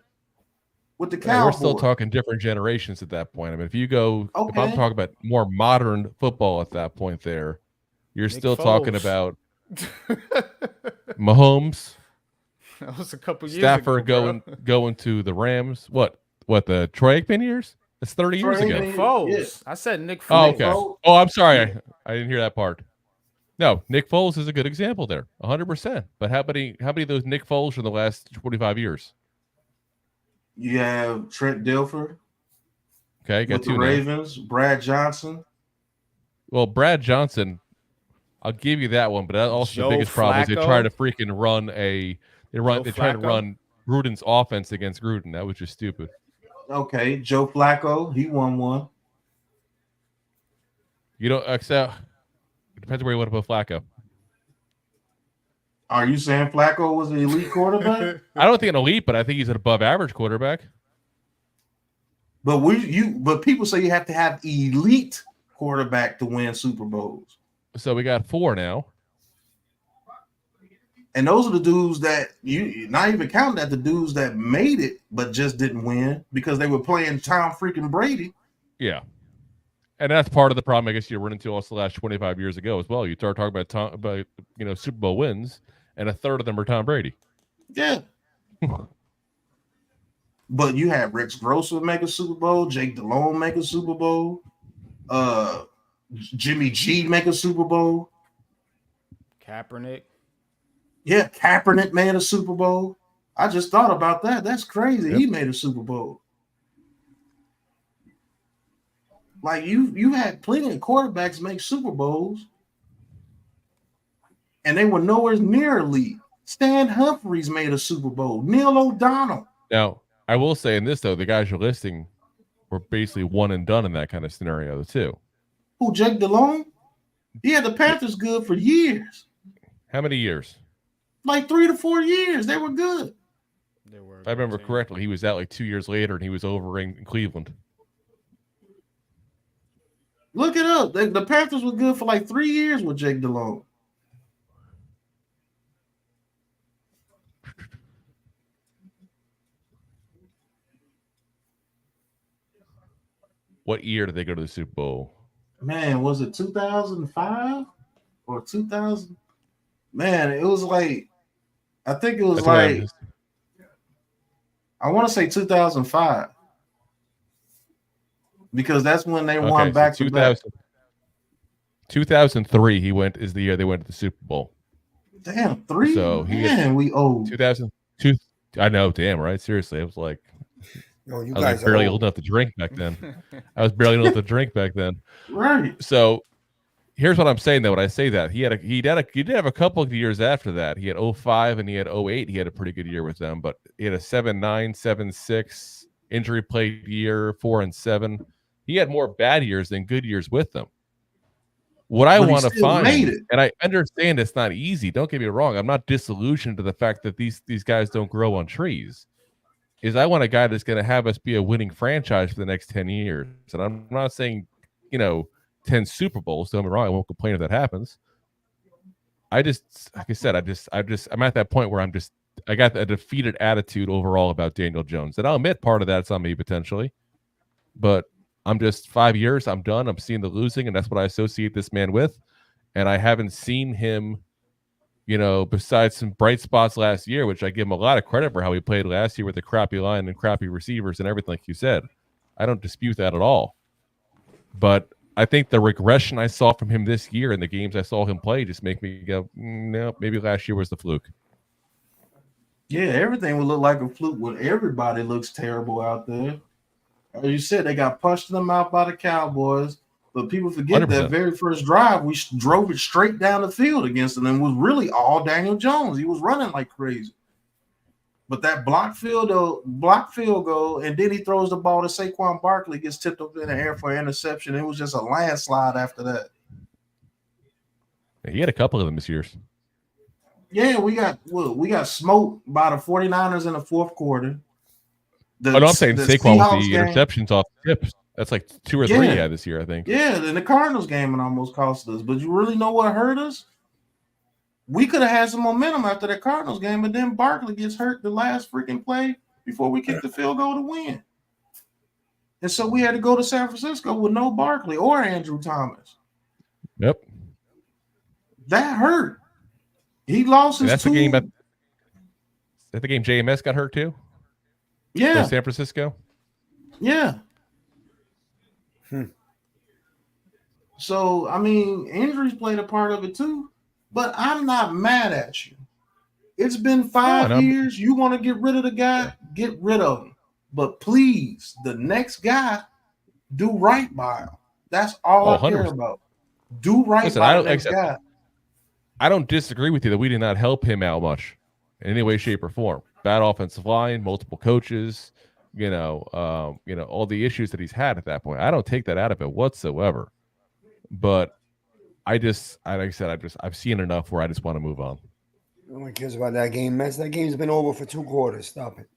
with the Cowboys. We're still talking different generations at that point. I mean, if you go, Okay. if I'm talking about more modern football at that point, there, you're Nick still Foles. talking about Mahomes, That was a couple years Stafford ago, going to the Rams. What the Troy Aikman years? That's 30 years ago. Nick Foles. I said Nick Foles. Oh, okay. Oh, I'm sorry. I didn't hear that part. No, Nick Foles is a good example there, 100%. But how many of those Nick Foles from the last 25 years? You have Trent Dilfer. Okay, got with the 2 Ravens. Brad Johnson. Well, Brad Johnson, I'll give you that one, but also Joe the biggest problem is they Flacco. try to freaking run they try to run Gruden's offense against Gruden. That was just stupid. Okay, Joe Flacco, he won one. You don't accept. It depends where you want to put Flacco. Are you saying Flacco was an elite quarterback? I don't think an elite, but I think he's an above average quarterback. But but people say you have to have elite quarterback to win Super Bowls. So we got 4 now. And those are the dudes that you not even counting that the dudes that made it but just didn't win because they were playing Tom freaking Brady. Yeah. And that's part of the problem I guess you run into also the last 25 years ago as well. You start talking about Super Bowl wins, and a third of them are Tom Brady. Yeah. But you had Rex Grossman make a Super Bowl, Jake Delhomme make a Super Bowl, Jimmy G make a Super Bowl. Kaepernick. Yeah, Kaepernick made a Super Bowl. I just thought about that. That's crazy. Yep. He made a Super Bowl. Like you had plenty of quarterbacks make Super Bowls, and they were nowhere near elite. Stan Humphries made a Super Bowl. Neil O'Donnell. Now, I will say in this, though, the guys you're listing were basically one and done in that kind of scenario, too. Who, Jake Delhomme? He had the Panthers good for years. How many years? Like 3 to 4 years. They were good. They were. If I remember correctly, he was out like 2 years later, and he was over in Cleveland. Look it up. The Panthers were good for like 3 years with Jake Delhomme. What year did they go to the Super Bowl? Man, was it 2005 or 2000? Man, it was like, I think it was That's what I like, missed. I want to say 2005. Because that's when they won back to back. 2003 is the year they went to the Super Bowl. Damn, 3? So we old. 2002. I know, damn, right? Seriously, I was like, No, you I was guys like barely are old enough to drink back then. Right. So here's what I'm saying though. When I say that, he did have a couple of years after that. He had 05 and he had 08. He had a pretty good year with them, but he had a 7-9, 7-6 injury plagued year, 4-7. He had more bad years than good years with them. What I want to find, and I understand it's not easy. Don't get me wrong. I'm not disillusioned to the fact that these guys don't grow on trees. Is I want a guy that's going to have us be a winning franchise for the next 10 years. And I'm not saying, 10 Super Bowls. Don't get me wrong. I won't complain if that happens. I just, like I said, I'm at that point where I got a defeated attitude overall about Daniel Jones. And I'll admit part of that's on me potentially. But I'm just 5 years. I'm done. I'm seeing the losing, and that's what I associate this man with. And I haven't seen him besides some bright spots last year, which I give him a lot of credit for how he played last year with the crappy line and crappy receivers and everything, like you said. I don't dispute that at all. But I think the regression I saw from him this year in the games I saw him play just make me go, no, maybe last year was the fluke. Yeah, everything would look like a fluke when everybody looks terrible out there. As you said, they got punched in the mouth by the Cowboys, but people forget 100%. that very first drive, we drove it straight down the field against them, and it was really all Daniel Jones. He was running like crazy. But that block field goal, and then he throws the ball to Saquon Barkley, gets tipped up in the air for an interception. It was just a landslide after that. Yeah, he had a couple of them this year. Yeah, we got smoked by the 49ers in the fourth quarter. I'm saying Saquon with the interceptions off the tips. That's like 2 or 3 he had this year, I think. Yeah, in the Cardinals game it almost cost us. But you really know what hurt us? We could have had some momentum after that Cardinals game, but then Barkley gets hurt the last freaking play before we kicked the field goal to win. And so we had to go to San Francisco with no Barkley or Andrew Thomas. Yep. That hurt. He lost his the game. Is that the game JMS got hurt too? Yeah. For San Francisco? Yeah. So, I mean, injuries played a part of it too. But I'm not mad at you. It's been 5 years. You want to get rid of the guy? Get rid of him. But please, the next guy, do right by him. That's all I care about. Do right by the next guy. I don't disagree with you that we did not help him out much in any way, shape, or form. Bad offensive line, multiple coaches, all the issues that he's had at that point. I don't take that out of it whatsoever. But I've seen enough where I just want to move on. No one cares about that game, Mets. That game's been over for 2 quarters. Stop it.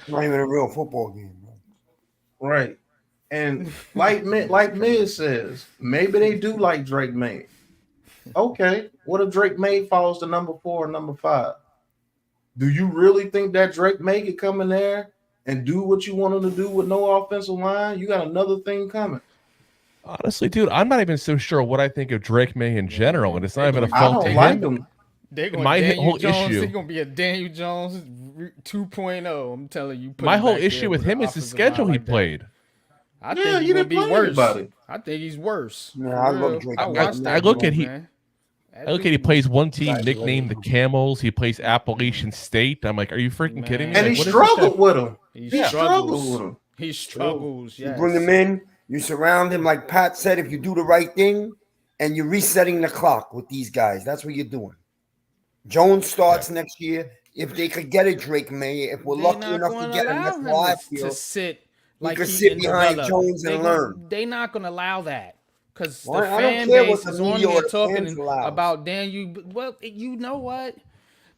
Not even a real football game, bro. Right. And like Miz says, maybe they do like Drake May. Okay. What if Drake May falls to number 4 or number 5? Do you really think that Drake May could come in there and do what you want him to do with no offensive line? You got another thing coming. Honestly, dude, I'm not even so sure what I think of Drake May in general, and it's not even a fault to him. My whole issue, he's gonna be a Daniel Jones 2.0. I'm telling you. My whole issue with him is the schedule he played. I think he's gonna be worse. I think he's worse. Yeah, I love Drake. I look at he plays one team nicknamed the Camels. He plays Appalachian State. I'm like, are you freaking kidding me? And like, he struggled with him. He struggles with him. He struggles. You bring him in. You surround him, like Pat said, if you do the right thing, and you're resetting the clock with these guys. That's what you're doing. Jones starts next year. If they could get a Drake May, if we're lucky enough to get him, that's how I feel. To sit like he could sit behind Jones and learn. They're not going to allow that. Because the I fan don't care base what is the on media here or the talking fans allow. about Daniel. Well, you know what?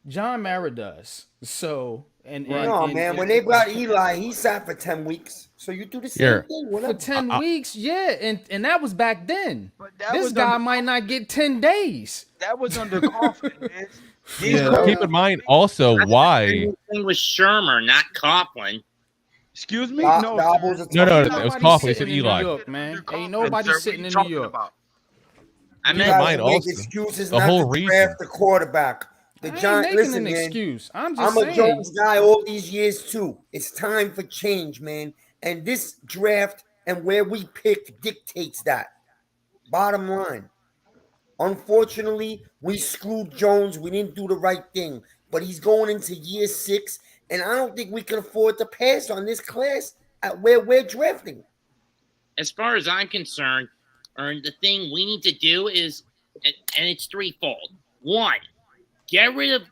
John Mara does. So... man, when they brought Eli, he sat for 10 weeks. So you do the same thing. Whatever. For 10 weeks, yeah. And that was back then. This guy might not get 10 days. That was under Coughlin, man. Keep in mind also why. Thing was Shermer, not Coughlin. Excuse me? No, it was Coughlin. He said Eli. New York, man. Ain't nobody sitting in New York. I mean, excuses the whole reason. Draft the quarterback. The Giants, listen, an man, excuse. I'm a Jones guy all these years too. It's time for change, man. And this draft and where we pick dictates that. Bottom line. Unfortunately, we screwed Jones. We didn't do the right thing. But he's going into year 6, and I don't think we can afford to pass on this class at where we're drafting. As far as I'm concerned, the thing we need to do is, and it's threefold. 1, get rid of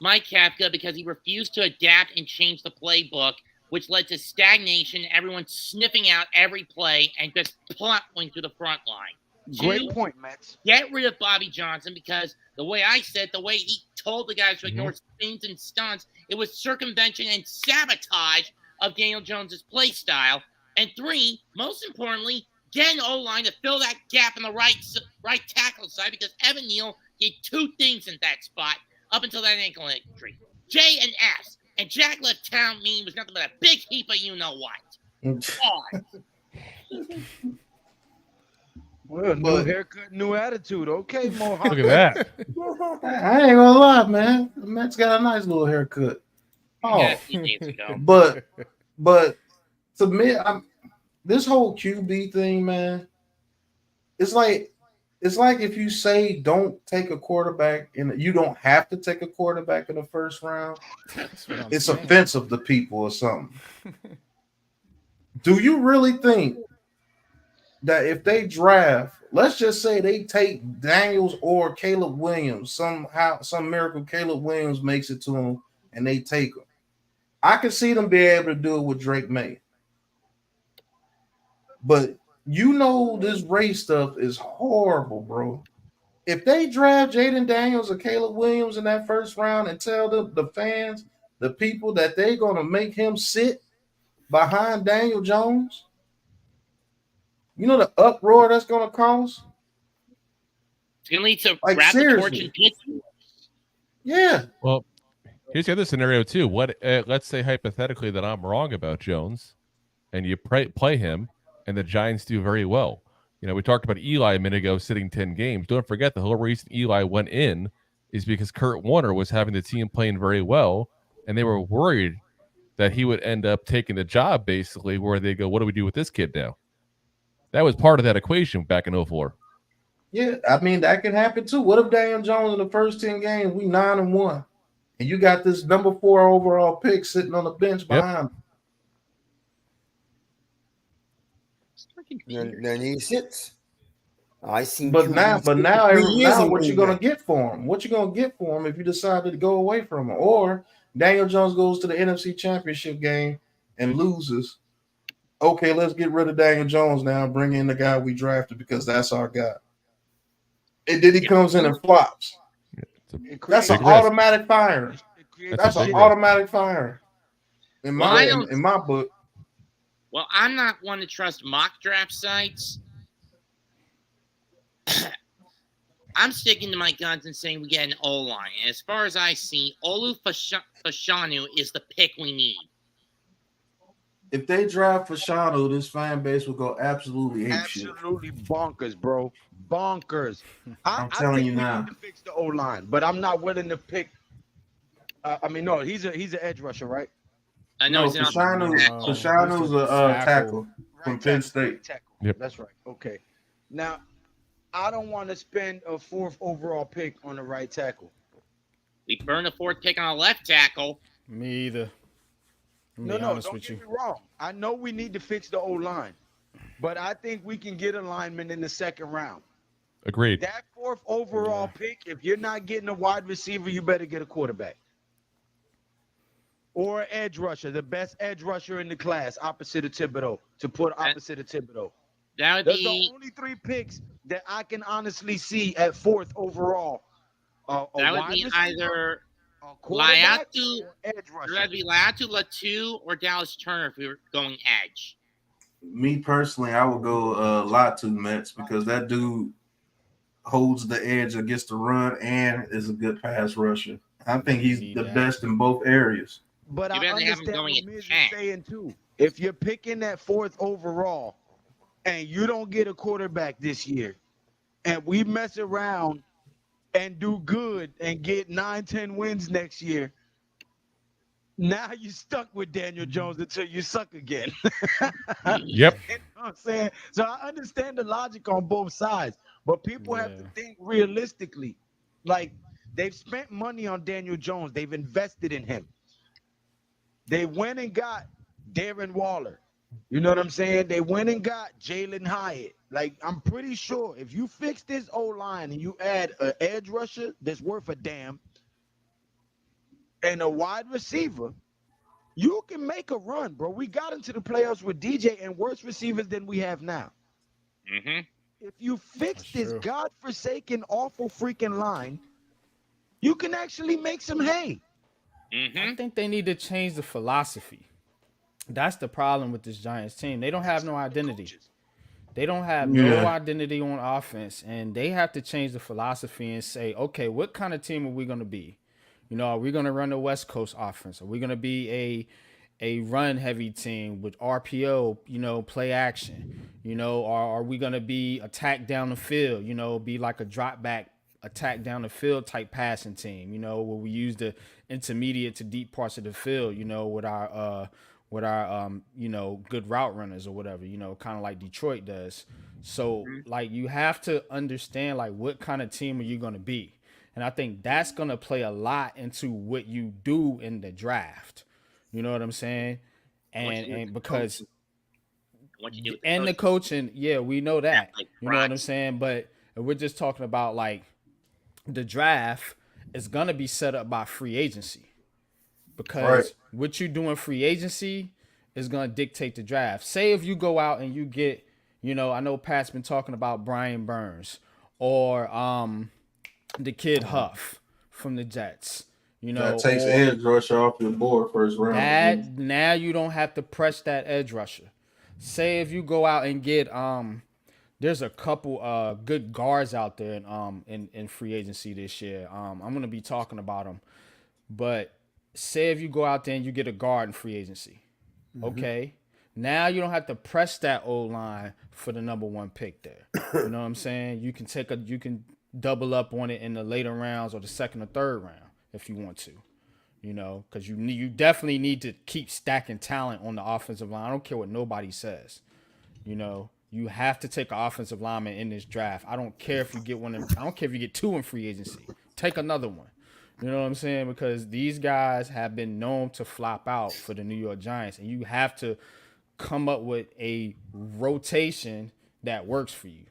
Mike Kafka because he refused to adapt and change the playbook, which led to stagnation, everyone sniffing out every play and just plowing to the front line. 2, great point, Mets. Get rid of Bobby Johnson because the way he told the guys to ignore spins and stunts, it was circumvention and sabotage of Daniel Jones's play style. And 3, most importantly, get an O-line to fill that gap in the right tackle side because Evan Neal did 2 things in that spot up until that ankle injury. J and S. And Jack left town mean was nothing but a big heap of you-know-what. Well, new But haircut, new attitude. Okay, Mohawk. Look at that. I ain't gonna lie, man. The Mets got a nice little haircut. Yeah, a Oh, few days ago. but to me, this whole QB thing, man. It's like if you say don't take a quarterback and you don't have to take a quarterback in the first round, That's what I'm it's saying. offensive to people or something. Do you really think that if they draft, let's just say they take Daniels or Caleb Williams, somehow, some miracle Caleb Williams makes it to them and they take him, I can see them being able to do it with Drake May. But you know this race stuff is horrible, bro. If they draft Jaden Daniels or Caleb Williams in that first round and tell the fans, the people that they're going to make him sit behind Daniel Jones, you know the uproar that's going to cause? It's going to lead to Like, grab the torch seriously. and pitch. Yeah. Well, here's the other scenario too. What? Let's say hypothetically that I'm wrong about Jones, and you play him, and the Giants do very well. You know, we talked about Eli a minute ago sitting 10 games. Don't forget the whole reason Eli went in is because Kurt Warner was having the team playing very well, and they were worried that he would end up taking the job, basically, where they go, what do we do with this kid now? That was part of that equation back in 04. Yeah, I mean, that can happen too. What if Daniel Jones in the first 10 games, we 9-1, and you got this number 4 overall pick sitting on the bench behind him? Then he sits. I seen. But now, what you gonna that. get for him? What you gonna get for him if you decided to go away from him? Or Daniel Jones goes to the NFC Championship game and loses. Okay, let's get rid of Daniel Jones now. Bring in the guy we drafted because that's our guy. And then he comes in and flops. That's an automatic fire. That's an automatic fire. In my book. Well, I'm not one to trust mock draft sites. I'm sticking to my guns and saying we get an O-line. And as far as I see, Olu Fashanu is the pick we need. If they draft Fashanu, this fan base will go absolutely apeshit. Absolutely bonkers, bro. Bonkers. I'm telling you now. We need to fix the O-line, but I'm not willing to pick. No, he's an edge rusher, right? I know Fashanu's a tackle from Penn State. Tackle. Yep. That's right. Okay. Now, I don't want to spend a 4th overall pick on the right tackle. We burned a 4th pick on a left tackle. Me either. No, don't get me wrong. I know we need to fix the O-line, but I think we can get a lineman in the 2nd round. Agreed. That 4th overall pick, if you're not getting a wide receiver, you better get a quarterback. Or an edge rusher, the best edge rusher in the class, opposite of Thibodeau, opposite of Thibodeau. That would Those be the only 3 picks that I can honestly see at 4th overall. That would be either Laiatu, Latu, or Dallas Turner if we were going edge. Me personally, I would go Latu Mets because that dude holds the edge against the run and is a good pass rusher. I think he's the best in both areas. But I understand what Miz is saying too. If you're picking that 4th overall and you don't get a quarterback this year, and we mess around and do good and get 9-10 wins next year, now you're stuck with Daniel Jones until you suck again. Yep. You know what I'm saying? So I understand the logic on both sides, but people have to think realistically. Like, they've spent money on Daniel Jones. They've invested in him. They went and got Darren Waller. You know what I'm saying? They went and got Jalen Hyatt. Like, I'm pretty sure if you fix this O-line and you add an edge rusher that's worth a damn and a wide receiver, you can make a run, bro. We got into the playoffs with DJ and worse receivers than we have now. Mm-hmm. If you fix this godforsaken, awful freaking line, you can actually make some hay. Mm-hmm. I think they need to change the philosophy. That's the problem with this Giants team. They don't have no identity. They don't have no identity on offense, and they have to change the philosophy and say, okay, what kind of team are we going to be? You know, are we going to run the West Coast offense? Are we going to be a run heavy team with RPO, play action? Are we going to be attack down the field, be like a drop back attack down the field type passing team, where we use the intermediate to deep parts of the field, with our good route runners or whatever, kind of like Detroit does. So like you have to understand like what kind of team are you going to be? And I think that's going to play a lot into what you do in the draft. You know what I'm saying? And because the coaching, yeah, we know that. You know what I'm saying? But we're just talking about like the draft is going to be set up by free agency. Because what you do in free agency is going to dictate the draft. Say if you go out and you get, I know Pat's been talking about Brian Burns or the kid Huff from the Jets. That takes edge rusher off your board first round. Now you don't have to press that edge rusher. Say if you go out and get there's a couple good guards out there in free agency this year. I'm gonna be talking about them, but say if you go out there and you get a guard in free agency, okay. Now you don't have to press that old line for the number 1 pick there. You know what I'm saying? You can double up on it in the later rounds or the second or third round if you want to, because you definitely need to keep stacking talent on the offensive line. I don't care what nobody says. You have to take an offensive lineman in this draft. I don't care if you get one. I don't care if you get 2 in free agency. Take another one. You know what I'm saying? Because these guys have been known to flop out for the New York Giants, and you have to come up with a rotation that works for you.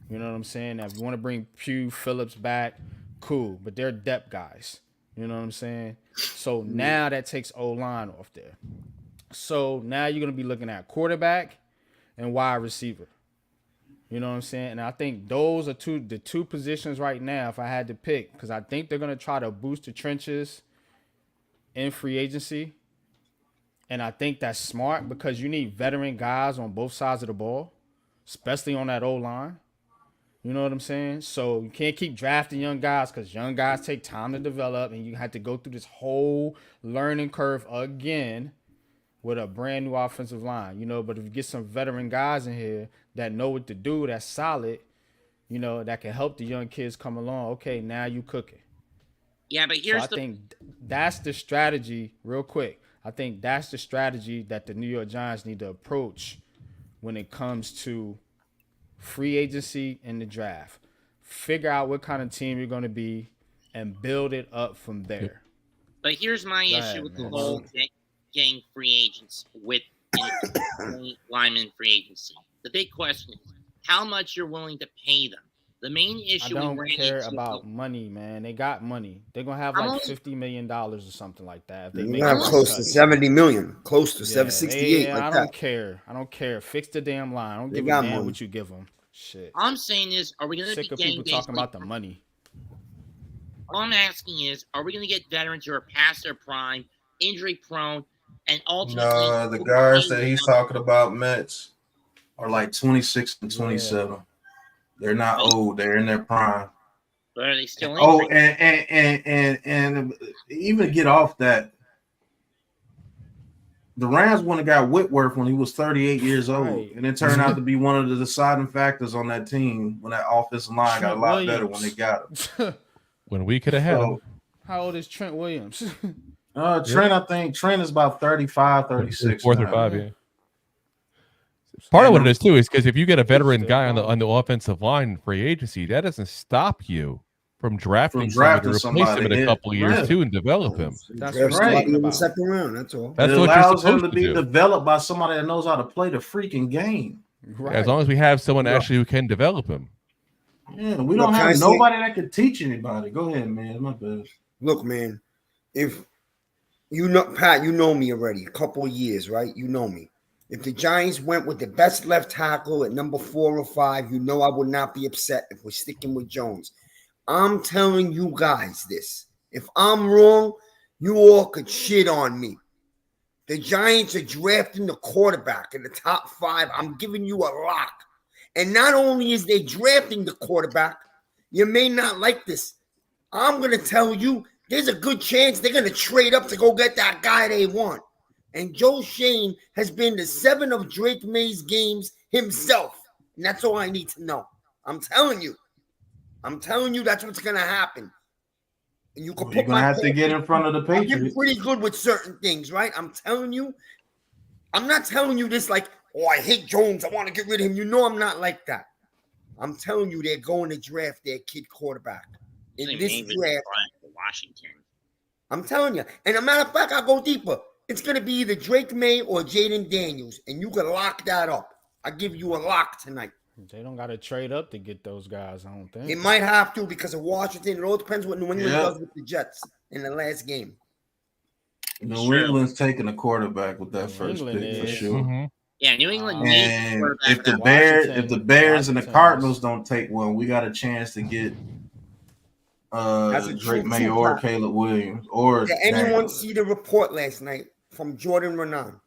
You know what I'm saying? Now, if you want to bring Pugh Phillips back, cool, but they're depth guys. You know what I'm saying? So now that takes O-line off there. So now you're going to be looking at quarterback and wide receiver. You know what I'm saying? And I think those are the two positions right now, if I had to pick, because I think they're going to try to boost the trenches in free agency. And I think that's smart because you need veteran guys on both sides of the ball, especially on that O-line. You know what I'm saying? So you can't keep drafting young guys because young guys take time to develop, and you have to go through this whole learning curve again with a brand new offensive line. But if you get some veteran guys in here that know what to do, that's solid, that can help the young kids come along. Okay, now you cooking. Yeah, but here's I think that's the strategy, real quick. I think that's the strategy that the New York Giants need to approach when it comes to free agency and the draft. Figure out what kind of team you're going to be and build it up from there. But here's my issue with the whole getting free agents with lineman free agency. The big question is how much you're willing to pay them. The main issue I don't care about money, man. They got money. They're gonna have like $50 million or something like that. If they make close to 70 million, close to 768. Yeah, I don't care. I don't care. Fix the damn line. I don't give a damn what you give them. Shit. All I'm saying is, are we gonna sick of people talking about the money? All I'm asking is, are we gonna get veterans who are past their prime, injury prone, and ultimately? No, the guys that he's talking about, Mets, are like 26 and 27. Yeah. They're not old. They're in their prime. But are they still injured? Oh, and even get off that, the Rams went and got Whitworth when he was 38 years old, and it turned out to be one of the deciding factors on that team when that offensive line got a lot better when they got him. When we could have had him. How old is Trent Williams? Trent, I think Trent is about 35, 36. 4 or 5, yeah. Part of what it is too is because if you get a veteran guy on the offensive line in free agency, that doesn't stop you from drafting somebody to replace him in a couple of years too and develop him. That's right. In the second round, that's all. That's it what allows you're him to be developed by somebody that knows how to play the freaking game. Right. As long as we have someone actually who can develop him. Yeah, we don't have nobody that can teach anybody. Go ahead, man. My bad. Look, man, if you know, Pat, you know me already. A couple of years, right? You know me. If the Giants went with the best left tackle at number 4 or 5, you know I would not be upset if we're sticking with Jones. I'm telling you guys this. If I'm wrong, you all could shit on me. The Giants are drafting the quarterback in the top 5. I'm giving you a lock. And not only is they drafting the quarterback, you may not like this. I'm going to tell you there's a good chance they're going to trade up to go get that guy they want. And Joe Shane has been to 7 of Drake May's games himself. And that's all I need to know. I'm telling you. That's what's going to happen. And you can You're put gonna my have to get in front of the I've been Patriots. pretty good with certain things, right? I'm telling you. I'm not telling you this like, oh, I hate Jones. I want to get rid of him. You know I'm not like that. I'm telling you they're going to draft their kid quarterback. In this draft, Washington. I'm telling you. And a matter of fact, I'll go deeper. It's going to be either Drake May or Jaden Daniels, and you can lock that up. I give you a lock tonight. They don't got to trade up to get those guys, I don't think. They might have to because of Washington. It all depends what New England does with the Jets in the last game. New England's taking a quarterback with that first pick for sure. Mm-hmm. Yeah, New England And needs if the Bears and the Cardinals don't take one, we got a chance to get Drake May or Caleb Williams or. Did anyone see the report last night from Jordan Renan?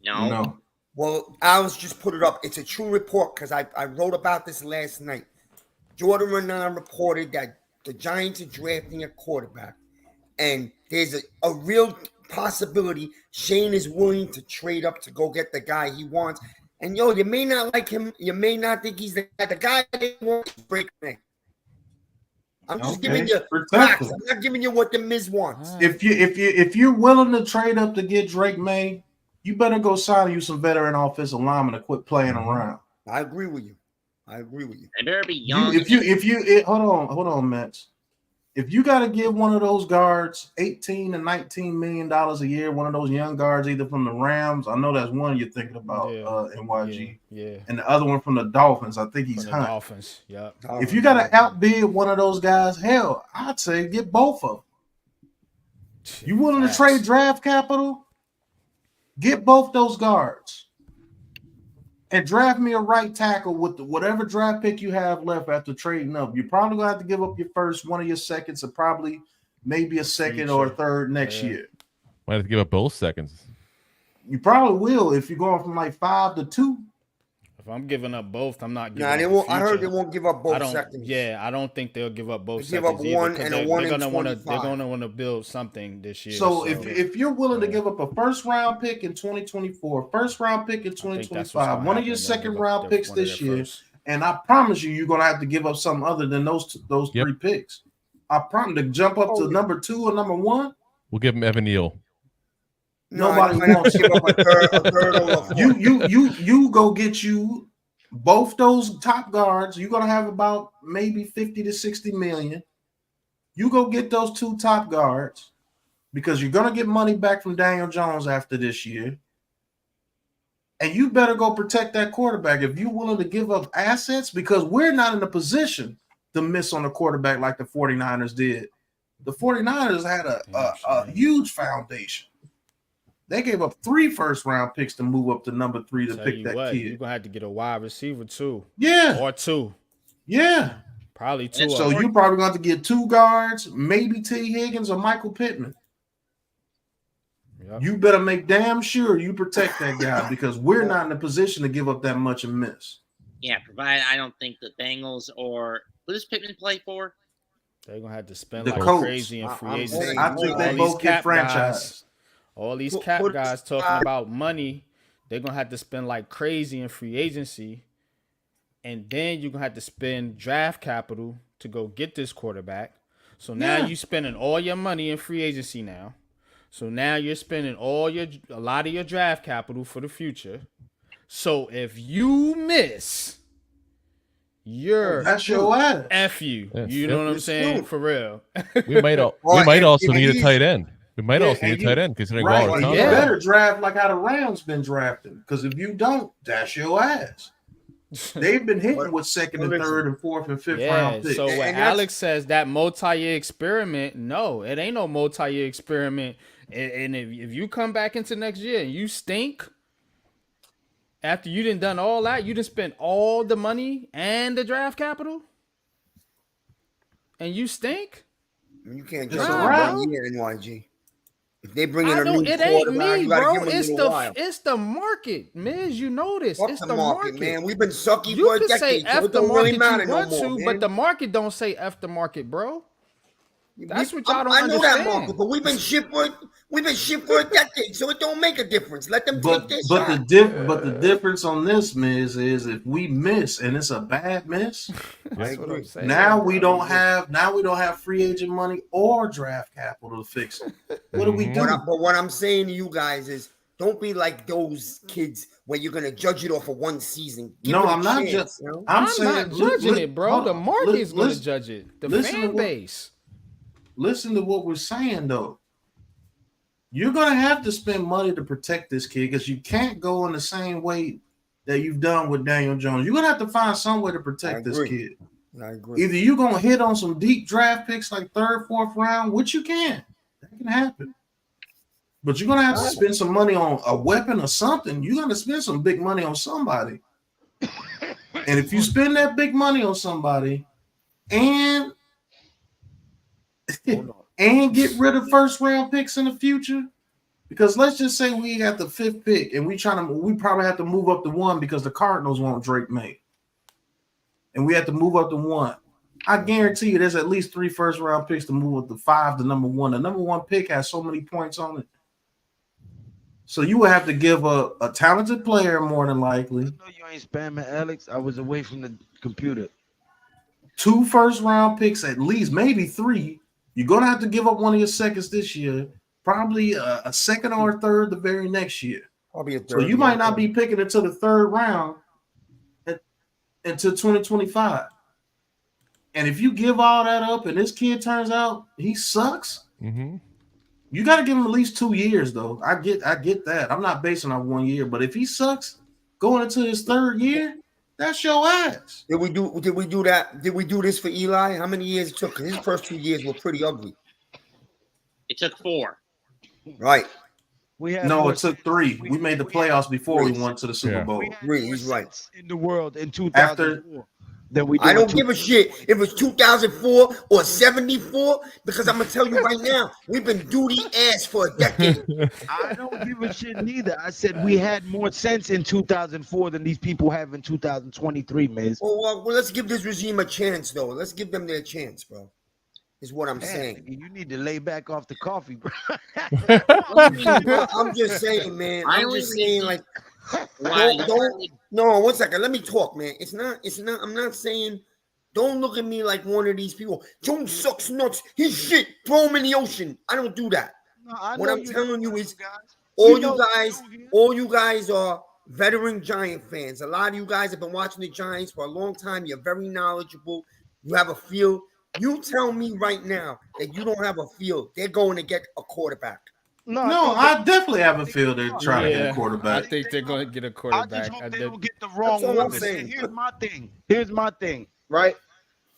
No. Well, Alice just put it up. It's a true report because I wrote about this last night. Jordan Renan reported that the Giants are drafting a quarterback, and there's a real possibility Shane is willing to trade up to go get the guy he wants. And you may not like him. You may not think he's the guy. The guy they want is Drake May. I'm just giving you facts. I'm not giving you what the Miz wants. If you're willing to trade up to get Drake May, you better go sign you some veteran offensive linemen to quit playing around. I agree with you. They better be young. Hold on, Max. If you got to give one of those guards $18 to $19 million a year, one of those young guards, either from the Rams, I know that's one you're thinking about, NYJ, and the other one from the Dolphins. I think he's Hunt. Dolphins, yeah. If you got to outbid one of those guys, hell, I'd say get both of them. You willing to trade draft capital? Get both those guards. And draft me a right tackle with whatever draft pick you have left after trading up. You're probably going to have to give up your first, one of your seconds, or probably maybe a second or a third next year. Might have to give up both seconds. You probably will if you're going from like 5 to 2. If I'm giving up both, I'm not giving they up won't. I heard they won't give up both seconds. Yeah, I don't think they'll give up both seconds. Give up one and a 1 in 25. They're going to want to build something this year. So if you're willing to give up a first round pick in 2024, first round pick in 2025, one of your second round picks this year, and I promise you're going to have to give up something other than those 3 picks. I promise to jump up to number 2 or number 1. We'll give him Evan Neal. Nobody wants to give up a third or a you go get you both those top guards. You're gonna have about maybe 50 to 60 million. You go get those 2 top guards because you're gonna get money back from Daniel Jones after this year. And you better go protect that quarterback if you're willing to give up assets, because we're not in a position to miss on a quarterback like the 49ers did. The 49ers had a huge foundation. They gave up 3 first-round picks to move up to number 3 to pick that kid. You're going to have to get a wide receiver, too. Yeah. Or 2. Yeah. Probably 2. So you're probably going to have to get 2 guards, maybe T. Higgins or Michael Pittman. Yep. You better make damn sure you protect that guy because we're not in a position to give up that much and miss. Yeah, provided I don't think the Bengals or – who does Pittman play for? They're going to have to spend the like Colts. Crazy in free agency. I think they both get franchised. All these cap guys talking about money, they're going to have to spend like crazy in free agency. And then you're going to have to spend draft capital to go get this quarterback. So now you're spending all your money in free agency now. So now you're spending a lot of your draft capital for the future. So if you miss, that's your ass. F you. You know what I'm saying? For real. We might also need a tight end. We might also need a tight end considering Waller's contract. You better draft like how the Rams been drafting, because if you don't, that's your ass. They've been hitting with second and third and fourth and fifth round picks. So when Alex says that multi-year experiment, no, it ain't no multi-year experiment. And if you come back into next year and you stink, after you done all that, you done spent all the money and the draft capital, and you stink. You can't just one year NYG. If they bring in a new it ain't me, bro. It's the market, Miz. You know this. Fuck it's the market, man. We've been sucky you for a can decade. say F so the market you want no more, to, but the market don't say F the market, bro. That's what y'all don't I know that, understand. Marco, but we've been shit for a decade, so it don't make a difference. Let them take their shot. The difference on this miss is if we miss and it's a bad miss, That's what I'm saying. now we don't have free agent money or draft capital to fix it. What do we do? But what I'm saying to you guys is, don't be like those kids where you're gonna judge it off of one season. I'm not just. I'm not judging it, bro. The market's gonna judge it. The fan base. Listen to what we're saying, though. You're going to have to spend money to protect this kid because you can't go in the same way that you've done with Daniel Jones. You're going to have to find some way to protect this kid. I agree. Either you're going to hit on some deep draft picks like 3rd, 4th round, which you can. That can happen. But you're going to have to spend some money on a weapon or something. You're going to spend some big money on somebody. And if you spend that big money on somebody and get rid of 1st round picks in the future, because let's just say we got the 5th pick and we probably have to move up to 1 because the Cardinals want Drake May, and we have to move up to 1. I guarantee you there's at least 3 1st round picks to move up to 5 to number 1. The number 1 pick has so many points on it, so you would have to give a talented player more than likely. I know you ain't spamming, Alex. I was away from the computer. 2 1st round picks at least, maybe 3. You're going to have to give up one of your seconds this year, probably a 2nd or a 3rd the very next year. Probably a 3rd. So you might not be picking until the 3rd round until 2025. And if you give all that up and this kid turns out he sucks, you got to give him at least 2 years, though. I get that. I'm not basing on 1 year, but if he sucks going into his 3rd year, that's your ass. Did we do that? Did we do this for Eli? How many years it took? His first 2 years were pretty ugly. It took 4. Right. It took 3. We made the playoffs before we went to the Super Bowl. He's right. In the world in 2004. I don't give a shit if it's 2004 or 74, because I'm gonna tell you right now, we've been duty ass for a decade. I don't give a shit neither. I said we had more sense in 2004 than these people have in 2023, man. Well, let's give this regime a chance, though. Let's give them their chance, bro. Is what I'm saying. You need to lay back off the coffee, bro. I'm just saying, man. I'm just saying, like, no, 1 second. Let me talk, man. It's not. I'm not saying. Don't look at me like one of these people. Jones sucks nuts. He's shit. Throw him in the ocean. I don't do that. No, what I'm telling you is, all you guys are veteran Giant fans. A lot of you guys have been watching the Giants for a long time. You're very knowledgeable. You have a feel. You tell me right now that you don't have a feel. They're going to get a quarterback. No, I definitely have a feel they're trying to get a quarterback. I think they're going to get a quarterback. I just hope they don't get the wrong one. Here's my thing, right?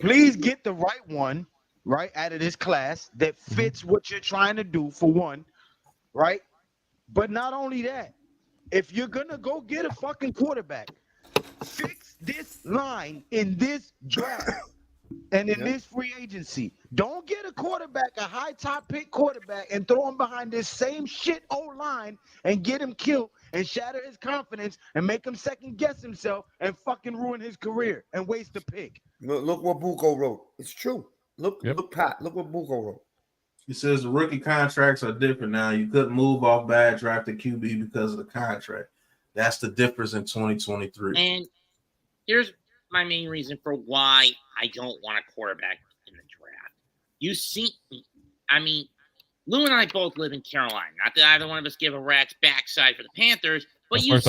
Please get the right one, right, out of this class that fits what you're trying to do, for one, right? But not only that, if you're going to go get a fucking quarterback, fix this line in this draft. And in this free agency, don't get a quarterback, a high top pick quarterback, and throw him behind this same shit O-line and get him killed and shatter his confidence and make him second guess himself and fucking ruin his career and waste a pick. Look what Buko wrote. It's true. Look, Pat. Look what Buko wrote. He says the rookie contracts are different now. You couldn't move off bad drafted QB because of the contract. That's the difference in 2023. And here's my main reason for why I don't want a quarterback in the draft. You see, I mean, Lou and I both live in Carolina. Not that either one of us give a rat's backside for the Panthers, but you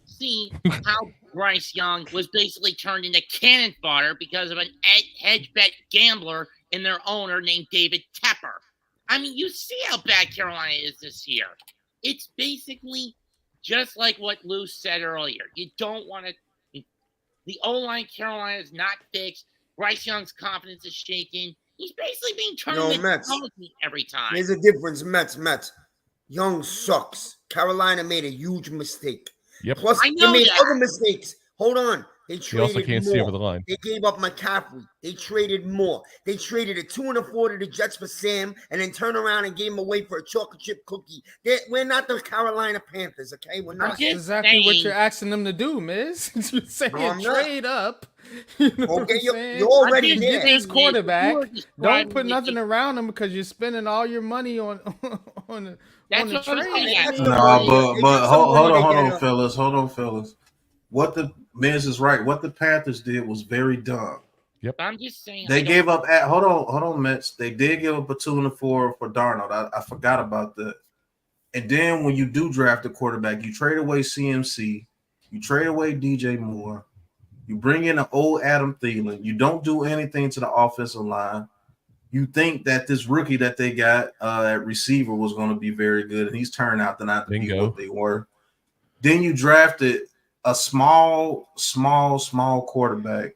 see how Bryce Young was basically turned into cannon fodder because of an hedge bet gambler and their owner named David Tepper. I mean, you see how bad Carolina is this year. It's basically just like what Lou said earlier. You don't want to. The O-line Carolina is not fixed. Bryce Young's confidence is shaken. He's basically being turned into every time. There's a difference. Mets. Young sucks. Carolina made a huge mistake. Yep. Plus, they made other mistakes. Hold on. They He also traded can't more. see over the line. They gave up McCaffrey. They traded more. They traded a 2 and a 4 to the Jets for Sam, and then turned around and gave him away for a chocolate chip cookie. We're not the Carolina Panthers, okay? We're not. That's exactly what you're asking them to do, Miz. You're saying No, I'm not. trade up. You know what I'm Okay, saying? you're already You there. get this quarterback. Don't describing put it- nothing around him because you're spending all your money on the That's the what I'm trade. saying. I That's mean, the No, money. but They but got some hold money on, to get up. hold on, fellas. What the Miz is right. What the Panthers did was very dumb. I'm just saying. They gave up at hold on, Mets. They did give up a 2 and a 4 for Darnold. I forgot about that. And then when you do draft a quarterback, you trade away CMC, you trade away DJ Moore, you bring in an old Adam Thielen. You don't do anything to the offensive line. You think that this rookie that they got at receiver was going to be very good, and he's turned out to not be what they were. Then you drafted a small quarterback,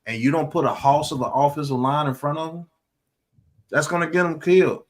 and you don't put a house of an offensive line in front of him. That's going to get him killed.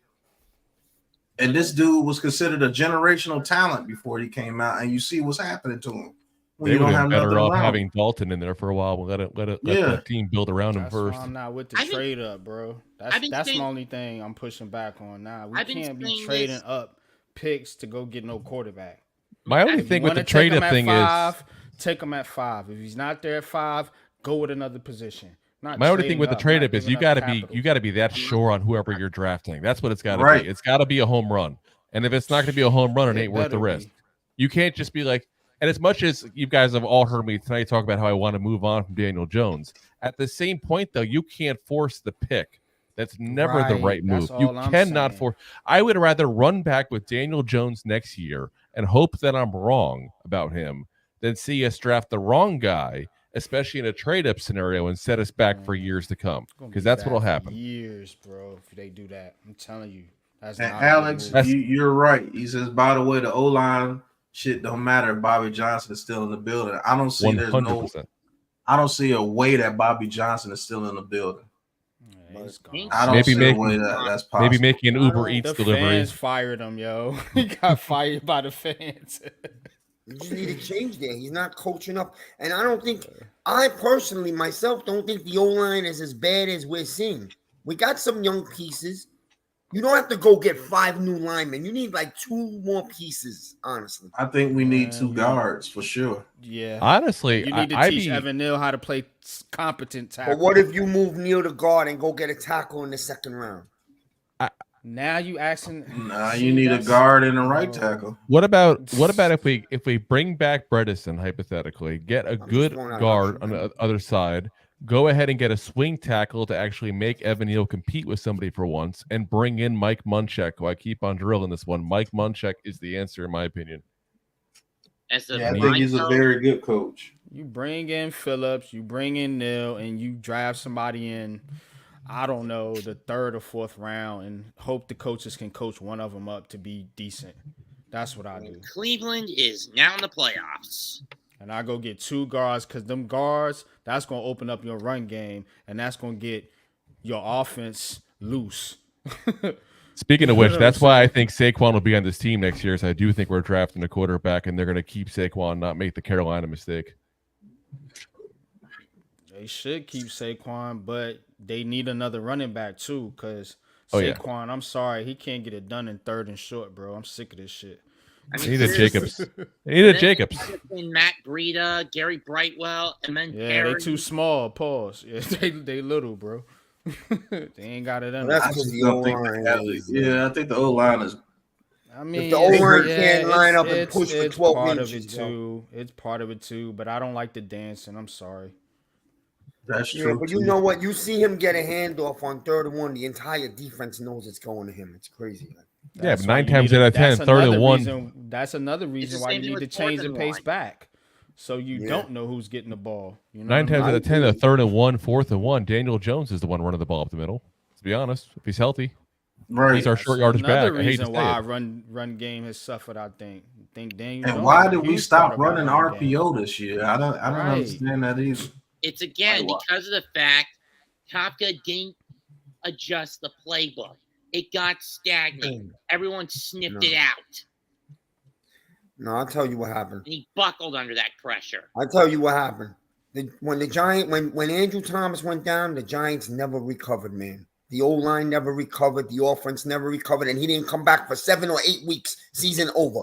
And this dude was considered a generational talent before he came out, and you see what's happening to him. When They you would don't have have been better nothing off around having him. Dalton in there for a while. Let Yeah. the team build around him that's first. why I'm not with the I've been- trade up, bro. That's my only thing I'm pushing back on now. We I've been can't be saying trading this- up picks to go get no quarterback. My only If you thing with wanna the trade take him up at thing five, is take him at 5. If he's not there at 5, go with another position. Not my only thing trading with the up, trade not up is giving you up got to capital. be that sure on whoever you're drafting. That's what it's got to Right. be. It's got to be a home run. And if it's not going to be a home run, it It ain't worth the better risk. be. You can't just be like, and as much as you guys have all heard me tonight talk about how I want to move on from Daniel Jones, at the same point, though, you can't force the pick. That's never the Right. right move. That's You all I'm cannot saying. force. I would rather run back with Daniel Jones next year and hope that I'm wrong about him than see us draft the wrong guy, especially in a trade-up scenario, and set us back for years to come. It's gonna Because be that's bad what'll for happen. Years, bro. If they do that, I'm telling you, that's And not a Alex, good move. you're right. He says, by the way, the O-line shit don't matter if Bobby Johnson is still in the building. I don't see 100%. I don't see a way that Bobby Johnson is still in the building. Yeah, he's gone. I don't Maybe see making- a way that's possible. Maybe making an Uber The Eats delivery. fans fired him, yo. He got fired by the fans. You just need a change there. He's not coaching up. And I personally, myself, don't think the O-line is as bad as we're seeing. We got some young pieces. You don't have to go get 5 new linemen. You need like 2 more pieces, honestly. I think we need 2 guards for sure. Yeah. Honestly, You need to I'd teach be- Evan Neal how to play competent tackle. But what if you move Neal to guard and go get a tackle in the second round? Now you asking? Nah, See, you need a that's- guard and a right tackle. What about if we bring back Bredesen hypothetically, get a good throwing out guard options, on the other side, go ahead and get a swing tackle to actually make Evan Neal compete with somebody for once, and bring in Mike Munchak, who I keep on drilling this one. Mike Munchak is the answer in my opinion. As a Yeah, I think he's a very good coach. You bring in Phillips, you bring in Neal, and you draft somebody in, I don't know, the 3rd or 4th round, and hope the coaches can coach one of them up to be decent. That's what I do. Cleveland is now in the playoffs. And I go get 2 guards, because them guards, that's going to open up your run game, and that's going to get your offense loose. Speaking of You know which, what that's I'm why I saying? think Saquon will be on this team next year. So I do think we're drafting a quarterback, and they're going to keep Saquon, not make the Carolina mistake. They should keep Saquon, but they need another running back too, because Oh, yeah. Saquon, I'm sorry, he can't get it done in 3rd and short, bro. I'm sick of this shit. I They need a seriously. Jacobs. They need a Then Jacobs. in Matt Breida, Gary Brightwell, and then Yeah, Perry. they too small. Pause. Yeah, they little, bro. They ain't got it in. Well, them. that's I just the don't think O-line they have it. Yeah, I think the O-line is. I mean, the O-line yeah, can't line up and it's- push for it's 12 part inches, of it too. It's part of it too, but I don't like the dancing. I'm sorry. That's Yeah, true. but you too. know what? You see him get a handoff on 3rd and 1. The entire defense knows it's going to him. It's crazy. Yeah, That's but why 9 you times need out to- of 10, that's 3rd and another 1. reason- That's another reason the why same you thing need to with change the 4th and pace 1. back, so you Yeah. don't know who's getting the ball. You know 9 what I times mean? out of 10, the 3rd and 1, 4th and 1, Daniel Jones is the one running the ball up the middle. To be honest, if he's healthy, Right. he's our That's short yardage another back. I hate to reason say why our it. run game has suffered. I think Daniel And Jones why is a did we huge stop part of our running running game. RPO this year? I don't Right. understand that either. It's again Why? because of the fact Kafka didn't adjust the playbook. It got stagnant. Everyone sniffed it out, No, I'll tell you what happened. and he buckled under that pressure. I'll tell you what happened. when Andrew Thomas went down, the Giants never recovered, man. The O-line never recovered. The offense never recovered, and he didn't come back for 7 or 8 weeks. Season over.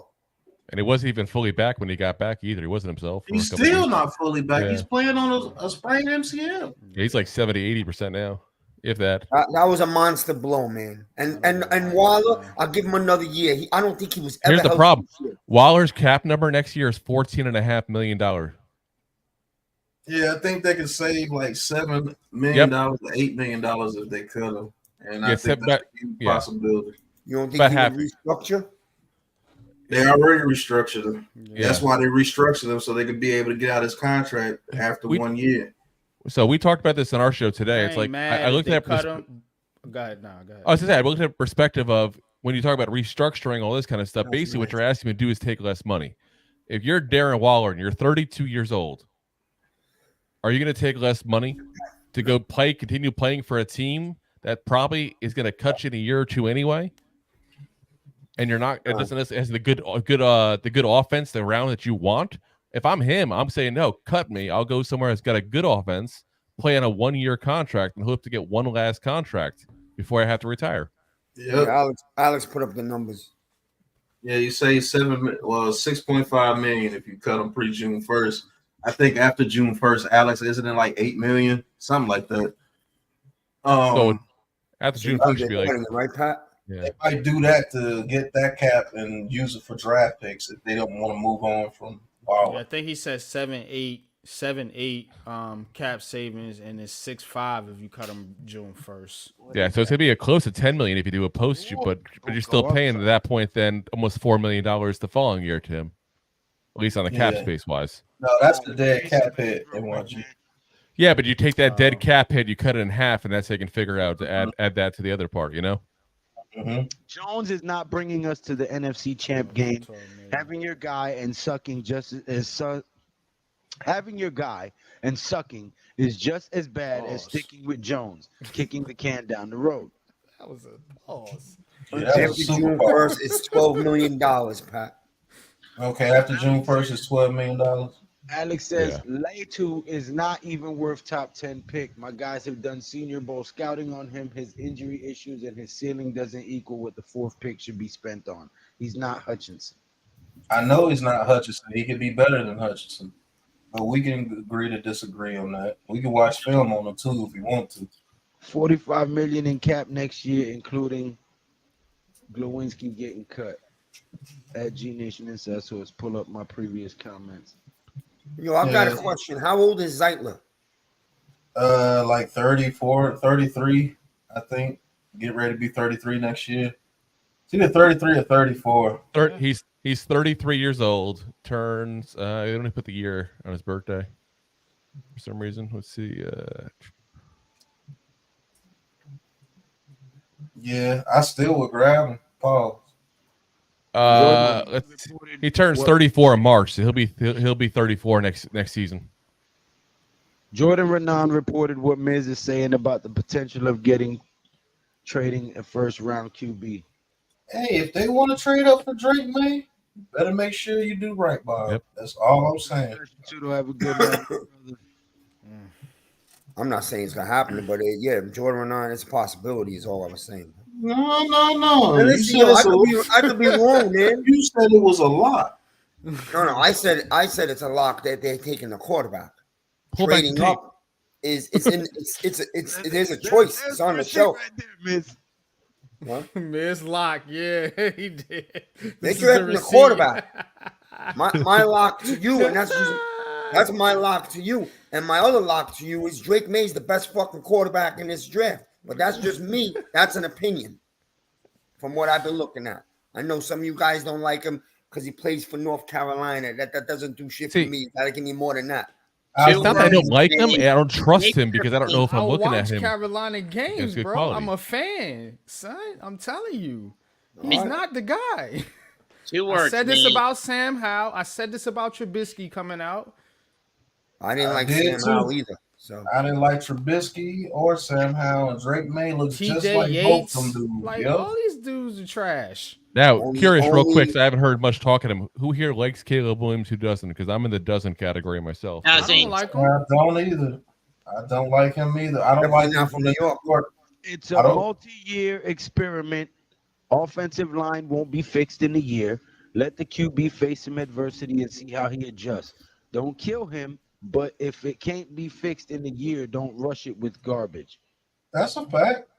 And he wasn't even fully back when he got back either. He wasn't himself. He's still not fully back. Yeah. He's playing on a sprained MCL. Yeah, he's like 70-80% now, if that. That was a monster blow, man. And Waller, I'll give him another year. I don't think he was ever. Here's the problem. Waller's cap number next year is $14.5 million. Yeah, I think they could save like $7 million to $8 million if they cut him. And I think that's a possibility. You don't think he would restructure? They already restructured him. Yeah. That's why they restructured him, so they could be able to get out his contract after 1 year. So we talked about this on our show today. It's like I looked at Go ahead. Go ahead. I was saying I looked at the perspective of when you talk about restructuring all this kind of stuff. Basically, what you're asking me to do is take less money. If you're Darren Waller and you're 32 years old, are you going to take less money to go continue playing for a team that probably is going to cut you in a year or two anyway? And you're not, it doesn't has the good offense around that you want. If I'm him, I'm saying no, cut me. I'll go somewhere that's got a good offense, play on a 1-year contract, and hope to get one last contract before I have to retire. Yep. Yeah, Alex put up the numbers. Yeah, you say 6.5 million if you cut him pre-June 1st. I think after June 1st, Alex, isn't it like 8 million, something like that? So after June 1st, should be like right, Pat. Yeah. They might do that to get that cap and use it for draft picks if they don't want to move on from Waller. Yeah, I think he said 7.8 cap savings, and it's 6.5 if you cut him June 1st. Yeah, so it's gonna be a close to 10 million if you do a post shoot, but you're still paying at that point then almost $4 million the following year to him, at least on the cap space wise. No, that's the dead cap hit they want you. Yeah, but you take that dead cap hit, you cut it in half, and that's how you can figure out to add that to the other part, you know. Mm-hmm. Jones is not bringing us to the NFC champ game. Having your guy and sucking having your guy and sucking is just as bad as sticking with Jones, kicking the can down the road. That was a pause. Yeah, after June 1st, it's $12 million, Pat. Okay, after June 1st, it's $12 million. Alex says Latu is not even worth top 10 pick. My guys have done Senior Bowl scouting on him. His injury issues and his ceiling doesn't equal what the 4th pick should be spent on. He's not Hutchinson. I know he's not Hutchinson. He could be better than Hutchinson. But we can agree to disagree on that. We can watch film on him too if we want to. $45 million in cap next year, including Glowinski getting cut. At GNATION Inside Source, pull up my previous comments. Yo, I've got a question. How old is Zeitler? Like 34, 33, I think. Get ready to be 33 next year. It's either 33 or 34. He's 33 years old. Turns. I only put the year on his birthday for some reason. Let's see. Yeah, I still would grab him. Paul. He turns 34 in March, so he'll be 34 next season. Jordan Renan reported what Miz is saying about the potential of trading a first-round QB. Hey, if they want to trade up for Drake May, better make sure you do right by him. Yep. That's all I'm saying. Have a good night, I'm not saying it's gonna happen, but yeah, Jordan Renan, it's a possibility. Is all I was saying. No. Listen, I could be wrong, man. You said it was a lock. No. I said it's a lock that they're taking the quarterback. Trading up there's a choice. It's on the shelf. Right there, Miss Lock, yeah, he did. They're drafting the quarterback. My lock to you, and that's my lock to you. And my other lock to you is Drake May's the best fucking quarterback in this draft. But that's just me. That's an opinion from what I've been looking at. I know some of you guys don't like him because he plays for North Carolina. That doesn't do shit for me. You got to give me more than that. It's not that I don't like him. I don't trust him because I don't know if I'm looking at him. Carolina games, bro. Quality. I'm a fan, son. I'm telling you. He's not the guy. 2 words. I said this about Sam Howell. I said this about Trubisky coming out. I didn't like Sam Howell either. So I didn't like Trubisky or Sam Howell, and Drake May looks just like Yates, both of them dudes. Like all these dudes are trash. Now, curious, real quick, 'cause I haven't heard much talking to him. Who here likes Caleb Williams? Who doesn't? Because I'm in the doesn't category myself. I don't like him. I don't either. I don't like him either. I don't Definitely like not him from from New New York. York. It's a multi-year experiment. Offensive line won't be fixed in a year. Let the QB face some adversity and see how he adjusts. Don't kill him, but if it can't be fixed in a year, don't rush it with garbage. That's a fact.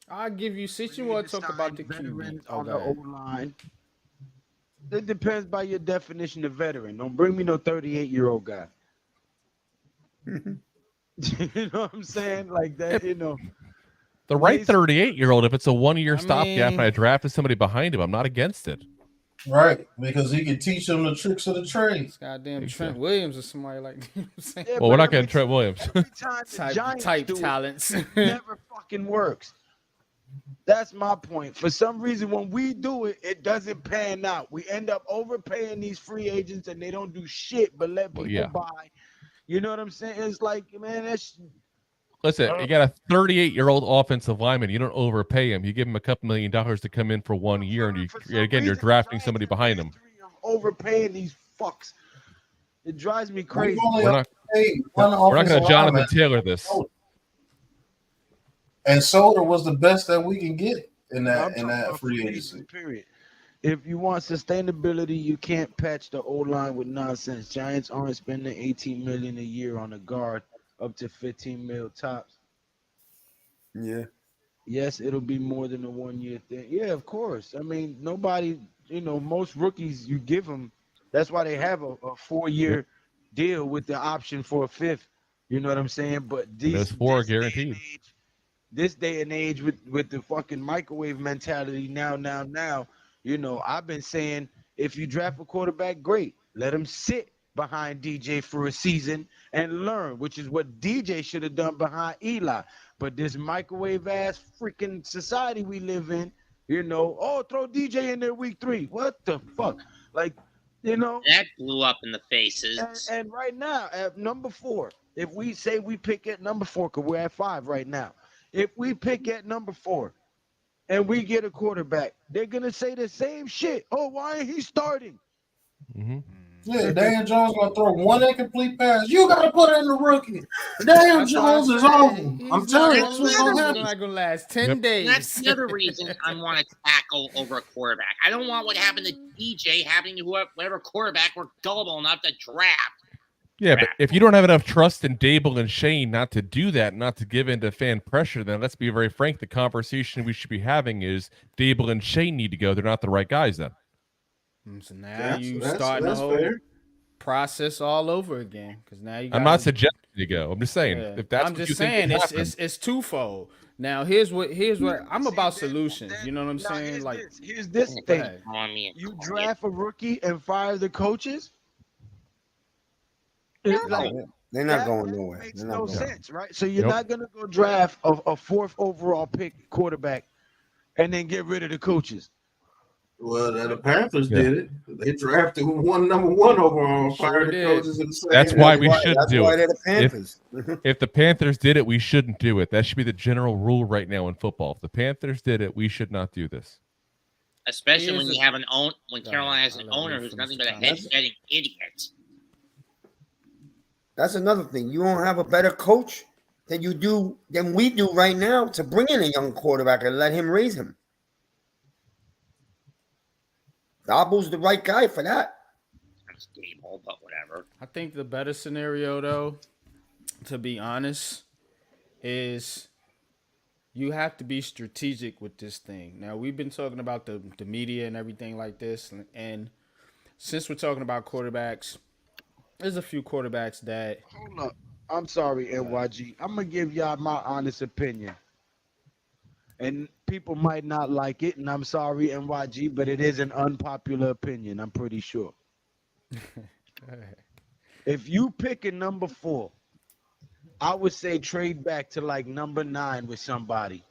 I'll give you since you want to talk about the QB Veterans oh, on go the ahead. O-line. It depends by your definition of veteran. Don't bring me no 38-year-old guy. You know what I'm saying? Like that, you know. The right 38-year-old, if it's a 1-year stopgap and I drafted somebody behind him, I'm not against it. Right, because he can teach them the tricks of the trade. It's goddamn Trent Williams or somebody like that. You know what I'm saying? Yeah, Well, we're not getting Trent Williams. Every time the Giants type do it, talents. it never fucking works. That's my point. For some reason, when we do it, it doesn't pan out. We end up overpaying these free agents, and they don't do shit but let people buy. You know what I'm saying? It's like, man, that's. Listen, you got a 38-year-old offensive lineman. You don't overpay him. You give him a couple $1 million to come in for 1 year, and you're drafting somebody behind him. Overpaying these fucks. It drives me crazy. We're not going to Jonathan Taylor this. And Soder was the best that we can get in that free agency. Period. If you want sustainability, you can't patch the O-line with nonsense. Giants aren't spending $18 million a year on a guard, up to $15 million tops. Yeah. Yes, it'll be more than a 1-year thing. Yeah, of course. I mean, nobody, most rookies you give them. That's why they have a 4-year deal with the option for a 5th. You know what I'm saying? But there's 4 guaranteed. This day and age with the fucking microwave mentality now, I've been saying if you draft a quarterback, great. Let him sit behind DJ for a season and learn, which is what DJ should have done behind Eli. But this microwave ass freaking society we live in, throw DJ in there week 3. What the fuck? Like, that blew up in the faces. And right now at number 4, if we say we pick at number 4, because we're at 5 right now. If we pick at number 4 and we get a quarterback, they're going to say the same shit. Oh, why ain't he starting? Mm-hmm. Yeah, Dan Jones going to throw one incomplete pass. You got to put in the rookie. Dan Jones is on. I'm telling you, that's what's going to happen. Not going to last 10 days. That's the other reason I want to tackle over a quarterback. I don't want what happened to DJ happening to whatever quarterback we're gullible enough to draft. Yeah, but if you don't have enough trust in Dable and Shane not to do that, not to give in to fan pressure, then let's be very frank. The conversation we should be having is Dable and Shane need to go. They're not the right guys then. So now you start the whole process all over again. Because now you. I'm not suggesting you go. I'm just saying. Yeah. If that's I'm just saying it's twofold. Now here's what I'm about solutions. You know what I'm saying? Here's this thing. You draft a rookie and fire the coaches. They're not going nowhere. Makes no sense, right? So you're not going to go draft a 4th overall pick quarterback and then get rid of the coaches. Well, the Panthers did it. They drafted number 1 overall, fired the coaches. That's why we shouldn't do it. They're the Panthers. If the Panthers did it, we shouldn't do it. That should be the general rule right now in football. If the Panthers did it, we should not do this. Especially when you have when Carolina has an owner who's nothing but a head-betting idiot. That's another thing. You don't have a better coach than we do right now to bring in a young quarterback and let him raise him. Dabo's the right guy for that. That's Dable, but whatever. I think the better scenario, though, to be honest, is you have to be strategic with this thing. Now, we've been talking about the media and everything like this, and since we're talking about quarterbacks, there's a few quarterbacks that. Hold up. I'm sorry, NYG. I'm going to give y'all my honest opinion. And people might not like it, and I'm sorry, NYG, but it is an unpopular opinion, I'm pretty sure. If you pick a number 4, I would say trade back to like number 9 with somebody.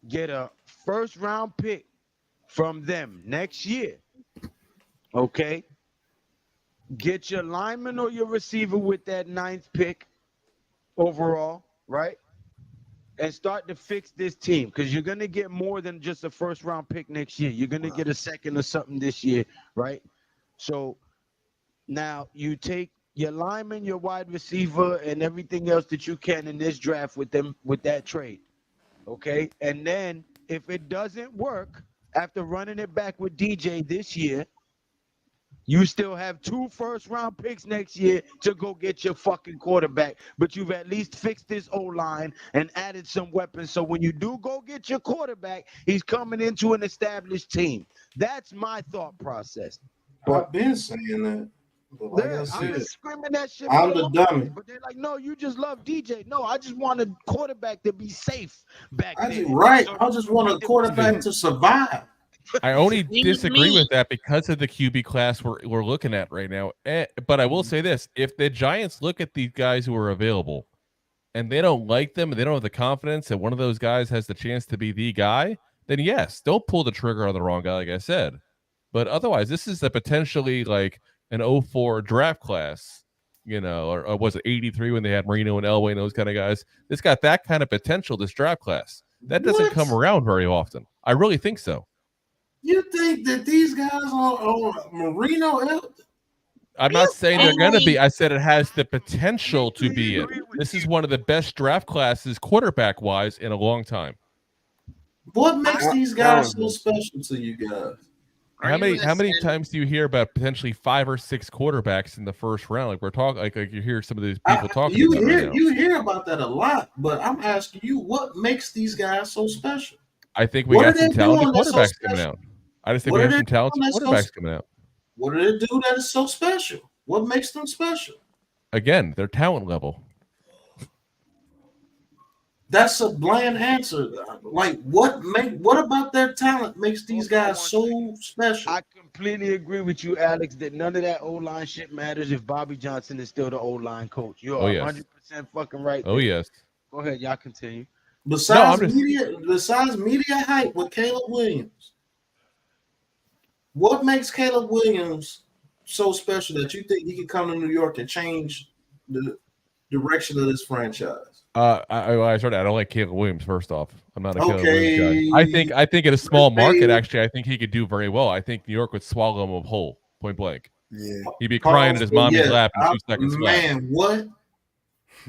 Get a 1st round pick from them next year. Okay? Get your lineman or your receiver with that 9th pick overall, right? and start to fix this team, because you're gonna get more than just a first round pick next year. You're gonna get a second or something this year, right? So now you take your lineman, your wide receiver, and everything else that you can in this draft with them with that trade. Okay. And then if it doesn't work after running it back with DJ this year, you still have 2 first-round picks next year to go get your fucking quarterback. But you've at least fixed this O-line and added some weapons. So when you do go get your quarterback, he's coming into an established team. That's my thought process. But I've been saying that. But like I I've said, been screaming that shit. I'm the dummy. But they're like, no, you just love DJ. No, I just want a quarterback to be safe back there. Right. So I just want a quarterback to survive. I only Agree with disagree me. with that because of the QB class we're looking at right now. But I will say this: if the Giants look at these guys who are available and they don't like them and they don't have the confidence that one of those guys has the chance to be the guy, then yes, don't pull the trigger on the wrong guy, like I said. But otherwise, this is a potentially like an 04 draft class, or was it 83 when they had Marino and Elway and those kind of guys? It's got that kind of potential, this draft class. That doesn't come around very often. I really think so. You think that these guys are Marino? I'm not saying they're going to be. I said it has the potential to be it. This is one of the best draft classes quarterback-wise in a long time. What makes these guys so special to you guys? How many times do you hear about potentially 5 or 6 quarterbacks in the first round? Like we're talking, like you hear some of these people talking about right now. You hear about that a lot, but I'm asking you, what makes these guys so special? I think we got some talented quarterbacks coming out. I just think we have some talented quarterbacks coming out. What do they do that is so special? What makes them special? Again, their talent level. That's a bland answer. Like, what about their talent makes these guys so special? I completely agree with you, Alex, that none of that O-line shit matters if Bobby Johnson is still the O-line coach. You're 100% fucking right. Oh, yes. Go ahead, y'all continue. Besides media hype with Caleb Williams, what makes Caleb Williams so special that you think he can come to New York and change the direction of this franchise? I don't like Caleb Williams. First off, I'm not a Caleb Williams guy. I think in a small market, actually, I think he could do very well. I think New York would swallow him whole, point blank. Yeah, he'd be crying in his mommy's lap in 2 seconds flat. Man, what?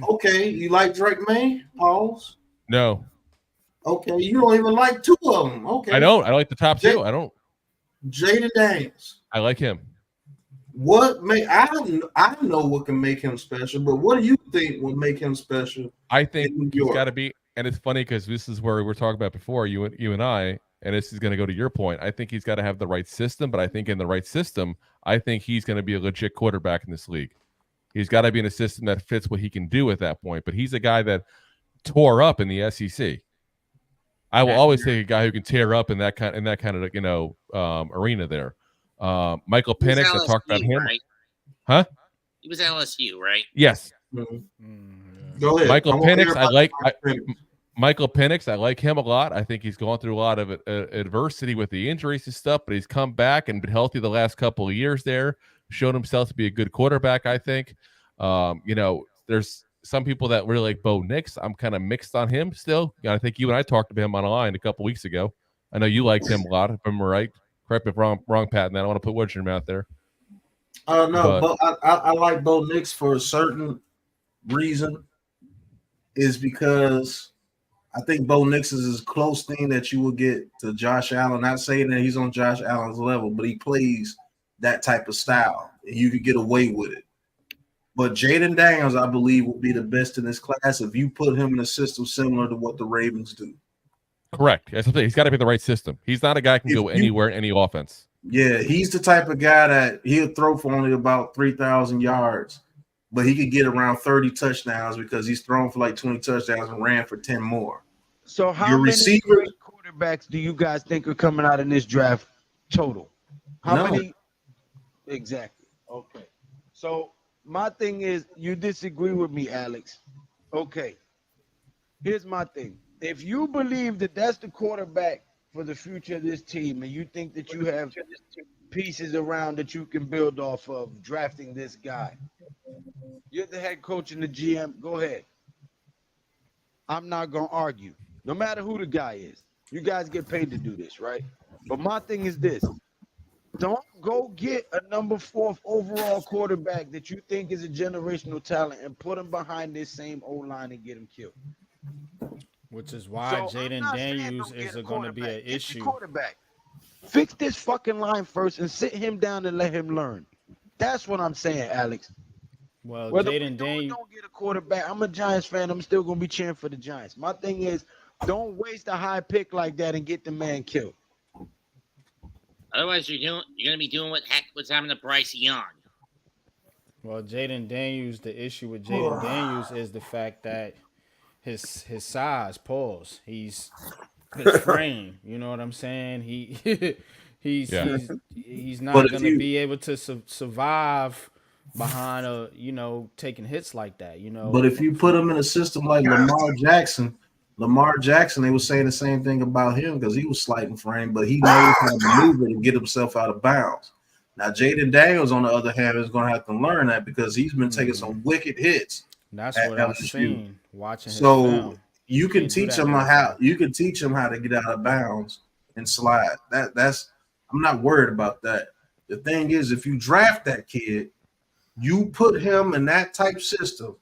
Okay, you like Drake May? Pause. No. Okay, you don't even like 2 of them. Okay, I don't. I like the top 2. I don't. Jaden Daniels. I like him. What make I know what can make him special, but what do you think will make him special? I think he's got to be, and it's funny because this is where we were talking about before, you and I, and this is going to go to your point. I think he's got to have the right system, but I think in the right system, I think he's going to be a legit quarterback in this league. He's got to be in a system that fits what he can do at that point. But he's a guy that tore up in the SEC. I will always take a guy who can tear up in that kind of arena there. Michael Penix, I talked about him. Right? Huh? He was LSU, right? Yes. Go ahead. Michael Penix, Michael Penix, I like him a lot. I think he's gone through a lot of adversity with the injuries and stuff, but he's come back and been healthy the last couple of years there, shown himself to be a good quarterback, I think. There's some people that really like Bo Nix. I'm kind of mixed on him still. I think you and I talked to him on a line a couple weeks ago. I know you liked him a lot, if I'm right. Correct me if wrong, Pat, and I don't want to put words in your mouth there. No, but I like Bo Nix for a certain reason, is because I think Bo Nix is a close thing that you will get to Josh Allen. Not saying that he's on Josh Allen's level, but he plays that type of style, and you could get away with it. But Jaden Daniels, I believe, will be the best in this class if you put him in a system similar to what the Ravens do. Correct. He's got to be the right system. He's not a guy who can go anywhere, any offense. Yeah, he's the type of guy that he'll throw for only about 3,000 yards, but he could get around 30 touchdowns because he's thrown for like 20 touchdowns and ran for 10 more. So how many great quarterbacks do you guys think are coming out in this draft total? How many? Exactly. Okay. So my thing is, you disagree with me, Alex. Okay. Here's my thing. If you believe that that's the quarterback for the future of this team, and you think that you have pieces around that you can build off of drafting this guy, you're the head coach and the GM. Go ahead. I'm not gonna argue. No matter who the guy is, you guys get paid to do this, right? But my thing is this: don't go get a number 4th overall quarterback that you think is a generational talent and put him behind this same O line and get him killed. Which is why So I'm Jaden not saying Daniels don't get is a going to be quarterback. an Get the issue. quarterback. Fix this fucking line first and sit him down and let him learn. That's what I'm saying, Alex. Well, Whether we Jaden do or Daniels. don't get a quarterback, I'm a Giants fan. I'm still gonna be cheering for the Giants. My thing is, don't waste a high pick like that and get the man killed. Otherwise, you're gonna be doing what's happening to Bryce Young. Well, Jaden Daniels. The issue with Jaden Daniels is the fact that his size. Pause. His frame. You know what I'm saying? Yeah. He's But not if gonna you be able to survive behind taking hits like that. but if you put him in a system like Lamar Jackson, they were saying the same thing about him because he was slight in frame, but he knows how to maneuver to get himself out of bounds. Now, Jaden Daniels, on the other hand, is going to have to learn that because he's been taking some wicked hits That's at what I LSU. seen watching his So film. you can Can't do teach that him no how more. you can teach him how to get out of bounds and slide. That's I'm not worried about that. The thing is, if you draft that kid, you put him in that type system,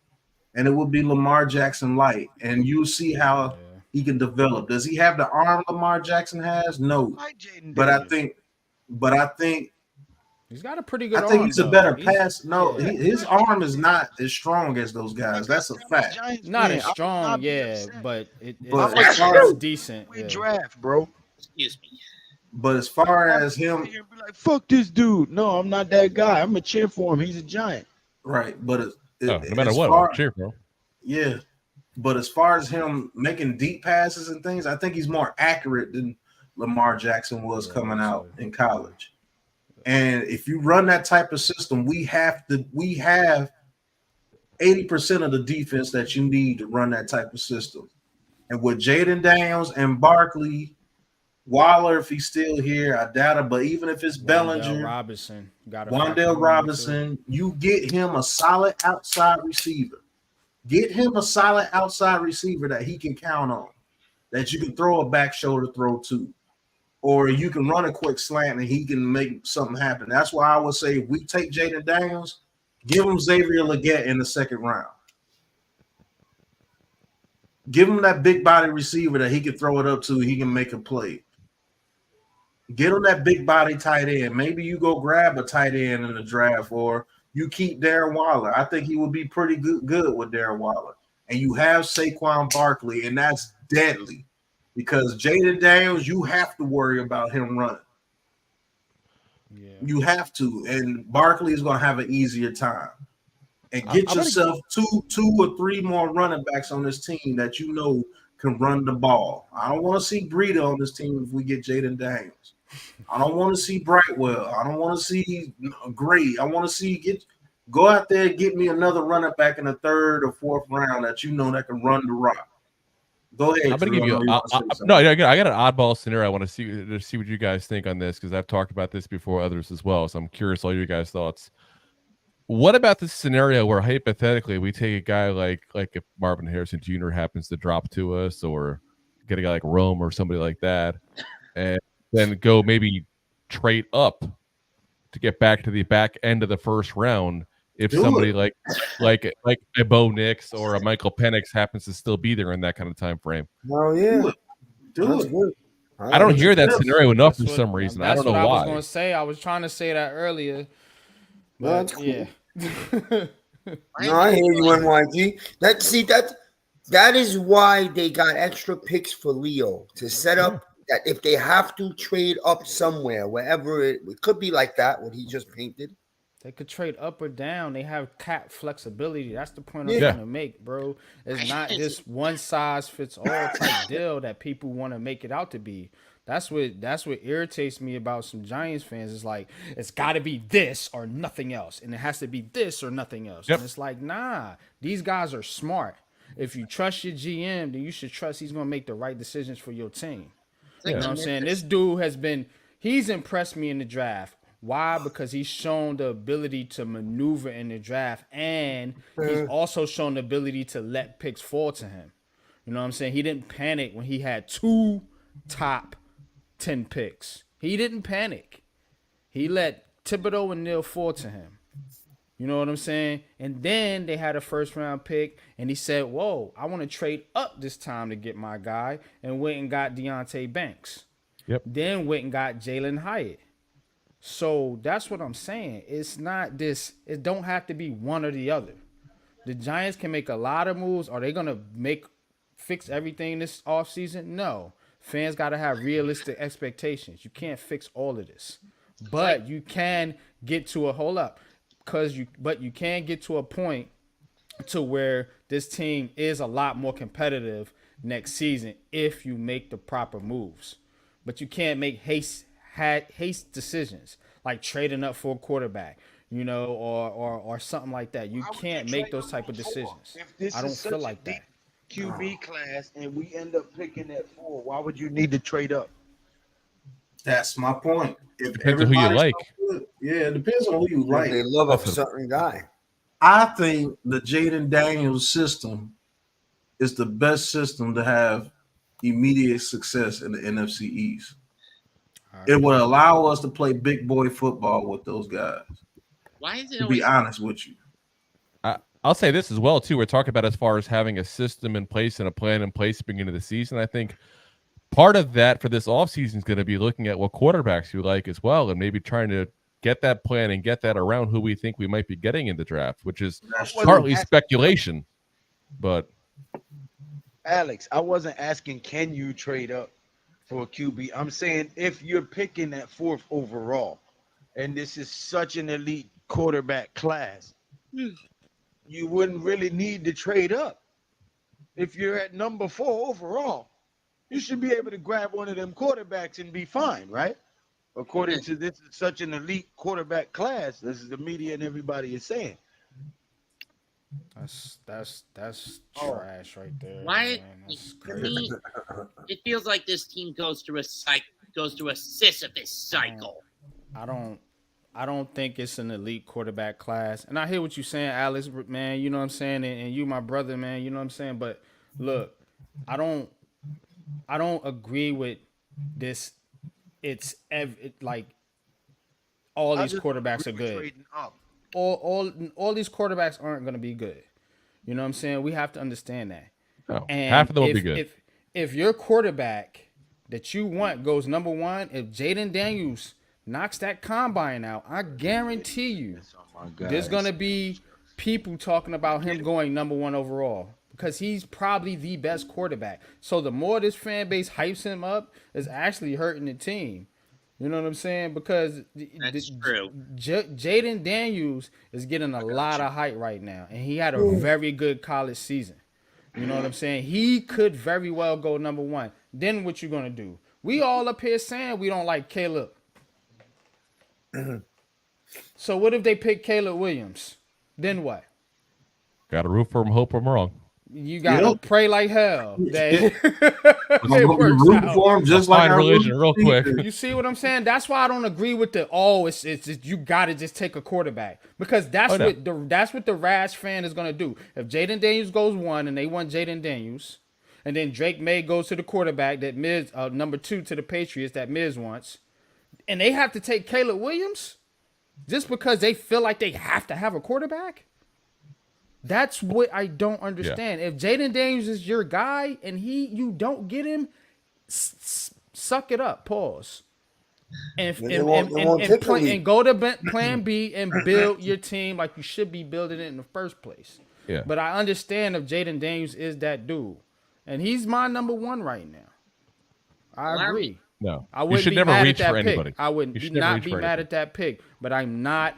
and it will be Lamar Jackson light, and you'll see how Yeah. he can develop. Does he have the arm Lamar Jackson has? No, Like Jaden but I Daniels. think, He's got a pretty good I think arm, he's a though. better pass. No, Yeah. his arm is not as strong as those guys. That's a I'm a fact. Giants Not fan. as I will strong, not be yeah, upset. but But I'm a as far it's as, decent. we Yeah. draft, bro. Excuse me. but as far I'm as not gonna him, sit here and be like, fuck this dude. No, I'm not that guy. I'm a cheer for him. He's a Giant. right? But Oh, no matter as what, far, cheer, bro. yeah. But as far as him making deep passes and things, I think he's more accurate than Lamar Jackson was Yeah, coming so- out in college. And if you run that type of system, we have 80% of the defense that you need to run that type of system. And with Jaden Daniels and Barkley, Waller, if he's still here, I doubt it. But even if it's Wandale Bellinger, Robinson. Gotta factor him Wandale in, too. Robinson, you get him a solid outside receiver. Get him a solid outside receiver that he can count on, that you can throw a back shoulder throw to, or you can run a quick slant and he can make something happen. That's why I would say if we take Jaden Daniels, give him Xavier Legette in the second round. Give him that big body receiver that he can throw it up to, he can make a play. Get him that big body tight end. Maybe you go grab a tight end in the draft, or you keep Darren Waller. I think he would be pretty good with Darren Waller. And you have Saquon Barkley, and that's deadly because Jaden Daniels, you have to worry about him running. Yeah. You have to, and Barkley is going to have an easier time. And I'm get gonna- yourself two or three more running backs on this team that you know can run the ball. I don't want to see Breida on this team if we get Jaden Daniels. I don't want to see Brightwell. I don't want to see Gray. I want to see go out there and get me another running back in the third or fourth round that you know that can run the rock. Go ahead. I'm going to give you. No, I got an oddball scenario. I want to see what you guys think on this because I've talked about this before others as well. So I'm curious all your guys' thoughts. What about this scenario where hypothetically we take a guy like if Marvin Harrison Jr. happens to drop to us, or get a guy like Rome or somebody like that, and then go maybe trade up to get back to the back end of the first round if somebody like a Bo Nix or a Michael Penix happens to still be there in that kind of time frame. Oh yeah, Do it. good. I don't hear that scenario enough for some reason. I don't know why. why. I was going to say. I was trying to say that earlier. But That's cool. yeah. No, I hear you, NYG. That is why they got extra picks for Leo to set up that if they have to trade up somewhere, wherever it could be like that, what he just painted. They could trade up or down. They have cap flexibility. That's the point I'm Yeah. trying to make, bro. It's not this one size fits all type deal that people want to make it out to be. That's what irritates me about some Giants fans. It's like it's got to be this or nothing else, and it has to be this or nothing else. Yep. And it's like, nah, these guys are smart. If you trust your GM, then you should trust he's gonna make the right decisions for your team. You know what I'm saying? This dude he's impressed me in the draft. Why? Because he's shown the ability to maneuver in the draft, and he's also shown the ability to let picks fall to him. You know what I'm saying? He didn't panic when he had 2 top 10 picks. He didn't panic. He let Thibodeau and Neal fall to him. You know what I'm saying? And then they had a first round pick, and he said, whoa, I want to trade up this time to get my guy, and went and got Deonte Banks. Yep. Then went and got Jalen Hyatt. So that's what I'm saying. It's not this. It don't have to be one or the other. The Giants can make a lot of moves. Are they going to fix everything this offseason? No. Fans got to have realistic expectations. You can't fix all of this. But you can get to but you can get to a point to where this team is a lot more competitive next season if you make the proper moves. But you can't make haste decisions like trading up for a quarterback, or something like that. You can't make those type of decisions. I don't feel like that. QB class, and we end up picking at 4. Why would you need to trade up? That's my point. If Depends on who you like. Yeah, it depends on who you like. They love a certain guy. I think the Jaden Daniels system is the best system to have immediate success in the NFC East. It would allow us to play big boy football with those guys. Why is it? To be honest with you, I'll say this as well too. We're talking about as far as having a system in place and a plan in place beginning of the season. I think part of that for this offseason is going to be looking at what quarterbacks you like as well, and maybe trying to get that plan and get that around who we think we might be getting in the draft, which is partly speculation. But Alex, I wasn't asking can you trade up for a QB. I'm saying if you're picking at 4th overall, and this is such an elite quarterback class, you wouldn't really need to trade up. If you're at number 4 overall, you should be able to grab one of them quarterbacks and be fine, right? According to this is such an elite quarterback class. This is the media and everybody is saying. That's trash right there. Why? That's For crazy. me, it feels like this team goes through a Sisyphus cycle. I don't think it's an elite quarterback class. And I hear what you're saying, Alex, man, you know what I'm saying? And you, my brother, man, you know what I'm saying? But look, I don't agree with this. It's like all these quarterbacks are good. All these quarterbacks aren't going to be good. You know what I'm saying? We have to understand that. no, And half of them will be good. If your quarterback that you want goes number 1, if Jaden Daniels knocks that combine out, I guarantee you there's going to be people talking about him going number 1 overall because he's probably the best quarterback. So the more this fan base hypes him up, it's actually hurting the team. You know what I'm saying? Because That's true. Jaden Daniels is getting a lot of hype right now, and he had a very good college season. You know what I'm saying? He could very well go number 1. Then what you gonna do? We all up here saying we don't like Caleb. So what if they pick Caleb Williams? Then what? Got to root for him, hope I'm wrong. You gotta pray like hell that I'm it gonna be works rooting out. for him just like Find I religion root real for quick. Peter. You see what I'm saying? That's why I don't agree with it's you gotta just take a quarterback because that's what the Rash fan is gonna do. If Jaden Daniels goes 1 and they want Jaden Daniels, and then Drake May goes to the quarterback that Miz number 2 to the Patriots that Miz wants, and they have to take Caleb Williams just because they feel like they have to have a quarterback. That's what I don't understand. Yeah. If Jaden Daniels is your guy and you don't get him, suck it up. Pause. And go to plan B and build your team like you should be building it in the first place. Yeah. But I understand if Jaden Daniels is that dude, and he's my number 1 right now. I agree. No, I wouldn't you should be never mad reach at that for pick. anybody. I wouldn't You should not never reach be for mad anything. at that pick, but I'm not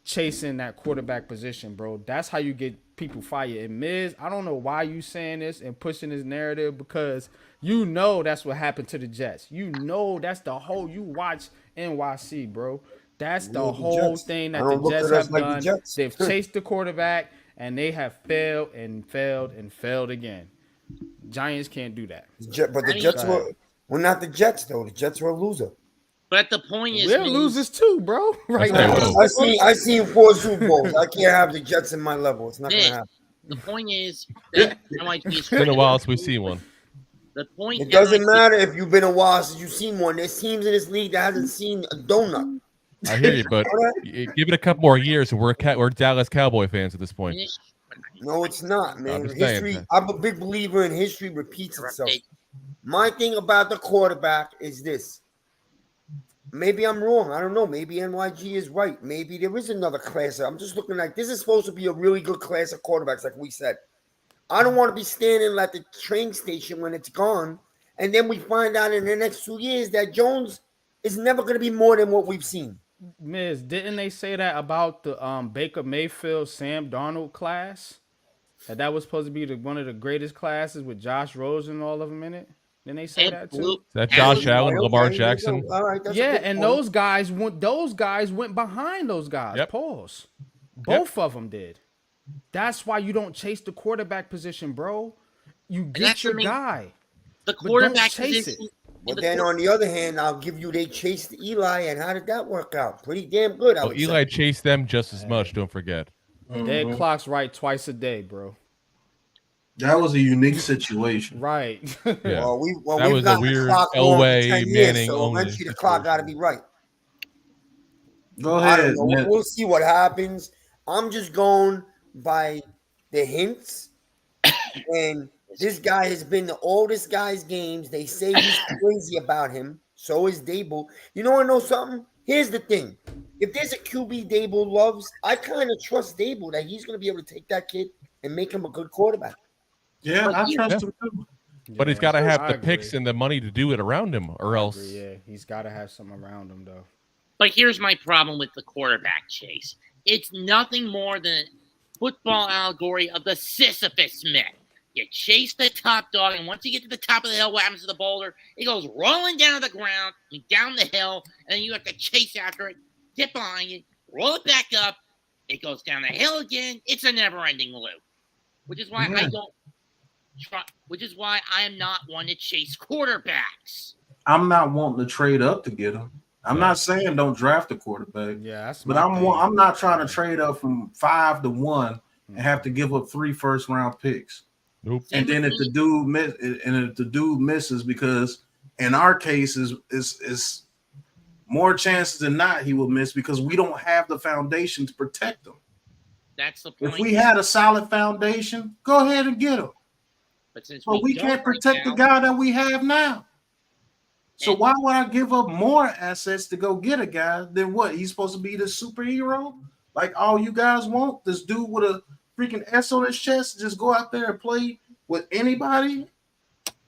chasing that quarterback position, bro. That's how you get people fired. And Miz, I don't know why you saying this and pushing this narrative because you know that's what happened to the Jets. You know that's the whole. You watch NYC, bro. That's the whole thing that the Jets have done. They've chased the quarterback and they have failed and failed and failed again. Giants can't do that. But the Jets were not the Jets though. The Jets were a loser. But the point is, we're losers too, bro. Right now, I seen 4 Super Bowls. I can't have the Jets in my level. It's not gonna happen. The point is that NYJ is It's been a while since we've seen one. The point It doesn't NYJ matter if you've been a while since you've seen one. There's teams in this league that hasn't seen a donut. I hear you, but give it a couple more years, and we're Dallas Cowboy fans at this point. finish. No, it's not, man. just saying, History. man. I'm a big believer in history repeats itself. My thing about the quarterback is this. Maybe I'm wrong. I don't know. Maybe NYG is right. Maybe there is another class. I'm just looking like this is supposed to be a really good class of quarterbacks, like we said. I don't want to be standing at the train station when it's gone, and then we find out in the next 2 years that Jones is never going to be more than what we've seen. Miz, didn't they say that about the Baker Mayfield, Sam Darnold class? That was supposed to be one of the greatest classes with Josh Rosen and all of them in it. Didn't they say that too? Is that Josh Allen, Lamar Jackson? All right, that's Yeah, a good and point. those guys went behind those guys. Yep. Pause. Both of them did. That's why you don't chase the quarterback position, bro. You get that's your what I mean. guy. The But don't quarterback chase position. it. But then on the other hand, I'll give you they chased Eli, and how did that work out? Pretty damn good. I Oh, would Eli say. chased them just as much. Don't forget. Dead clock's right twice a day, bro. That was a unique situation. Right. Yeah. Well, That we've was a got the weird clock going for Elway, 10 years, Manning so only eventually the clock got to be right. Go I ahead. don't know. Ned. We'll see what happens. I'm just going by the hints. And this guy has been to all this guy's games. They say he's crazy about him. So is Dable. You know, I know something. Here's the thing. If there's a QB Dable loves, I kind of trust Dable that he's going to be able to take that kid and make him a good quarterback. Yeah, I trust him too. But he's got to have I the picks agree. and the money to do it around him, or else. Yeah, he's got to have some around him, though. But here's my problem with the quarterback chase. It's nothing more than a football allegory of the Sisyphus myth. You chase the top dog, and once you get to the top of the hill, what happens to the boulder? It goes rolling down to the ground, down the hill, and then you have to chase after it, dip behind it, roll it back up. It goes down the hill again. It's a never-ending loop, which is why I don't. Which is why I am not one to chase quarterbacks. I'm not wanting to trade up to get him. I'm not saying don't draft a quarterback. Yeah, that's But my I'm thing. I'm not trying to trade up from 5 to 1 and have to give up 3 first-round picks. Nope. And then if the dude misses, because in our case is more chances than not he will miss because we don't have the foundation to protect him. That's the point. If we had a solid foundation, go ahead and get him. But since But we don't can't right protect the now, guy that we have now. So And- why would I give up more assets to go get a guy than what? He's supposed to be the superhero? Like all you guys want? This dude with a freaking S on his chest just go out there and play with anybody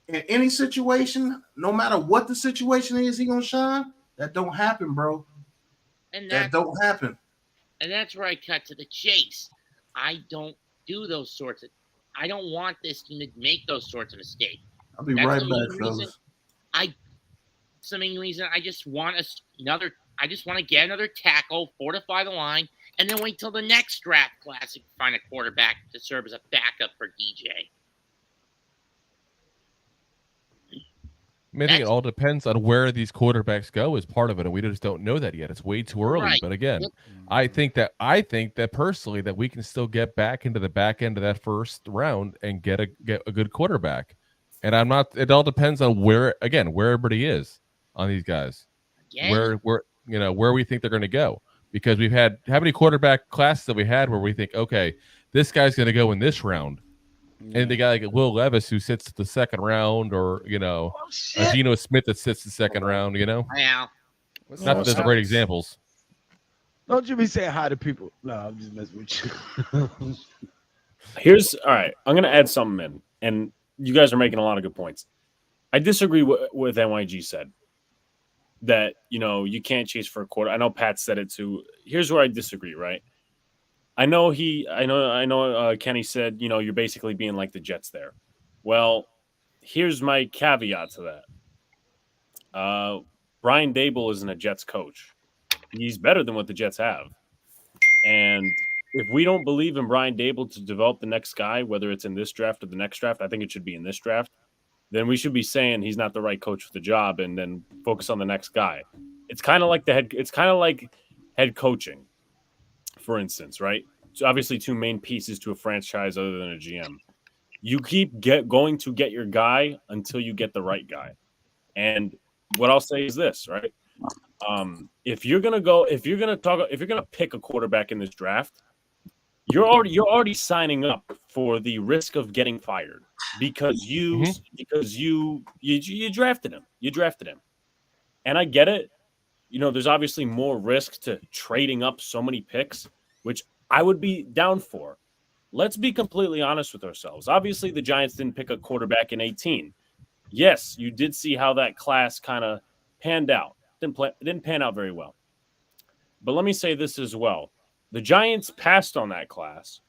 in any situation, no matter what the situation is, he gonna shine? That don't happen, bro. and That don't happen. And that's where I cut to the chase. I don't do those sorts of. I don't want this team to make those sorts of mistakes. I'll be That's right the main back, reason fellas. That's the main reason I just want another. I just want to get another tackle, fortify the line, and then wait till the next draft class to find a quarterback to serve as a backup for DJ. I mean, I think it all depends on where these quarterbacks go as part of it, and we just don't know that yet. It's way too early. Right. But again, Yep. I think that personally that we can still get back into the back end of that first round and get a good quarterback. And I'm not. It all depends on where everybody is on these guys, Again, where we think they're going to go. Because we've had how many quarterback classes that we had where we think, okay, this guy's going to go in this round. And the guy like Will Levis who sits the second round, or a Geno Smith that sits the second round, Wow. What's Not up, that those are Alex? great examples. Don't you be saying hi to people. No, I'm just messing with you. All right. I'm going to add something in, and you guys are making a lot of good points. I disagree with NYG said that, you can't chase for a quarter. I know Pat said it too. Here's where I disagree, right? I know Kenny said, you're basically being like the Jets there. Well, here's my caveat to that. Brian Dable isn't a Jets coach. He's better than what the Jets have. And if we don't believe in Brian Dable to develop the next guy, whether it's in this draft or the next draft, I think it should be in this draft, then we should be saying he's not the right coach for the job and then focus on the next guy. It's kind of like head coaching, for instance, right? obviously two main pieces to a franchise other than a GM. You keep going to get your guy until you get the right guy. And what I'll say is this, right? If you're gonna pick a quarterback in this draft, you're already signing up for the risk of getting fired because you drafted him. You drafted him. And I get it. There's obviously more risk to trading up so many picks, which I would be down for. Let's be completely honest with ourselves. Obviously, the Giants didn't pick a quarterback in 18. Yes, you did see how that class kind of panned out. Didn't pan out very well. But let me say this as well. The Giants passed on that class.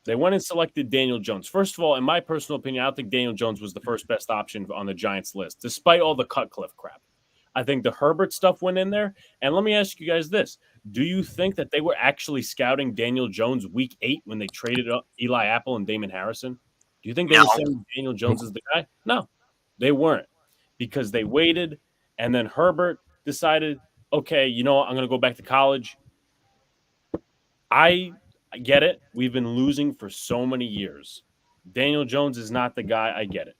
They went and selected Daniel Jones. First of all, in my personal opinion, I don't think Daniel Jones was the first best option on the Giants list, despite all the Cutcliffe crap. I think the Herbert stuff went in there. And let me ask you guys this. Do you think that they were actually scouting Daniel Jones week 8 when they traded up Eli Apple and Damon Harrison? Do you think they were saying Daniel Jones is the guy? No, they weren't, because they waited. And then Herbert decided, okay, I'm going to go back to college. I get it. We've been losing for so many years. Daniel Jones is not the guy. I get it.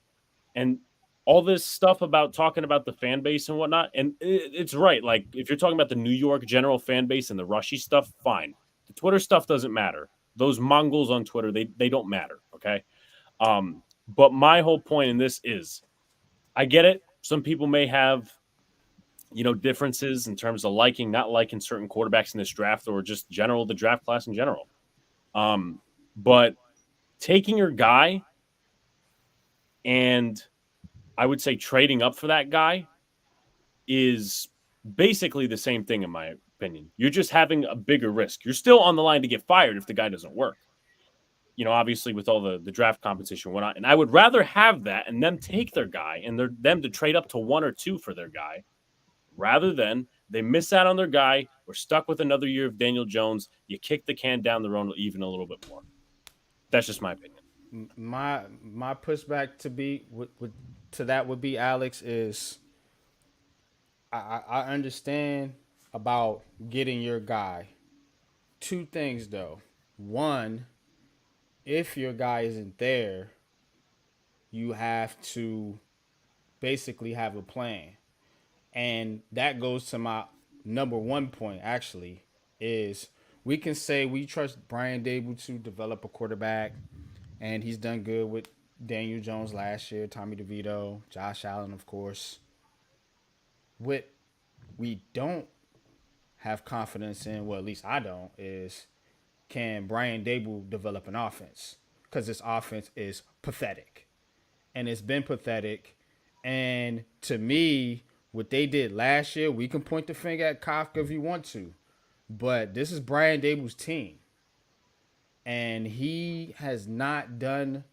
And all this stuff about talking about the fan base and whatnot, and it's right. Like, if you're talking about the New York general fan base and the Rushy stuff, fine. The Twitter stuff doesn't matter. Those Mongols on Twitter, they don't matter, okay? But my whole point in this is, I get it. Some people may have, differences in terms of liking, not liking certain quarterbacks in this draft, or just the draft class in general. But taking your guy and I would say trading up for that guy is basically the same thing, in my opinion. You're just having a bigger risk. You're still on the line to get fired if the guy doesn't work. Obviously with all the draft compensation and whatnot. And I would rather have that and them take their guy and them to trade up to 1 or 2 for their guy, rather than they miss out on their guy. We're stuck with another year of Daniel Jones. You kick the can down the road even a little bit more. That's just my opinion. My pushback to that would be, Alex, is I understand about getting your guy. 2 things though. One, if your guy isn't there, you have to basically have a plan. And that goes to my number 1 point, actually, is we can say we trust Brian Dable to develop a quarterback, and he's done good with Daniel Jones last year, Tommy DeVito, Josh Allen, of course. What we don't have confidence in, well, at least I don't, is can Brian Dable develop an offense? Because this offense is pathetic. And it's been pathetic. And to me, what they did last year, we can point the finger at Kafka if you want to. But this is Brian Dable's team. And he has not done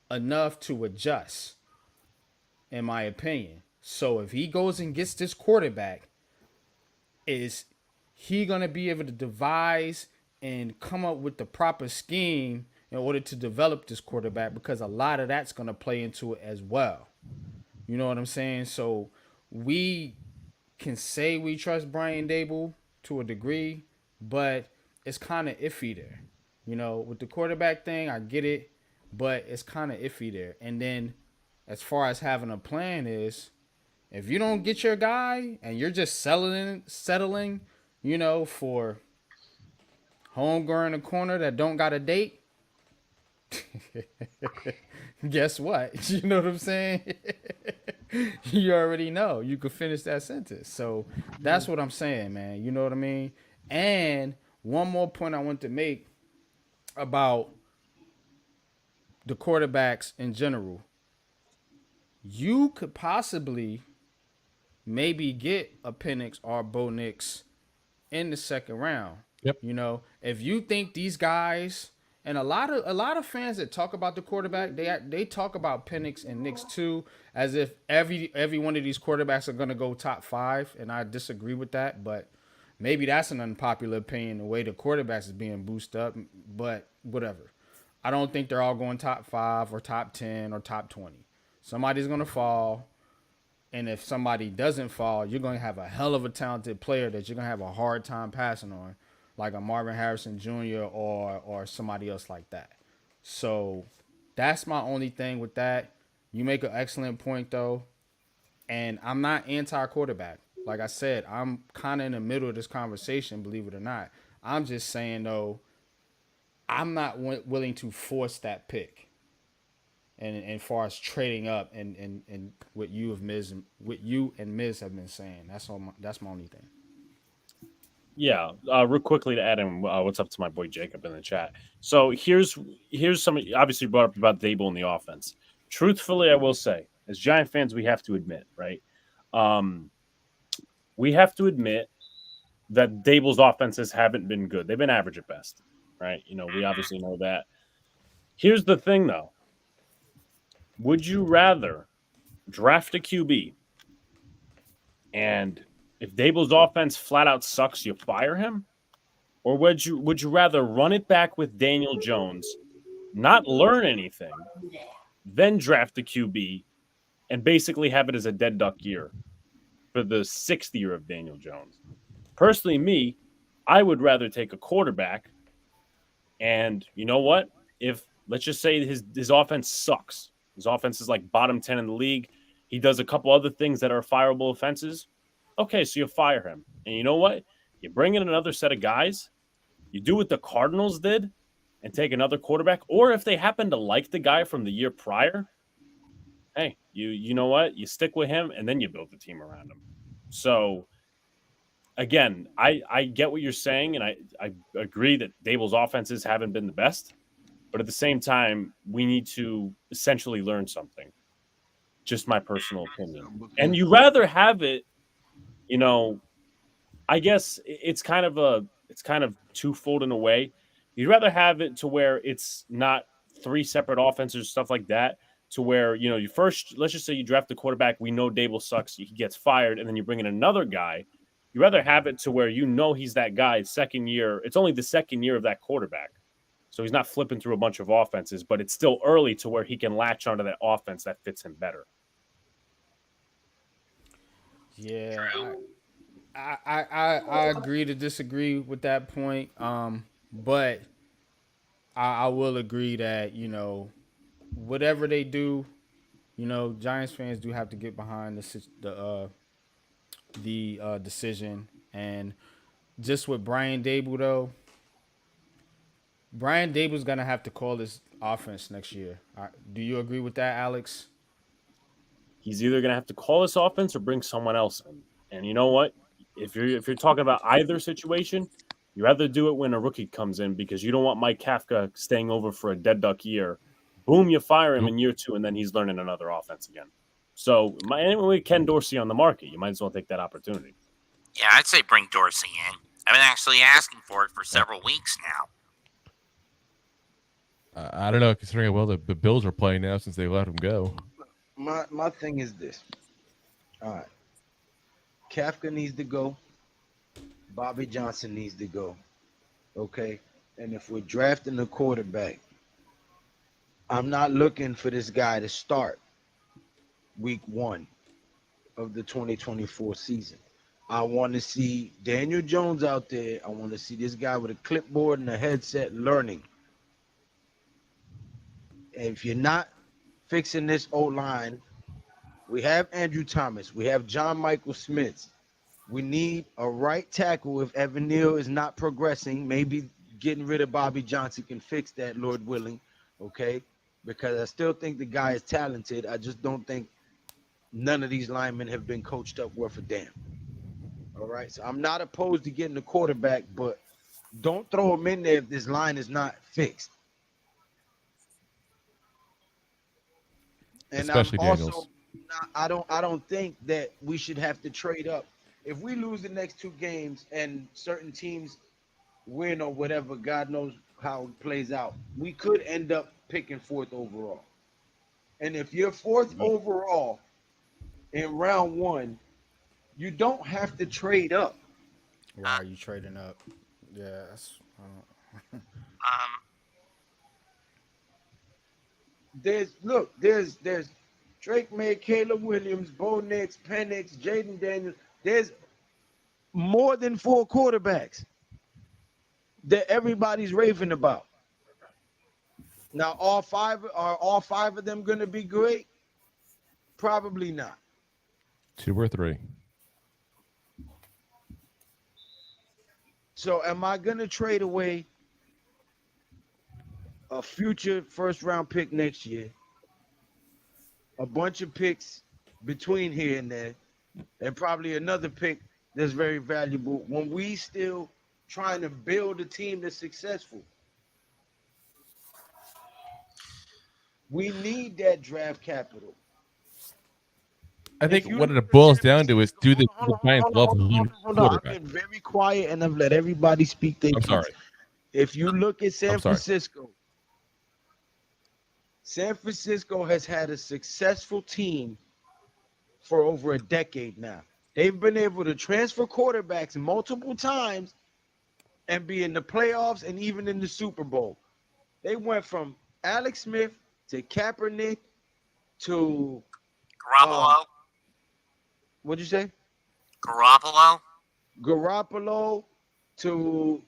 enough to adjust, in my opinion. So if he goes and gets this quarterback, is he going to be able to devise and come up with the proper scheme in order to develop this quarterback? Because a lot of that's going to play into it as well. You know what I'm saying? So we can say we trust Brian Dable to a degree, but it's kind of iffy there. With the quarterback thing, I get it, but it's kind of iffy there. And then as far as having a plan is, if you don't get your guy and you're just settling, for homegirl in the corner that don't got a date, guess what? You know what I'm saying? You already know. You could finish that sentence. So that's what I'm saying, man. You know what I mean? And one more point I want to make about the quarterbacks in general. You could possibly maybe get a Penix or Bo Nix in the second round. Yep. If you think these guys, and a lot of fans that talk about the quarterback, they talk about Penix and Nix too, as if every one of these quarterbacks are gonna go top 5, and I disagree with that. But maybe that's an unpopular opinion, the way the quarterbacks is being boosted up. But whatever. I don't think they're all going top 5 or top 10 or top 20. Somebody's gonna fall. And if somebody doesn't fall, you're going to have a hell of a talented player that you're going to have a hard time passing on. like a Marvin Harrison Jr. or somebody else like that. So that's my only thing with that. You make an excellent point though, and I'm not anti-quarterback. Like I said, I'm kind of in the middle of this conversation, believe it or not. I'm just saying though, I'm not willing to force that pick. And far as trading up and what you and Miz have been saying, that's my only thing. Yeah, real quickly to add in, what's up to my boy Jacob in the chat. So here's some, obviously brought up about Dable in the offense. Truthfully, I will say, as Giant fans, we have to admit, right? We have to admit that Dable's offenses haven't been good. They've been average at best, right? You know, we obviously know that. Here's the thing, though. Would you rather draft a QB and if Dable's offense flat out sucks, you fire him? Or would you rather run it back with Daniel Jones, not learn anything, then draft the QB and basically have it as a dead duck year for the 6th year of Daniel Jones? Personally, me, I would rather take a quarterback. And you know what? If let's just say his offense sucks, his offense is like bottom 10 in the league. He does a couple other things that are fireable offenses. Okay, so you fire him. And you know what? You bring in another set of guys. You do what the Cardinals did and take another quarterback. Or if they happen to like the guy from the year prior, hey, you know what? You stick with him and then you build the team around him. So again, I get what you're saying, and I agree that Dable's offenses haven't been the best. But at the same time, we need to essentially learn something. Just my personal opinion. And you rather have it, you know, I guess it's kind of twofold in a way. You'd rather have it to where it's not 3 separate offenses, stuff like that, to where, you know, you first, let's just say you draft the quarterback, we know Dable sucks, he gets fired, and then you bring in another guy. You'd rather have it to where you know he's that guy second year. It's only the second year of that quarterback. So he's not flipping through a bunch of offenses, but it's still early to where he can latch onto that offense that fits him better. Yeah, I agree to disagree with that point. But I will agree that, you know, whatever they do, you know, Giants fans do have to get behind the decision. And just with Brian Dable though, Brian Dable's gonna have to call this offense next year. Do you agree with that, Alex? He's either going to have to call this offense or bring someone else in. And you know what? If you're talking about either situation, you rather do it when a rookie comes in because you don't want Mike Kafka staying over for a dead duck year. Boom, you fire him in year 2, and then he's learning another offense again. So, anyway, Ken Dorsey on the market, you might as well take that opportunity. Yeah, I'd say bring Dorsey in. I've been actually asking for it for several weeks now. I don't know, considering how well the Bills are playing now since they let him go. My thing is this. All right. Kafka needs to go. Bobby Johnson needs to go. Okay? And if we're drafting a quarterback, I'm not looking for this guy to start week 1 of the 2024 season. I want to see Daniel Jones out there. I want to see this guy with a clipboard and a headset learning. And if you're not fixing this O-line, we have Andrew Thomas. We have John Michael Smith. We need a right tackle if Evan Neal is not progressing. Maybe getting rid of Bobby Johnson can fix that, Lord willing, okay? Because I still think the guy is talented. I just don't think none of these linemen have been coached up worth a damn. All right? So I'm not opposed to getting a quarterback, but don't throw him in there if this line is not fixed. And Especially I'm also Daniels. I don't think that we should have to trade up. If we lose the next 2 games and certain teams win or whatever, God knows how it plays out, we could end up picking 4th overall. And if you're 4th overall in round 1, you don't have to trade up. Why are you trading up? Yeah, that's. There's Drake May, Caleb Williams, Bo Nix, Penix, Jaden Daniels. There's more than 4 quarterbacks. that everybody's raving about. Now, all five of them going to be great? Probably not. 2 or 3. So, am I going to trade away a future first-round pick next year, a bunch of picks between here and there, and probably another pick that's very valuable when we still trying to build a team that's successful? We need that draft capital. I think you what look it at boils San down to is, do the Giants love Hold on. I've quarterback? been very quiet and I've let everybody speak their I'm piece. sorry. If you look at San I'm sorry. Francisco, San Francisco has had a successful team for over a decade now. They've been able to transfer quarterbacks multiple times and be in the playoffs and even in the Super Bowl. They went from Alex Smith to Kaepernick to Garoppolo. What'd you say? Garoppolo. To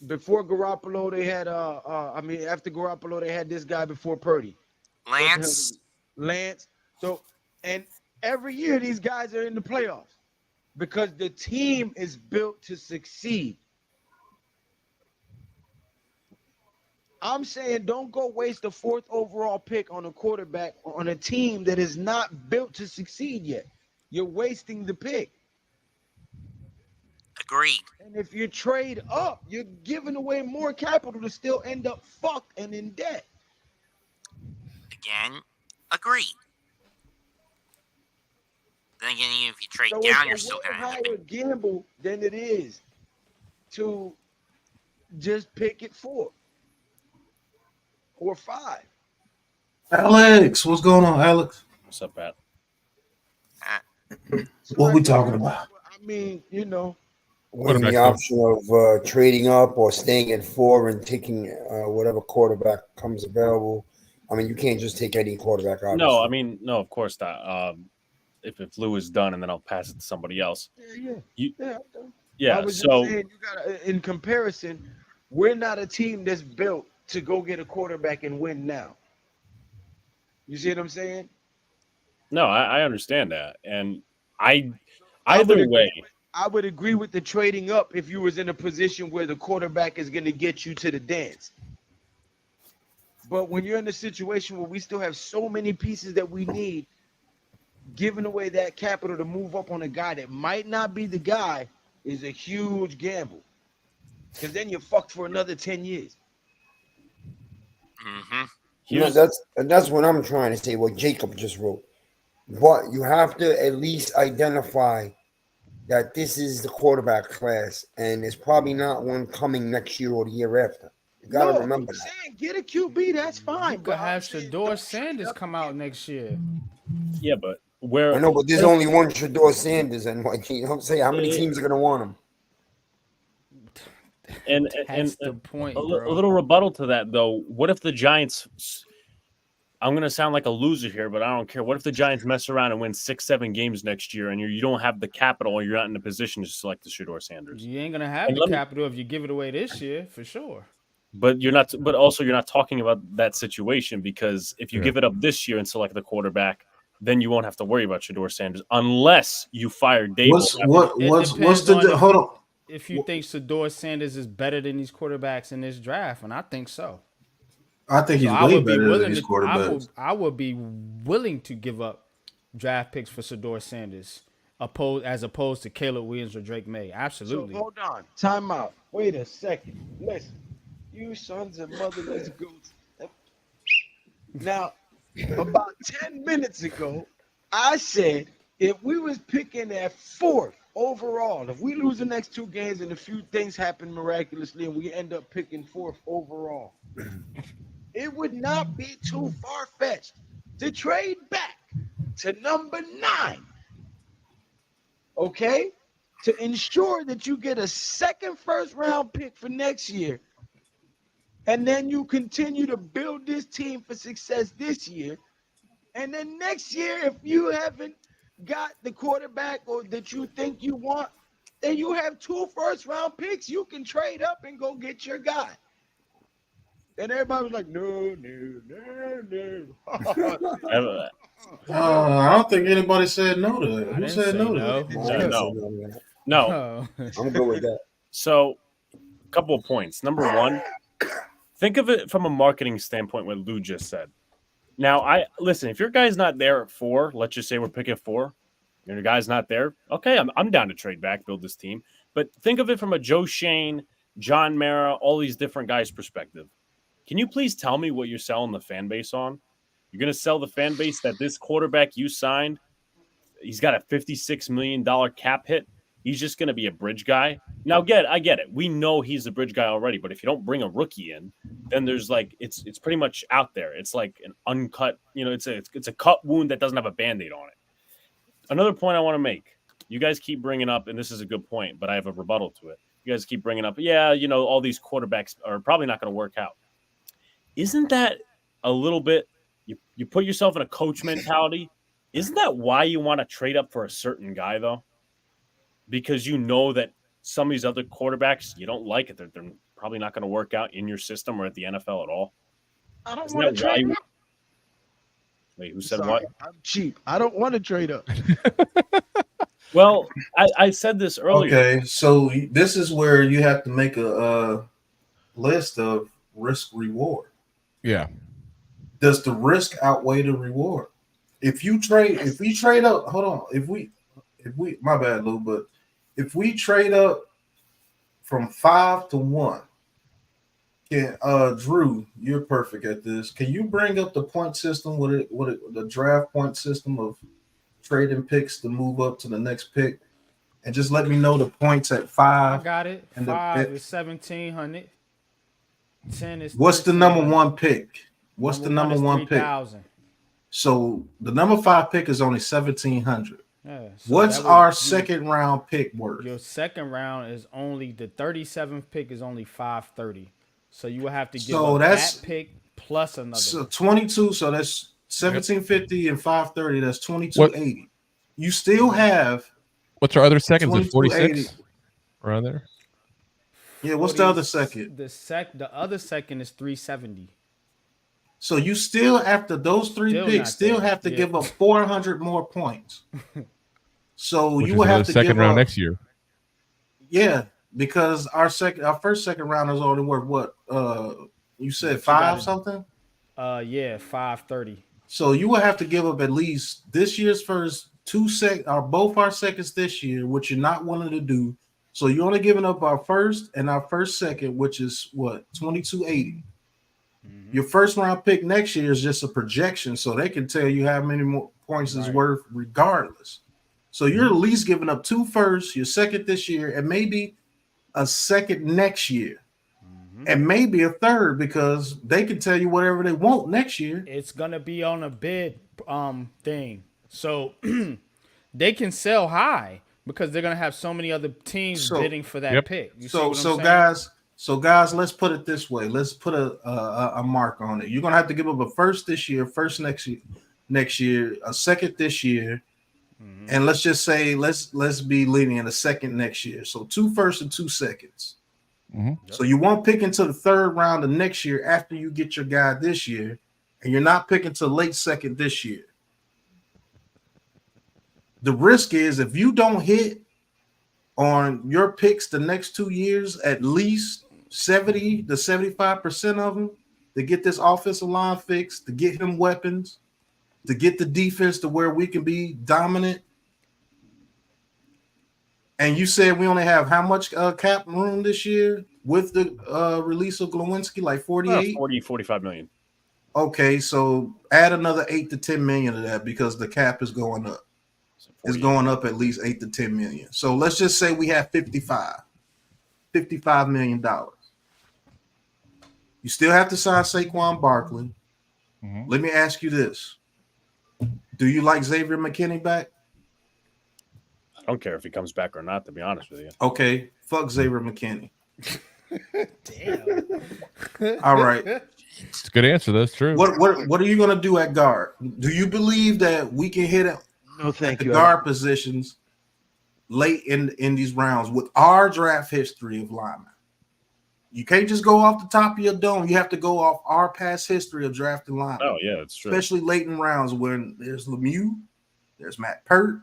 before Garoppolo they had after Garoppolo they had this guy before Purdy. Lance. So, and every year these guys are in the playoffs because the team is built to succeed. I'm saying don't go waste a 4th overall pick on a quarterback on a team that is not built to succeed yet. You're wasting the pick. Agreed. And if you trade up, you're giving away more capital to still end up fucked and in debt. Again, agreed. Then again, even if you trade So down, you're it's still a way going to end up higher gamble than it is to just pick it 4 or 5. Alex, what's going on, Alex? What's up, Pat? What we talking about? I mean, you know, With the option of trading up or staying at 4 and taking whatever quarterback comes available. I mean, you can't just take any quarterback, obviously. No, I mean, no, of course not. If Lou is done, and then I'll pass it to somebody else. I was just saying, you gotta, in comparison, we're not a team that's built to go get a quarterback and win now. You see what I'm saying? No, I understand that, and either way, I would agree with the trading up if you was in a position where the quarterback is going to get you to the dance. But when you're in a situation where we still have so many pieces that we need, giving away that capital to move up on a guy that might not be the guy is a huge gamble. Because then you're fucked for another 10 years. Mm-hmm. You know, that's what I'm trying to say, what Jacob just wrote. But you have to at least identify that this is the quarterback class, and there's probably not one coming next year or the year after. You got to remember that. Saying, get a QB, that's fine. You could have Shador Sanders come out next year. Yeah, but where I know, but there's only one Shador Sanders, and you don't say how many teams are going to want him. And That's the point, a bro. little rebuttal to that, though. What if the Giants? I'm going to sound like a loser here, but I don't care. What if the Giants mess around and win 6-7 games next year, and you don't have the capital, or you're not in a position to select the Shador Sanders? You ain't gonna have the capital if you give it away this year, for sure. But you're not. But also, you're not talking about that situation, because if you give it up this year and select the quarterback, then you won't have to worry about Shador Sanders unless you fire Dable. Hold on. If you think Shador Sanders is better than these quarterbacks in this draft, and I think so. I think he's way better than these quarterbacks. I would be willing to give up draft picks for Shador Sanders, as opposed to Caleb Williams or Drake May. Absolutely. So hold on. Time out. Wait a second. Listen. You sons of motherless goats. Now, about 10 minutes ago, I said if we was picking at 4th overall, if we lose the next 2 games and a few things happen miraculously and we end up picking 4th overall, it would not be too far-fetched to trade back to number 9, okay, to ensure that you get a second first-round pick for next year, and then you continue to build this team for success this year, and then next year, if you haven't got the quarterback or that you think you want, and you have 2 first-round picks, you can trade up and go get your guy. And everybody was like, no. I don't think anybody said no to that. I Who didn't said say no to no. that? No. Oh. I'm good with that. So, a couple of points. Number one, think of it from a marketing standpoint, what Lou just said. Now, listen, if your guy's not there at 4, let's just say we're picking 4, and your guy's not there, okay, I'm down to trade back, build this team. But think of it from a Joe Shane, John Mara, all these different guys' perspective. Can you please tell me what you're selling the fan base on? You're going to sell the fan base that this quarterback you signed, he's got a $56 million cap hit. He's just going to be a bridge guy. Now, I get it. We know he's a bridge guy already, but if you don't bring a rookie in, then there's like it's pretty much out there. It's like an uncut, it's a cut wound that doesn't have a Band-Aid on it. Another point I want to make. You guys keep bringing up, and this is a good point, but I have a rebuttal to it. You guys keep bringing up, all these quarterbacks are probably not going to work out. Isn't that a little bit, you put yourself in a coach mentality? Isn't that why you want to trade up for a certain guy, though? Because you know that some of these other quarterbacks, you don't like it. They're probably not going to work out in your system or at the NFL at all. I don't want to trade up. Wait, who said what? I'm cheap. I don't want to trade up. Well, I said this earlier. Okay, so this is where you have to make a list of risk reward. Yeah. Does the risk outweigh the reward? If we trade up, hold on. If we, my bad, Lou, but if we trade up from 5 to 1, can Drew, you're perfect at this. Can you bring up the point system the draft point system of trading picks to move up to the next pick? And just let me know the points at 5. I got it. And 5 is 1,700. 10 is. What's the number 1 pick? What's the number 1 pick? 3,000. So the number 5 pick is only 1,700. Yeah, so what's our second round pick worth? Your second round is only the 37th pick is only 530. So you will have to give up that pick plus another. So 22. So that's 1,750 and 530. That's 2,280. You still have. What's our other second? Is 46 around there? Yeah. What's the other second? The other second is 370. So you still, after those 3 picks, have to give up 400 more points. So which you will have to second give round up, next year. Yeah, because our first second round is only worth what? You said 5 something? Yeah, 530. So you will have to give up at least this year's first 2 both our seconds this year, which you're not willing to do. So you're only giving up our first and our first second, which is what, 2,280. Your first round pick next year is just a projection, so they can tell you how many more points is worth regardless. So you're at least giving up 2 firsts, your second this year, and maybe a second next year, and maybe a third, because they can tell you whatever they want next year. It's gonna be on a bid thing, so they can sell high because they're gonna have so many other teams bidding for that pick. You see what I'm saying? So guys, let's put it this way. Let's put a mark on it. You're gonna have to give up a first this year, first next year, a second this year, and let's just say let's be lenient, a second next year. So 2 firsts and 2 seconds. So you won't pick into the 3rd round of next year after you get your guy this year, and you're not picking till late second this year. The risk is if you don't hit on your picks the next 2 years, at least 70 to 75% of them, to get this offensive line fixed, to get him weapons, to get the defense to where we can be dominant. And you said we only have how much cap room this year with the release of Glowinski? Like 48? 45 million. Okay, so add another 8 to 10 million to that because the cap is going up. It's going up at least 8 to 10 million. So let's just say we have $55 million. You still have to sign Saquon Barkley. Let me ask you this. Do you like Xavier McKinney back? I don't care if he comes back or not, to be honest with you. Okay, fuck Xavier McKinney. Damn. All right. It's a good answer. That's true. What are you going to do at guard? Do you believe that we can hit it? No, thank the you. guard positions late in these rounds with our draft history of linemen. You can't just go off the top of your dome. You have to go off our past history of drafting linemen. Oh, yeah, that's true. Especially late in rounds when there's Lemieux, there's Matt Pert.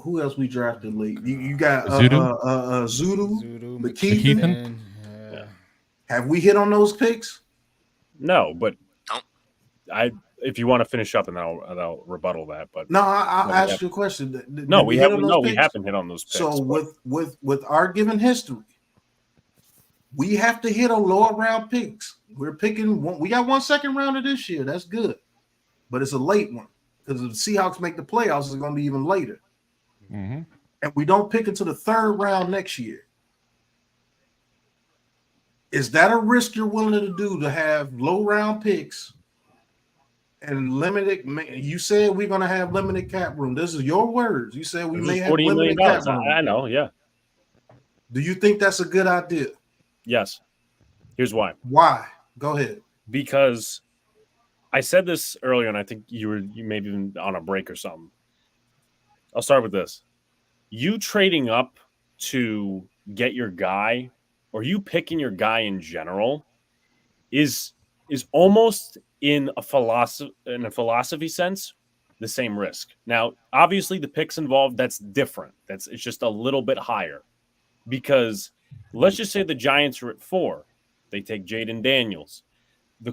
Who else we drafted late? You got Zudu, McKeithen. Yeah. Have we hit on those picks? No, but if you want to finish up, and I'll rebuttal that. But no, I'll ask you a question. We haven't hit on those picks. So with our given history, we have to hit on lower round picks. We're picking one. We got 1 second rounder this year. That's good, but it's a late one because if the Seahawks make the playoffs, it's going to be even later. Mm-hmm. And we don't pick until the 3rd round next year. Is that a risk you're willing to do to have low round picks and limited? You said we're going to have limited cap room. This is your words. You said we may have limited cap room. I know, yeah. Do you think that's a good idea? Yes. Here's why. Why? Go ahead. Because I said this earlier, and I think you maybe even on a break or something. I'll start with this. You trading up to get your guy, or you picking your guy in general, is almost in a philosophy sense the same risk. Now, obviously, the picks involved, that's different. It's just a little bit higher. Because let's just say the Giants are at 4. They take Jaden Daniels. The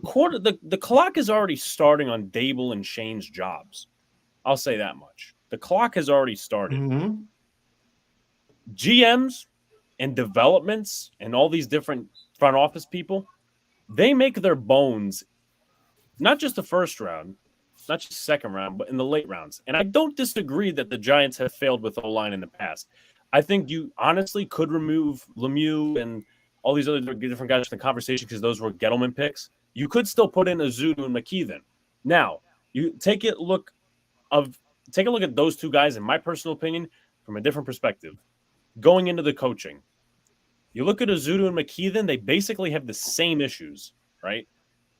clock is already starting on Dable and Shane's jobs. I'll say that much. The clock has already started. Mm-hmm. GMs and developments and all these different front office people, they make their bones not just the first round, not just second round, but in the late rounds. And I don't disagree that the Giants have failed with O-line in the past. I think you honestly could remove Lemieux and all these other different guys from the conversation because those were Gettleman picks. You could still put in Zudu and McKeithen. Now, you take a look at those two guys, in my personal opinion, from a different perspective. Going into the coaching, you look at Zudu and McKeithen, they basically have the same issues, right?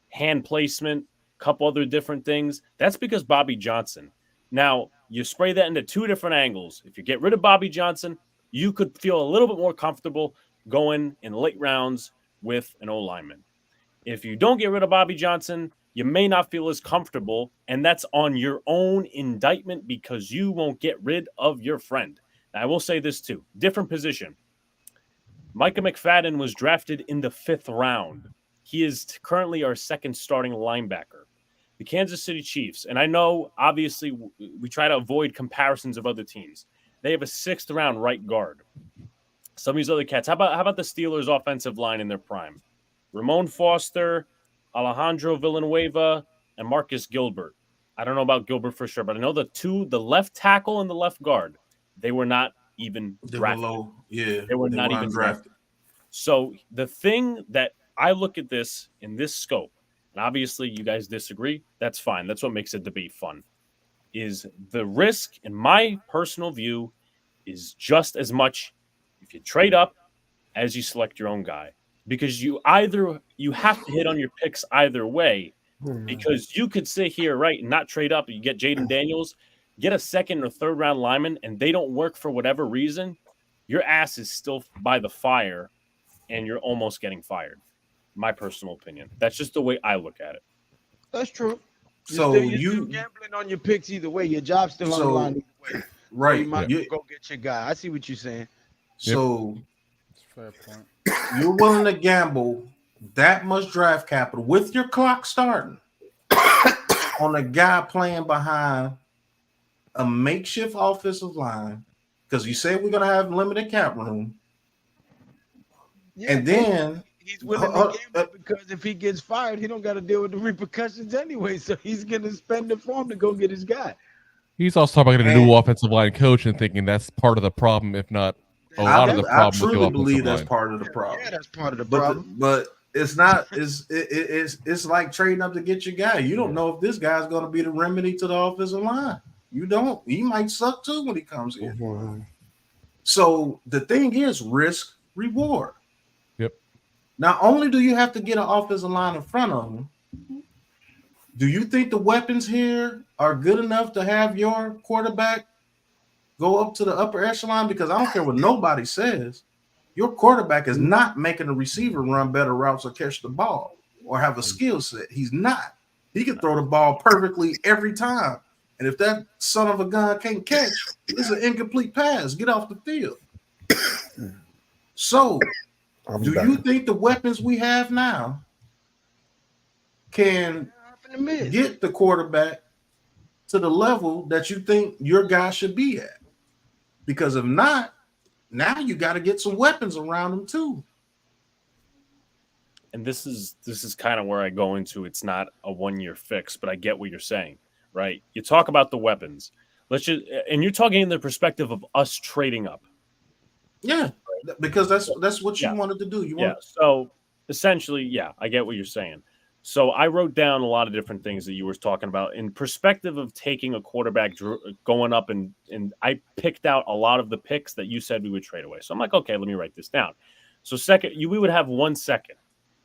Hand placement, couple other different things. That's because Bobby Johnson. Now, you spray that into 2 different angles. If you get rid of Bobby Johnson, you could feel a little bit more comfortable going in late rounds with an O-lineman. If you don't get rid of Bobby Johnson, you may not feel as comfortable, and that's on your own indictment because you won't get rid of your friend. Now, I will say this too. Different position. Micah McFadden was drafted in the 5th round. He is currently our 2nd starting linebacker. The Kansas City Chiefs, and I know, obviously, we try to avoid comparisons of other teams. They have a 6th round right guard. Some of these other cats. How about the Steelers' offensive line in their prime? Ramon Foster, Alejandro Villanueva, and Marcus Gilbert. I don't know about Gilbert for sure, but I know the left tackle and the left guard, they were not even drafted. They were not even drafted. So the thing that I look at this in this scope, and obviously you guys disagree, that's fine. That's what makes a debate fun, is the risk, in my personal view, is just as much if you trade up as you select your own guy. Because you have to hit on your picks either way. Because you could sit here, right, and not trade up. You get Jaden Daniels, get a 2nd or 3rd round lineman, and they don't work for whatever reason, your ass is still by the fire, and you're almost getting fired. My personal opinion. That's just the way I look at it. That's true. So you're still gambling on your picks either way. Your job's still on the line either way. Right. You might go get your guy. I see what you're saying. So fair point. You're willing to gamble that much draft capital with your clock starting on a guy playing behind a makeshift offensive line because you say we're going to have limited cap room. Yeah, and then he's willing to gamble because if he gets fired, he don't got to deal with the repercussions anyway. So he's going to spend the farm to go get his guy. He's also talking about a new offensive line coach and thinking that's part of the problem, if not a lot of the problem. I truly believe that's part of the problem. Yeah, that's part of the problem. But it's not. It's like trading up to get your guy. You don't know if this guy's going to be the remedy to the offensive line. You don't. He might suck too when he comes in. Mm-hmm. So the thing is risk reward. Yep. Not only do you have to get an offensive line in front of him, do you think the weapons here are good enough to have your quarterback go up to the upper echelon, because I don't care what nobody says. Your quarterback is not making a receiver run better routes or catch the ball or have a skill set. He's not. He can throw the ball perfectly every time. And if that son of a gun can't catch, it's an incomplete pass. Get off the field. So, do you think the weapons we have now can get the quarterback to the level that you think your guy should be at? Because if not, now you got to get some weapons around him too. And this is kind of where I go into, it's not a 1-year fix, but I get what you're saying, right? You talk about the weapons. And you're talking in the perspective of us trading up. Yeah, because that's what you wanted to do. So essentially, I get what you're saying. So I wrote down a lot of different things that you were talking about in perspective of taking a quarterback going up, and I picked out a lot of the picks that you said we would trade away. So I'm like, okay, let me write this down. So we would have 1 second.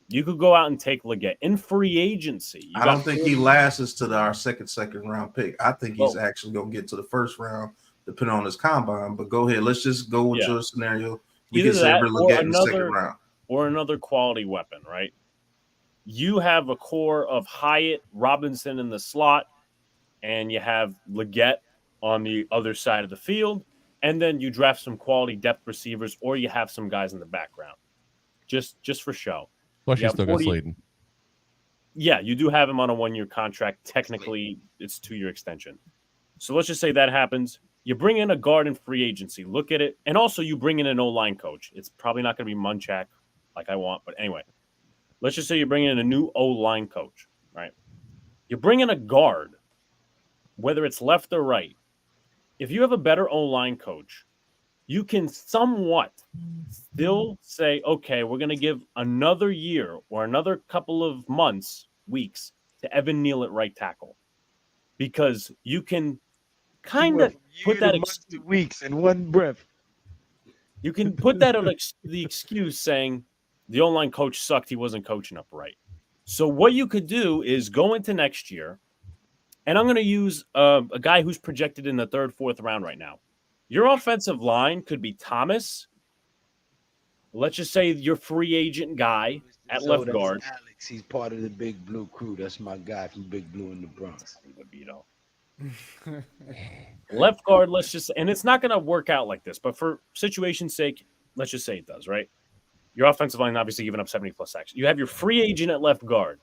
You could go out and take Leggett in free agency. I don't think he lasts to our second round pick. I think he's actually going to get to the first round, depending on his combine. But go ahead. Let's just go with your scenario. We can say Leggett in the second round. Or another quality weapon, right? You have a core of Hyatt, Robinson in the slot, and you have Leggett on the other side of the field. And then you draft some quality depth receivers, or you have some guys in the background. Just for show. Plus, you still got Slayton. Yeah, you do have him on a 1-year contract. Technically, it's 2-year extension. So let's just say that happens. You bring in a guard in free agency. Look at it. And also, you bring in an O-line coach. It's probably not going to be Munchak like I want. But anyway, let's just say you bring in a new O-line coach, right? You bring in a guard, whether it's left or right. If you have a better O-line coach, you can somewhat still say, okay, we're going to give another year or another couple of months, weeks, to Evan Neal at right tackle. Because you can kind of put that weeks in one breath. You can put that on the excuse saying the O-line coach sucked, he wasn't coaching up right. So what you could do is go into next year, and I'm going to use a guy who's projected in the 3rd, 4th round right now. Your offensive line could be Thomas. Let's just say your free agent guy at left guard. Alex, he's part of the Big Blue crew. That's my guy from Big Blue in the Bronx. Left guard, and it's not going to work out like this, but for situation's sake, let's just say it does, right? Your offensive line obviously giving up 70+ sacks. You have your free agent at left guard.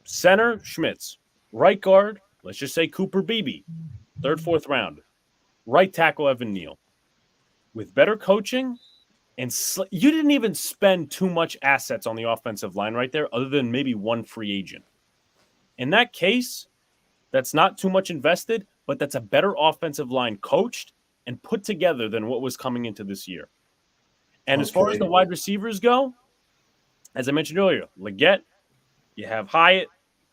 Center, Schmitz. Right guard, let's just say Cooper Beebe. 3rd, 4th round. Right tackle, Evan Neal. With better coaching, and you didn't even spend too much assets on the offensive line right there, other than maybe one free agent. In that case, that's not too much invested, but that's a better offensive line coached and put together than what was coming into this year. And as far as the wide receivers go, as I mentioned earlier, Leggett, you have Hyatt,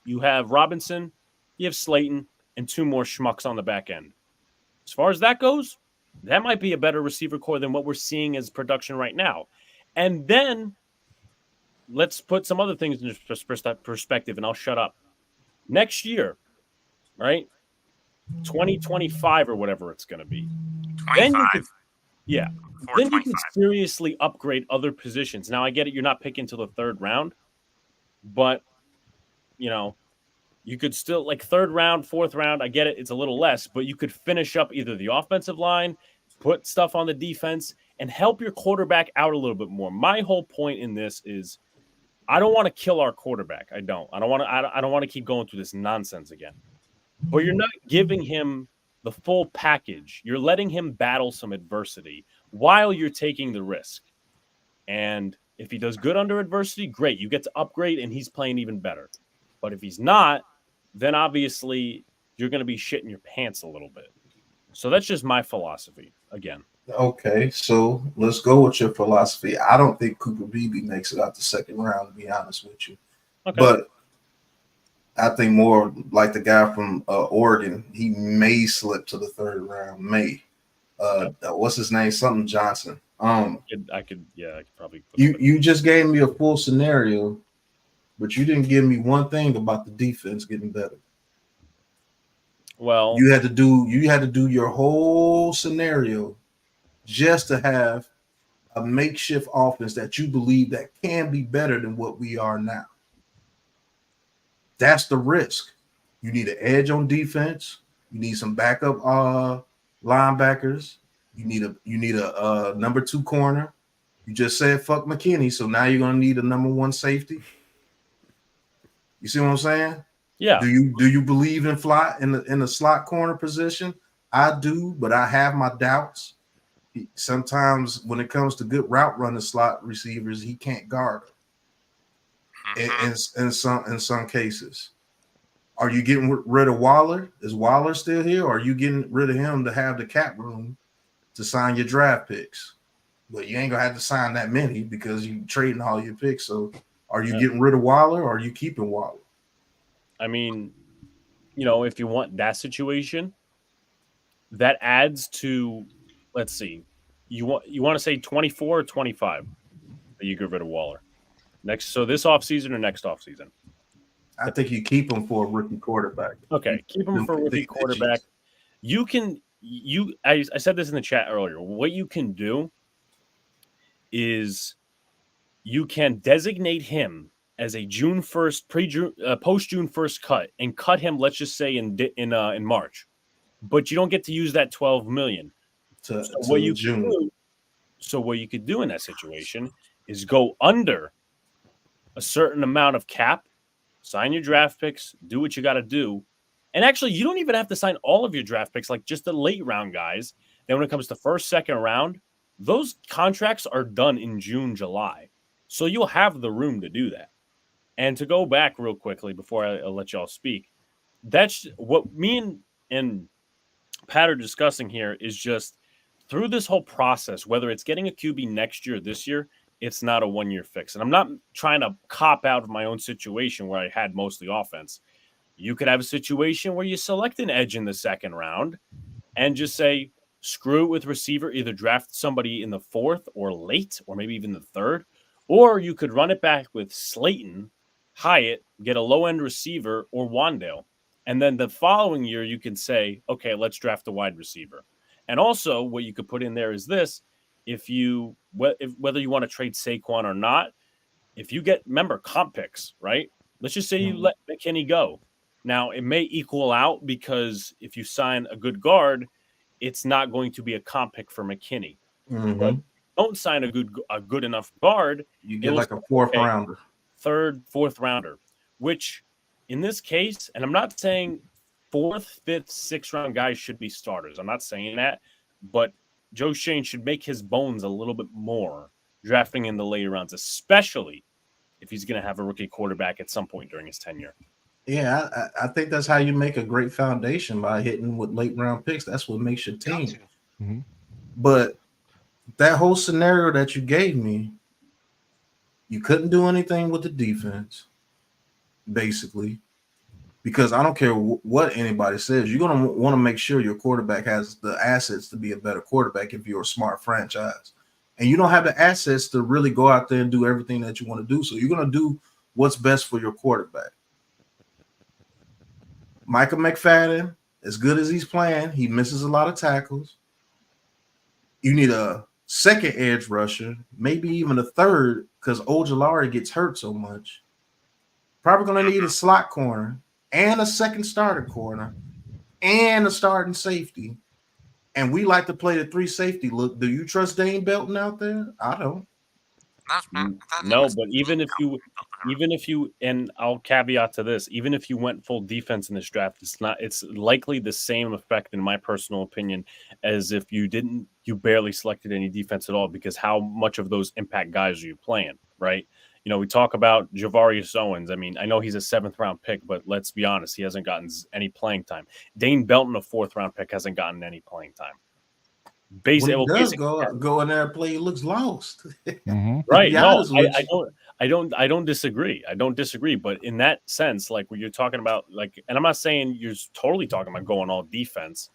you have Robinson, you have Slayton, and 2 more schmucks on the back end. As far as that goes, that might be a better receiver core than what we're seeing as production right now. And then let's put some other things in perspective, and I'll shut up. Next year, right? 2025 or whatever it's going to be. 25. Then you can seriously upgrade other positions. Now, I get it. You're not picking till the 3rd round, but, you could still, 3rd round, 4th round, I get it. It's a little less, but you could finish up either the offensive line, put stuff on the defense, and help your quarterback out a little bit more. My whole point in this is I don't want to kill our quarterback. I don't want to keep going through this nonsense again. But you're not giving him the full package. You're letting him battle some adversity while you're taking the risk. And if he does good under adversity, great. You get to upgrade, and he's playing even better. But if he's not, then obviously you're going to be shitting your pants a little bit. So that's just my philosophy again. Okay, so let's go with your philosophy. I don't think Cooper Beebe makes it out the 2nd round, to be honest with you. Okay. But I think more like the guy from Oregon, he may slip to the 3rd round. What's his name? Something Johnson. I could probably. You just gave me a full scenario, but you didn't give me one thing about the defense getting better. Well, You had to do your whole scenario just to have a makeshift offense that you believe that can be better than what we are now. That's the risk. You need an edge on defense. You need some backup linebackers. You need a number 2 corner. You just said fuck McKinney, so now you're gonna need a number 1 safety. You see what I'm saying? yeah. Do you believe in the slot corner position? I do, but I have my doubts. Sometimes when it comes to good route running slot receivers, he can't guard them. In some cases. Are you getting rid of Waller? Is Waller still here? Or are you getting rid of him to have the cap room to sign your draft picks? But you ain't gonna have to sign that many because you trading all your picks. So are you getting rid of Waller or are you keeping Waller? I mean, if you want that situation, that adds to, let's see, you want to say 24 or 25 that you get rid of Waller so this offseason or next offseason? I think you keep him for a rookie quarterback. Okay, keep him for a rookie quarterback. I said this in the chat earlier. What you can do is you can designate him as a June 1st, post June 1st cut and cut him, let's just say in March. But you don't get to use that $12 million. So what you could do in that situation is go under a certain amount of cap, sign your draft picks, do what you got to do. And actually, you don't even have to sign all of your draft picks, like just the late round guys. Then when it comes to first, second round, those contracts are done in June, July. So you'll have the room to do that. And to go back real quickly before I let y'all speak, that's what me and Pat are discussing here is just through this whole process, whether it's getting a QB next year or this year, it's not a 1-year fix. And I'm not trying to cop out of my own situation where I had mostly offense. You could have a situation where you select an edge in the second round and just say, screw it with receiver, either draft somebody in the 4th or late, or maybe even the 3rd, or you could run it back with Slayton, Hyatt, get a low-end receiver, or Wandale. And then the following year, you can say, okay, let's draft a wide receiver. And also what you could put in there is this, whether you want to trade Saquon or not, if you remember, comp picks, right? Let's just say you let McKinney go. Now, it may equal out because if you sign a good guard, it's not going to be a comp pick for McKinney. Mm-hmm. But don't sign a good enough guard. You get like a 4th rounder. 3rd, 4th rounder, which in this case, and I'm not saying 4th, 5th, 6th round guys should be starters. I'm not saying that, but Joe Shane should make his bones a little bit more drafting in the later rounds, especially if he's going to have a rookie quarterback at some point during his tenure. Yeah, I think that's how you make a great foundation, by hitting with late round picks. That's what makes your team. Mm-hmm. But that whole scenario that you gave me, you couldn't do anything with the defense, basically, because I don't care what anybody says. You're going to want to make sure your quarterback has the assets to be a better quarterback if you're a smart franchise. And you don't have the assets to really go out there and do everything that you want to do. So you're going to do what's best for your quarterback. Michael McFadden, as good as he's playing, he misses a lot of tackles. You need a second edge rusher, maybe even a third, because Ojulari gets hurt so much. Probably going to need a slot corner and a second starter corner and a starting safety. And we like to play the 3 safety look. Do you trust Dane Belton out there? I don't. No, but even if you, and I'll caveat to this, even if you went full defense in this draft, it's likely the same effect, in my personal opinion, as if you barely selected any defense at all, because how much of those impact guys are you playing, right? We talk about Javarius Owens. I mean, I know he's a 7th round pick, but let's be honest, he hasn't gotten any playing time. Dane Belton, a 4th round pick, hasn't gotten any playing time. When he does go in there and play, he looks lost. Mm-hmm. Right. No, I don't disagree. I don't disagree. But in that sense, like when you're talking about, like, and I'm not saying you're totally talking about going all defense,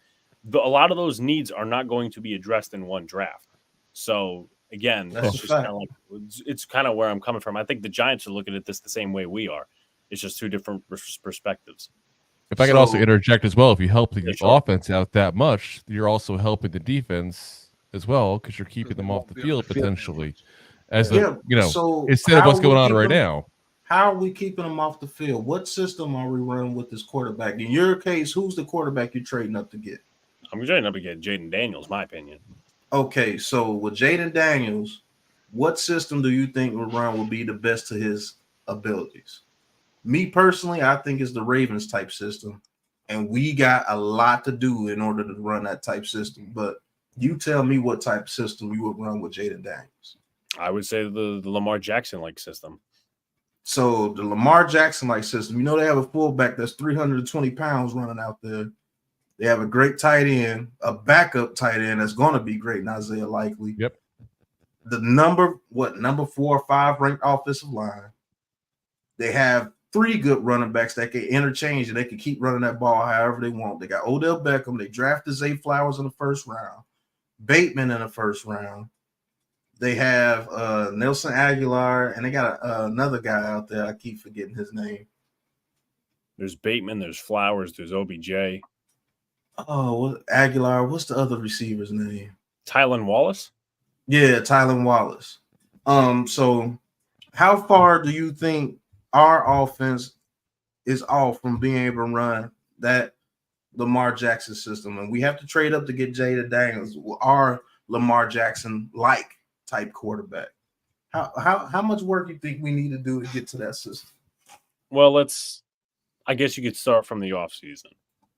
a lot of those needs are not going to be addressed in one draft. So again, it's kind of where I'm coming from. I think the Giants are looking at this the same way we are. It's just 2 different perspectives. If I could also So- interject as well, if you help the Yeah, sure. offense out that much, you're also helping the defense as well because you're keeping them off the field potentially. As Yeah. a So instead of how what's are going we on keeping right them? now. How are we keeping them off the field? What system are we running with this quarterback? In your case, who's the quarterback you're trading up to get? I'm trying to get Jaden Daniels, my opinion. Okay, so with Jaden Daniels, what system do you think will run will be the best to his abilities? Me personally, I think it's the Ravens type system, and we got a lot to do in order to run that type system. But you tell me what type of system you would run with Jaden Daniels. I would say the Lamar Jackson like system. So the Lamar Jackson like system, you know, they have a fullback that's 320 pounds running out there. They have a great tight end, a backup tight end that's going to be great in Isaiah Likely. Yep. The number 4 or 5 ranked offensive line. They have 3 good running backs that can interchange and they can keep running that ball however they want. They got Odell Beckham. They drafted Zay Flowers in the first round, Bateman in the first round. They have Nelson Aguilar, and they got another guy out there. I keep forgetting his name. There's Bateman, there's Flowers, there's OBJ. Oh, Aguilar. What's the other receiver's name? Tylan Wallace? Yeah, Tylan Wallace. So how far do you think our offense is off from being able to run that Lamar Jackson system? And we have to trade up to get Jada Daniels, our Lamar Jackson like type quarterback. How much work do you think we need to do to get to that system? Well, I guess you could start from the offseason.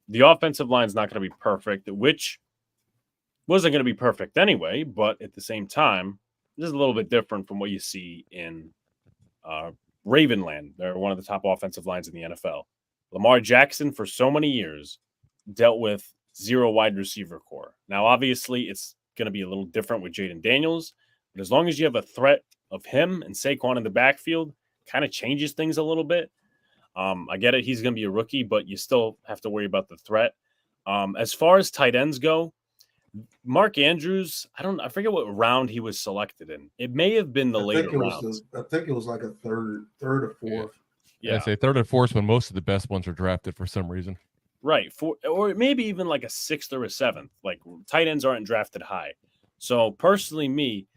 The offensive line is not going to be perfect, which wasn't going to be perfect anyway, but at the same time, this is a little bit different from what you see in Ravenland. They're one of the top offensive lines in the NFL. Lamar Jackson, for so many years, dealt with 0 wide receiver core. Now, obviously, it's going to be a little different with Jaden Daniels, but as long as you have a threat of him and Saquon in the backfield, kind of changes things a little bit. I get it. He's going to be a rookie, but you still have to worry about the threat. As far as tight ends go, Mark Andrews, I forget what round he was selected in. It may have been the later rounds. I think it was like a third or fourth. Yeah, I say third or fourth when most of the best ones are drafted for some reason. Right. Or maybe even like a 6th or a 7th. Like tight ends aren't drafted high. So personally,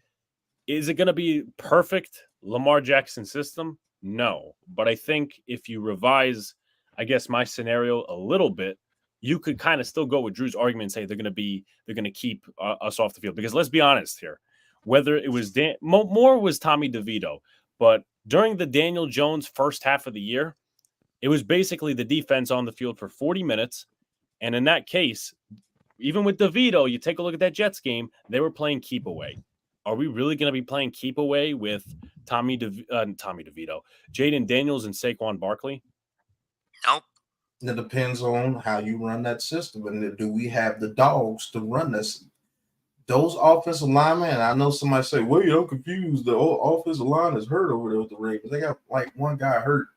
is it going to be perfect Lamar Jackson system? No. But I think if you revise, I guess, my scenario a little bit, you could kind of still go with Drew's argument and say they're going to keep us off the field. Because let's be honest here, whether it was more was Tommy DeVito, but during the Daniel Jones first half of the year, it was basically the defense on the field for 40 minutes. And in that case, even with DeVito, you take a look at that Jets game, they were playing keep away. Are we really going to be playing keep away with Tommy DeVito, Jaden Daniels, and Saquon Barkley? Nope. It depends on how you run that system. And do we have the dogs to run this? Those offensive linemen, I know somebody say, well, you're confused. The offensive line is hurt over there with the Ravens. They got like one guy hurt.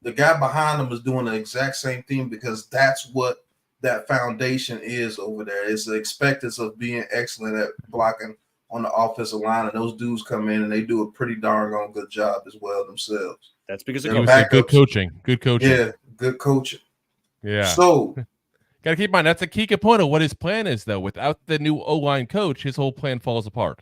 The guy behind them is doing the exact same thing because that's what that foundation is over there. It's the expectance of being excellent at blocking on the offensive line, and those dudes come in and they do a pretty darn good job as well themselves. That's because of good coaching. Good coaching. Yeah, good coaching. Yeah. So got to keep in mind that's a key component of what his plan is, though. Without the new O-line coach, his whole plan falls apart.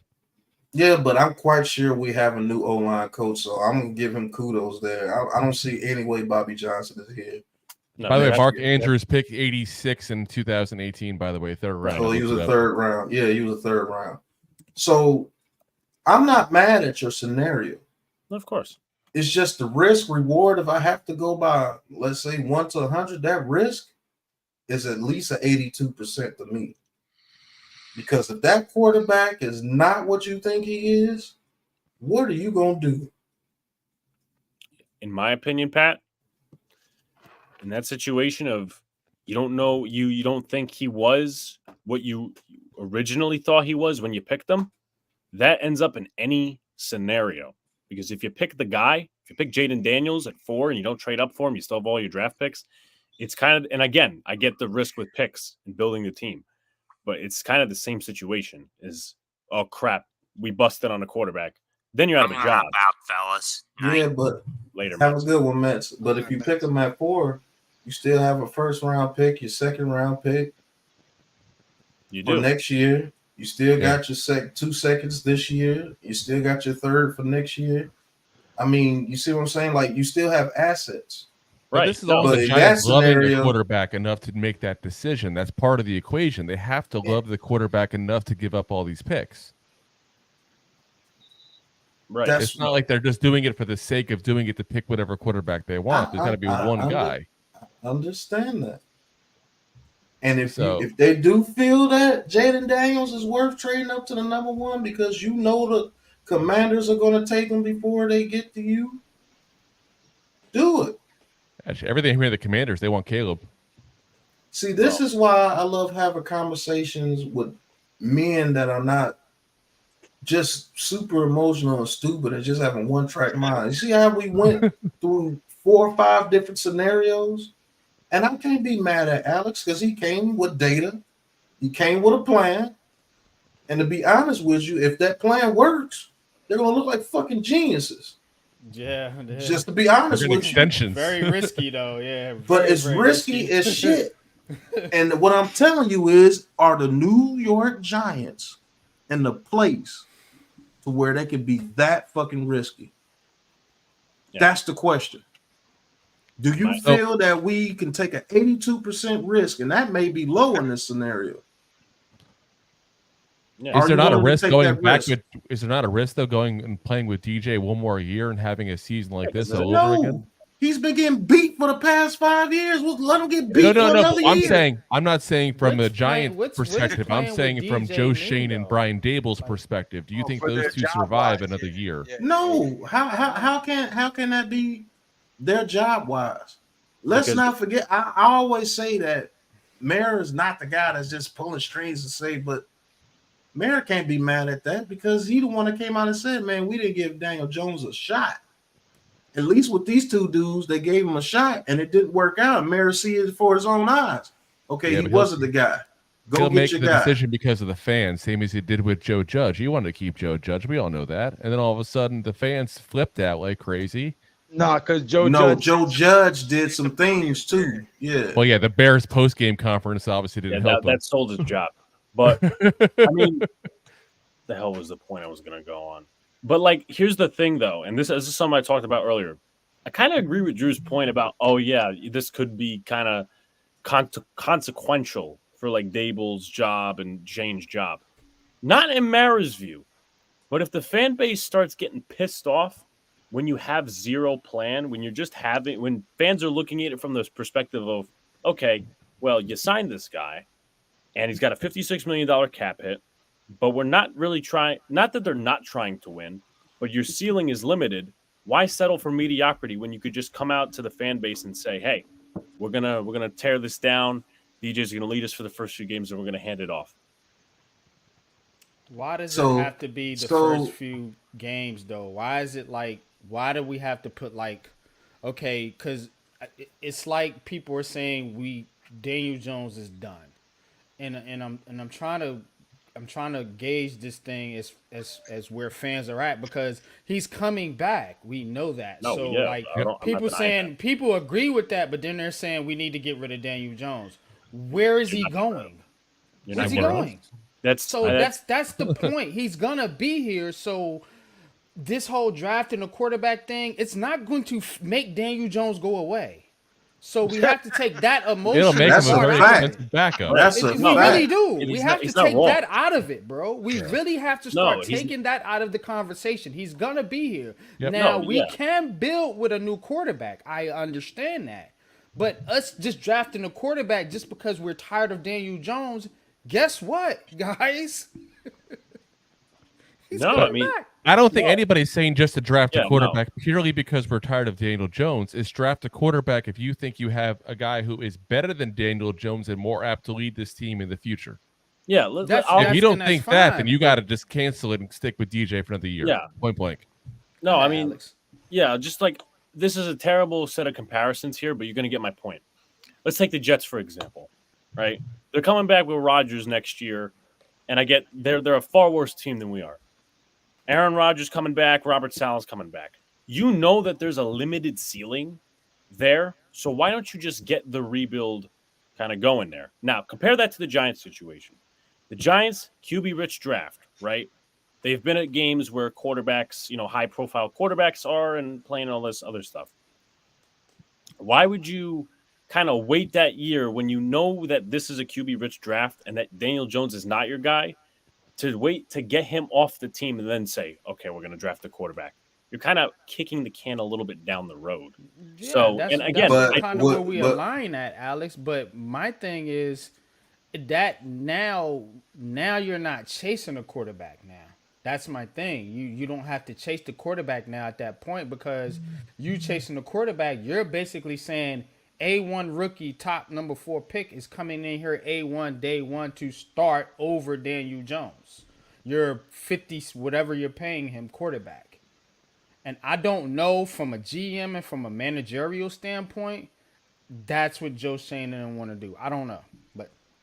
Yeah, but I'm quite sure we have a new O-line coach, so I'm gonna give him kudos there. I don't see any way Bobby Johnson is here. No, by the way, Mark Andrews picked 86 in 2018. By the way, third round. Oh, he was a third round. Yeah, he was a third round. So I'm not mad at your scenario. Of course. It's just the risk reward. If I have to go by, let's say 1 to 100, that risk is at least an 82% to me. Because if that quarterback is not what you think he is, what are you going to do? In my opinion, Pat, in that situation of you don't know, you don't think he was what you originally thought he was when you picked him, that ends up in any scenario. Because if you pick the guy, if you pick Jaden Daniels at 4 and you don't trade up for him, you still have all your draft picks. It's kind of, and again, I get the risk with picks and building the team, but it's kind of the same situation is, oh crap, we busted on a quarterback. Then you're out of a job. About, fellas. Yeah, but later. Have a good one, Mets. But if you pick him at 4, You still have a first round pick, your second round pick You for do. next year. You still Yeah. got your 2 seconds this year. You still got your third for next year. I mean, you see what I'm saying? Like, you still have assets. But Right. this is No, all But the in Giants that loving their scenario- quarterback enough to make that decision. That's part of the equation. They have to love the quarterback enough to give up all these picks. right. That's- It's not like they're just doing it for the sake of doing it to pick whatever quarterback they want. There's got to be one guy. I understand that. And if So- if they do feel that Jaden Daniels is worth trading up to the number one because you know the Commanders are going to take him before they get to you, do it. Actually, everything here, the Commanders, they want Caleb. See, this is why I love having conversations with men that are not just super emotional and stupid and just having one track mind. You see how we went through 4 or 5 different scenarios? And I can't be mad at Alex because he came with data. He came with a plan. And to be honest with you, if that plan works, they're going to look like fucking geniuses. Yeah. Just to be honest with extensions. Very risky though. Yeah. But very, it's very risky as shit. And what I'm telling you is, are the New York Giants in the place to where they can be that fucking risky? Yeah. That's the question. Do you Right. feel that we can take an 82% risk, and that may be low in this scenario? Yeah. Is Are there you not a willing to risk take going that back risk? with? Is there not a risk though going and playing with DJ one more year and having a season like this all over No, again? he's been getting beat for the past 5 years. We'll let him get beat No. for another I'm year. saying, I'm not saying from a What's Giant what's perspective. I'm playing saying with from DJ Joe mean, Shane and though? Brian Dable's perspective. Do you think for their those two job survive wise, another yeah, year? yeah. No, how can that be their job wise? Let's Because- not forget. I always say that Mayer is not the guy that's just pulling strings and say, but Mayer can't be mad at that because he the one that came out and said, "Man, we didn't give Daniel Jones a shot." At least with these two dudes, they gave him a shot and it didn't work out. Mayer see it for his own eyes. Okay, Yeah, he but he'll- wasn't the guy. Go He'll get make your the guy. decision because of the fans, same as he did with Joe Judge. He wanted to keep Joe Judge. We all know that. And then all of a sudden, the fans flipped out like crazy. Nah, because Joe Judge did some things too. Yeah. Well, yeah, the Bears post-game conference obviously Yeah, didn't help him. that sold his job. But I mean, the hell was the point I was going to go on? But like, here's the thing, though, and this is something I talked about earlier. I kind of agree with Drew's point about, oh yeah, this could be kind of consequential for like Dable's job and Shane's job. Not in Mara's view, but if the fan base starts getting pissed off when you have zero plan, when fans are looking at it from this perspective of, okay, well, you signed this guy and he's got a $56 million cap hit, but we're not really trying, not that they're not trying to win, but your ceiling is limited. Why settle for mediocrity when you could just come out to the fan base and say, hey, we're gonna tear this down. DJ's gonna lead us for the first few games and we're gonna hand it off. Why does So- it have to be the so- first few games though? Why is it like? Why do we have to put like? Okay, because it's like people are saying Daniel Jones is done, and I'm trying to gauge this thing as where fans are at because he's coming back. We know that. No, so yeah, like I'm not people denying saying people agree with that, but then they're saying we need to get rid of Daniel Jones. Where is he going? You're Where's not he getting- going? That's That's the point. He's gonna be here. So this whole draft and the quarterback thing, it's not going to make Daniel Jones go away. So we have to take that emotion. It'll make That's him a a very fact. expensive backup. That's a We fact. really do. And We he's have not- to he's not take wrong. that out of it, bro. We really have to No, start he's- taking that out of the conversation. He's gonna be here. Yep. Now No, we yeah. can build with a new quarterback. I understand that. But us just drafting a quarterback just because we're tired of Daniel Jones, guess what, guys? He's No, coming I mean, back. I don't think anybody's saying just to draft Yeah, a quarterback purely because we're tired of Daniel Jones. It's draft a quarterback if you think you have a guy who is better than Daniel Jones and more apt to lead this team in the future. yeah. If you don't that's think that, then fine, you got to just cancel it and stick with DJ for another year. Yeah. Point blank. No, I mean, Alex. yeah, just like this is a terrible set of comparisons here, but you're going to get my point. Let's take the Jets, for example, right? They're coming back with Rodgers next year, and I get they're a far worse team than we are. Aaron Rodgers coming back, Robert Saleh's coming back. You know that there's a limited ceiling there. So why don't you just get the rebuild kind of going there? Now, compare that to the Giants situation. The Giants, QB rich draft, right? They've been at games where quarterbacks, high profile quarterbacks are and playing all this other stuff. Why would you kind of wait that year when you know that this is a QB rich draft and that Daniel Jones is not your guy to wait to get him off the team and then say, okay, we're going to draft a quarterback? You're kind of kicking the can a little bit down the road. Yeah, So, that's and again, that's kind of where we align at, Alex. But my thing is that now you're not chasing a quarterback now. That's my thing. You don't have to chase the quarterback now at that point, because you chasing the quarterback, you're basically saying A1 rookie top number 4 pick is coming in here A1 day 1 to start over Daniel Jones. You're 50 whatever you're paying him quarterback. And I don't know, from a GM and from a managerial standpoint, that's what Joe Shane want to do. I don't know.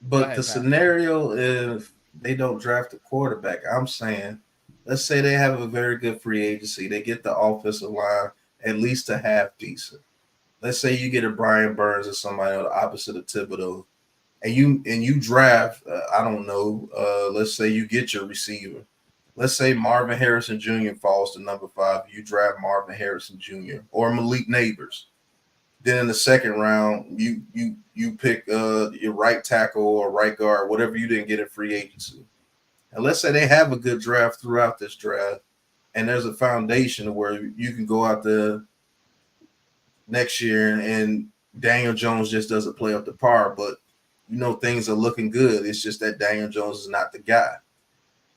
But ahead, the scenario, if they don't draft a quarterback, I'm saying, let's say they have a very good free agency. They get the offensive line at least a half decent. Let's say you get a Brian Burns or somebody on the opposite of Thibodeau, and you draft, I don't know, let's say you get your receiver. Let's say Marvin Harrison Jr. falls to number 5. You draft Marvin Harrison Jr. or Malik Neighbors. Then in the second round, you pick your right tackle or right guard, whatever you didn't get in free agency. And let's say they have a good draft throughout this draft, and there's a foundation where you can go out there next year and Daniel Jones just doesn't play up to par, but things are looking good. It's just that Daniel Jones is not the guy.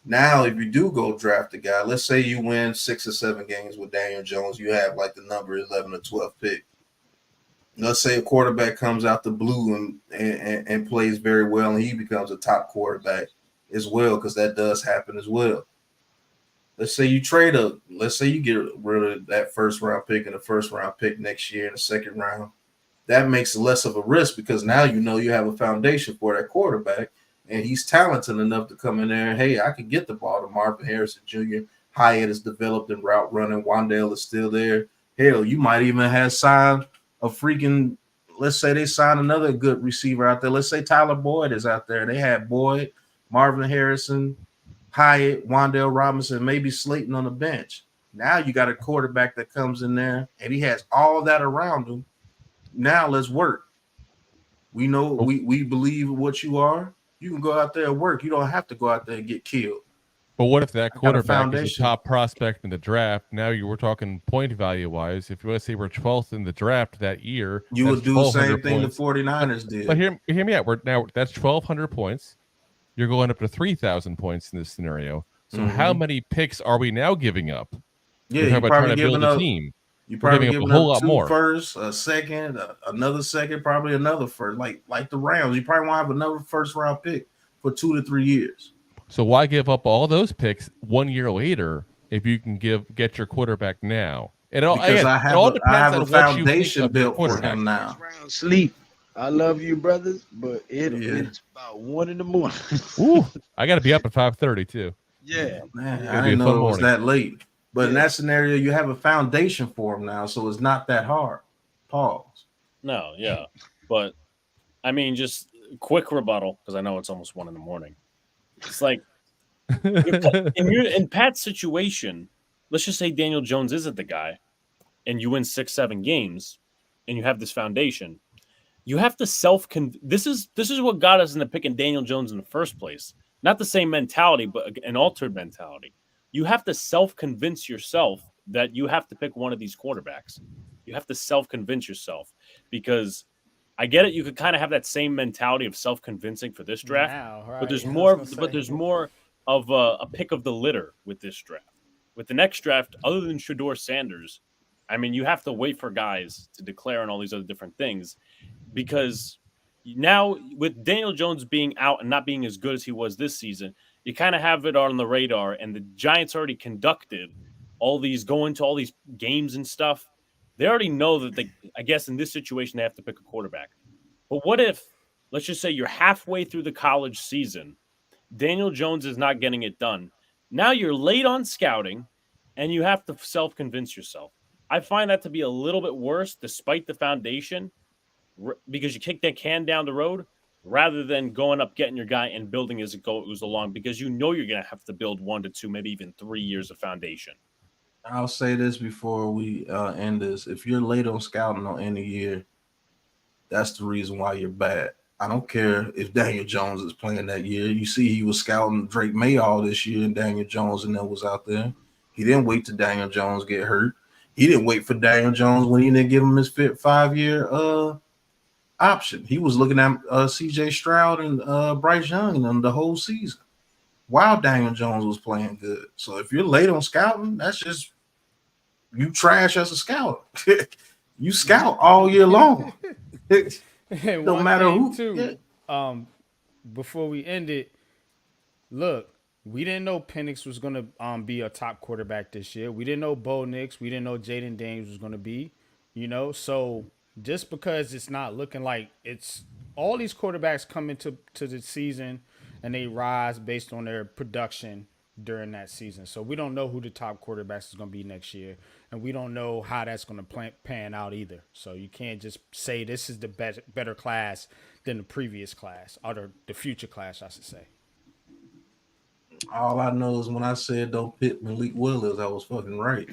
Now, if you do go draft a guy, let's say you win 6 or 7 games with Daniel Jones, you have like the number 11 or 12 pick. Let's say a quarterback comes out the blue and plays very well, and he becomes a top quarterback as well, because that does happen as well. Let's say you trade up. Let's say you get rid of that first round pick and the first round pick next year in the second round. That makes less of a risk, because now you have a foundation for that quarterback, and he's talented enough to come in there and, hey, I can get the ball to Marvin Harrison Jr. Hyatt is developed in route running. Wandale is still there. Hell, you might even have signed a freaking, let's say they sign another good receiver out there. Let's say Tyler Boyd is out there. They had Boyd, Marvin Harrison, Hyatt, Wandale Robinson, maybe Slayton on the bench. Now you got a quarterback that comes in there, and he has all that around him. Now let's work. We know we believe what you are. You can go out there and work. You don't have to go out there and get killed. But what if that quarterback is a top prospect in the draft? Now you were talking point value wise. If you want to say we're 12th in the draft that year, you would do the same thing points. the 49ers did. But hear me out. That's 1,200 points. You're going up to 3,000 points in this scenario. So how many picks are we now giving up? Yeah, you're probably giving up. Team. You probably giving a whole up lot 2 more. firsts, a second, another second, probably another first. Like the Rams, you probably won't have another first round pick for 2 to 3 years. So why give up all those picks 1 year later if you can get your quarterback now? It all depends I have a foundation built for him now. Sleep. I love you, brothers, but it's about 1 in the morning. Ooh, I got to be up at 5:30 too. Yeah, man, I didn't know it was that late. But in that scenario, you have a foundation for him now, so it's not that hard. Pause. No, yeah, but I mean, just quick rebuttal, because I know it's almost 1 in the morning. It's like in Pat's situation, let's just say Daniel Jones isn't the guy, and you win 6-7 games, and you have this foundation. You have to this is what got us into picking Daniel Jones in the first place. Not the same mentality, but an altered mentality. You have to self-convince yourself that you have to pick one of these quarterbacks. You have to self-convince yourself, because I get it. You could kind of have that same mentality of self-convincing for this draft, right. but there's more. But there's more of a pick of the litter with this draft. With the next draft, other than Shedeur Sanders, I mean, you have to wait for guys to declare and all these other different things, because now with Daniel Jones being out and not being as good as he was this season, you kind of have it on the radar, and the Giants already conducted going to all these games and stuff. They already know that I guess in this situation, they have to pick a quarterback. But what if, let's just say you're halfway through the college season, Daniel Jones is not getting it done. Now you're late on scouting, and you have to self-convince yourself. I find that to be a little bit worse, despite the foundation, because you kick that can down the road rather than going up, getting your guy and building as it goes along, because you know you're going to have to build 1 to 2, maybe even 3 years of foundation. I'll say this before we end this. If you're late on scouting on any year, that's the reason why you're bad. I don't care if Daniel Jones is playing that year. You see he was scouting Drake May all this year, and Daniel Jones and that was out there. He didn't wait till Daniel Jones get hurt. He didn't wait for Daniel Jones when he didn't give him his 5-year option. He was looking at C.J. Stroud and Bryce Young and the whole season while Daniel Jones was playing good. So if you're late on scouting, that's just you trash as a scout. You scout all year long. No matter who. Too, before we end it, look, we didn't know Penix was going to be a top quarterback this year. We didn't know Bo Nix. We didn't know Jaden Daniels was going to be, So just because it's not looking like it's all these quarterbacks come into the season and they rise based on their production during that season. So we don't know who the top quarterbacks is going to be next year, and we don't know how that's going to pan out either. So you can't just say this is the better class than the previous class, or the future class, I should say. All I know is when I said don't pick Malik Willis, I was fucking right.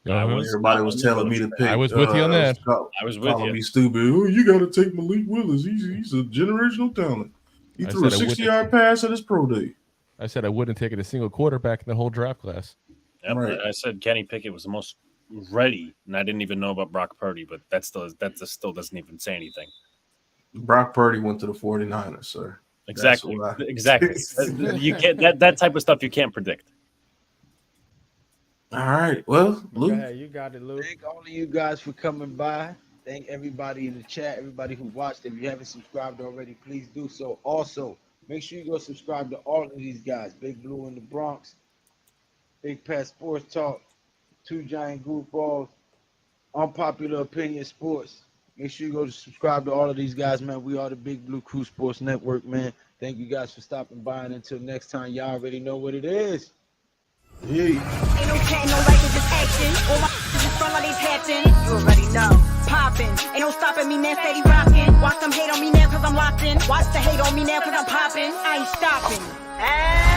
Everybody was telling me to pick. I was with you on that. I was with calling you. me stupid. Oh, you got to take Malik Willis. He's a generational talent. He threw a 60-yard pass at his pro day. I said I wouldn't take it a single quarterback in the whole draft class. Yep, right. I said Kenny Pickett was the most ready, and I didn't even know about Brock Purdy, but that still doesn't even say anything. Brock Purdy went to the 49ers, sir. Exactly. Exactly. You can't that type of stuff you can't predict. All right. Well, Lou. Yeah, you got it, Lou. Thank all of you guys for coming by. Thank everybody in the chat, everybody who watched. If you haven't subscribed already, please do so. Also, make sure you go subscribe to all of these guys. Big Blue in the Bronx, Big Pat Sports Talk, Two Giant Goofballs, Unpopular Opinion Sports. Make sure you go to subscribe to all of these guys, man. We are the Big Blue Crew Sports Network, man. Thank you guys for stopping by. And until next time, y'all already know what it is. Yeah. Ain't no chatting, no liking, just action. All my in front like they's hatching. You already know. Poppin'. Ain't no stopping me now, steady rockin'. Watch them hate on me now cause I'm locked in. Watch the hate on me now cause I'm poppin'. I ain't stopping.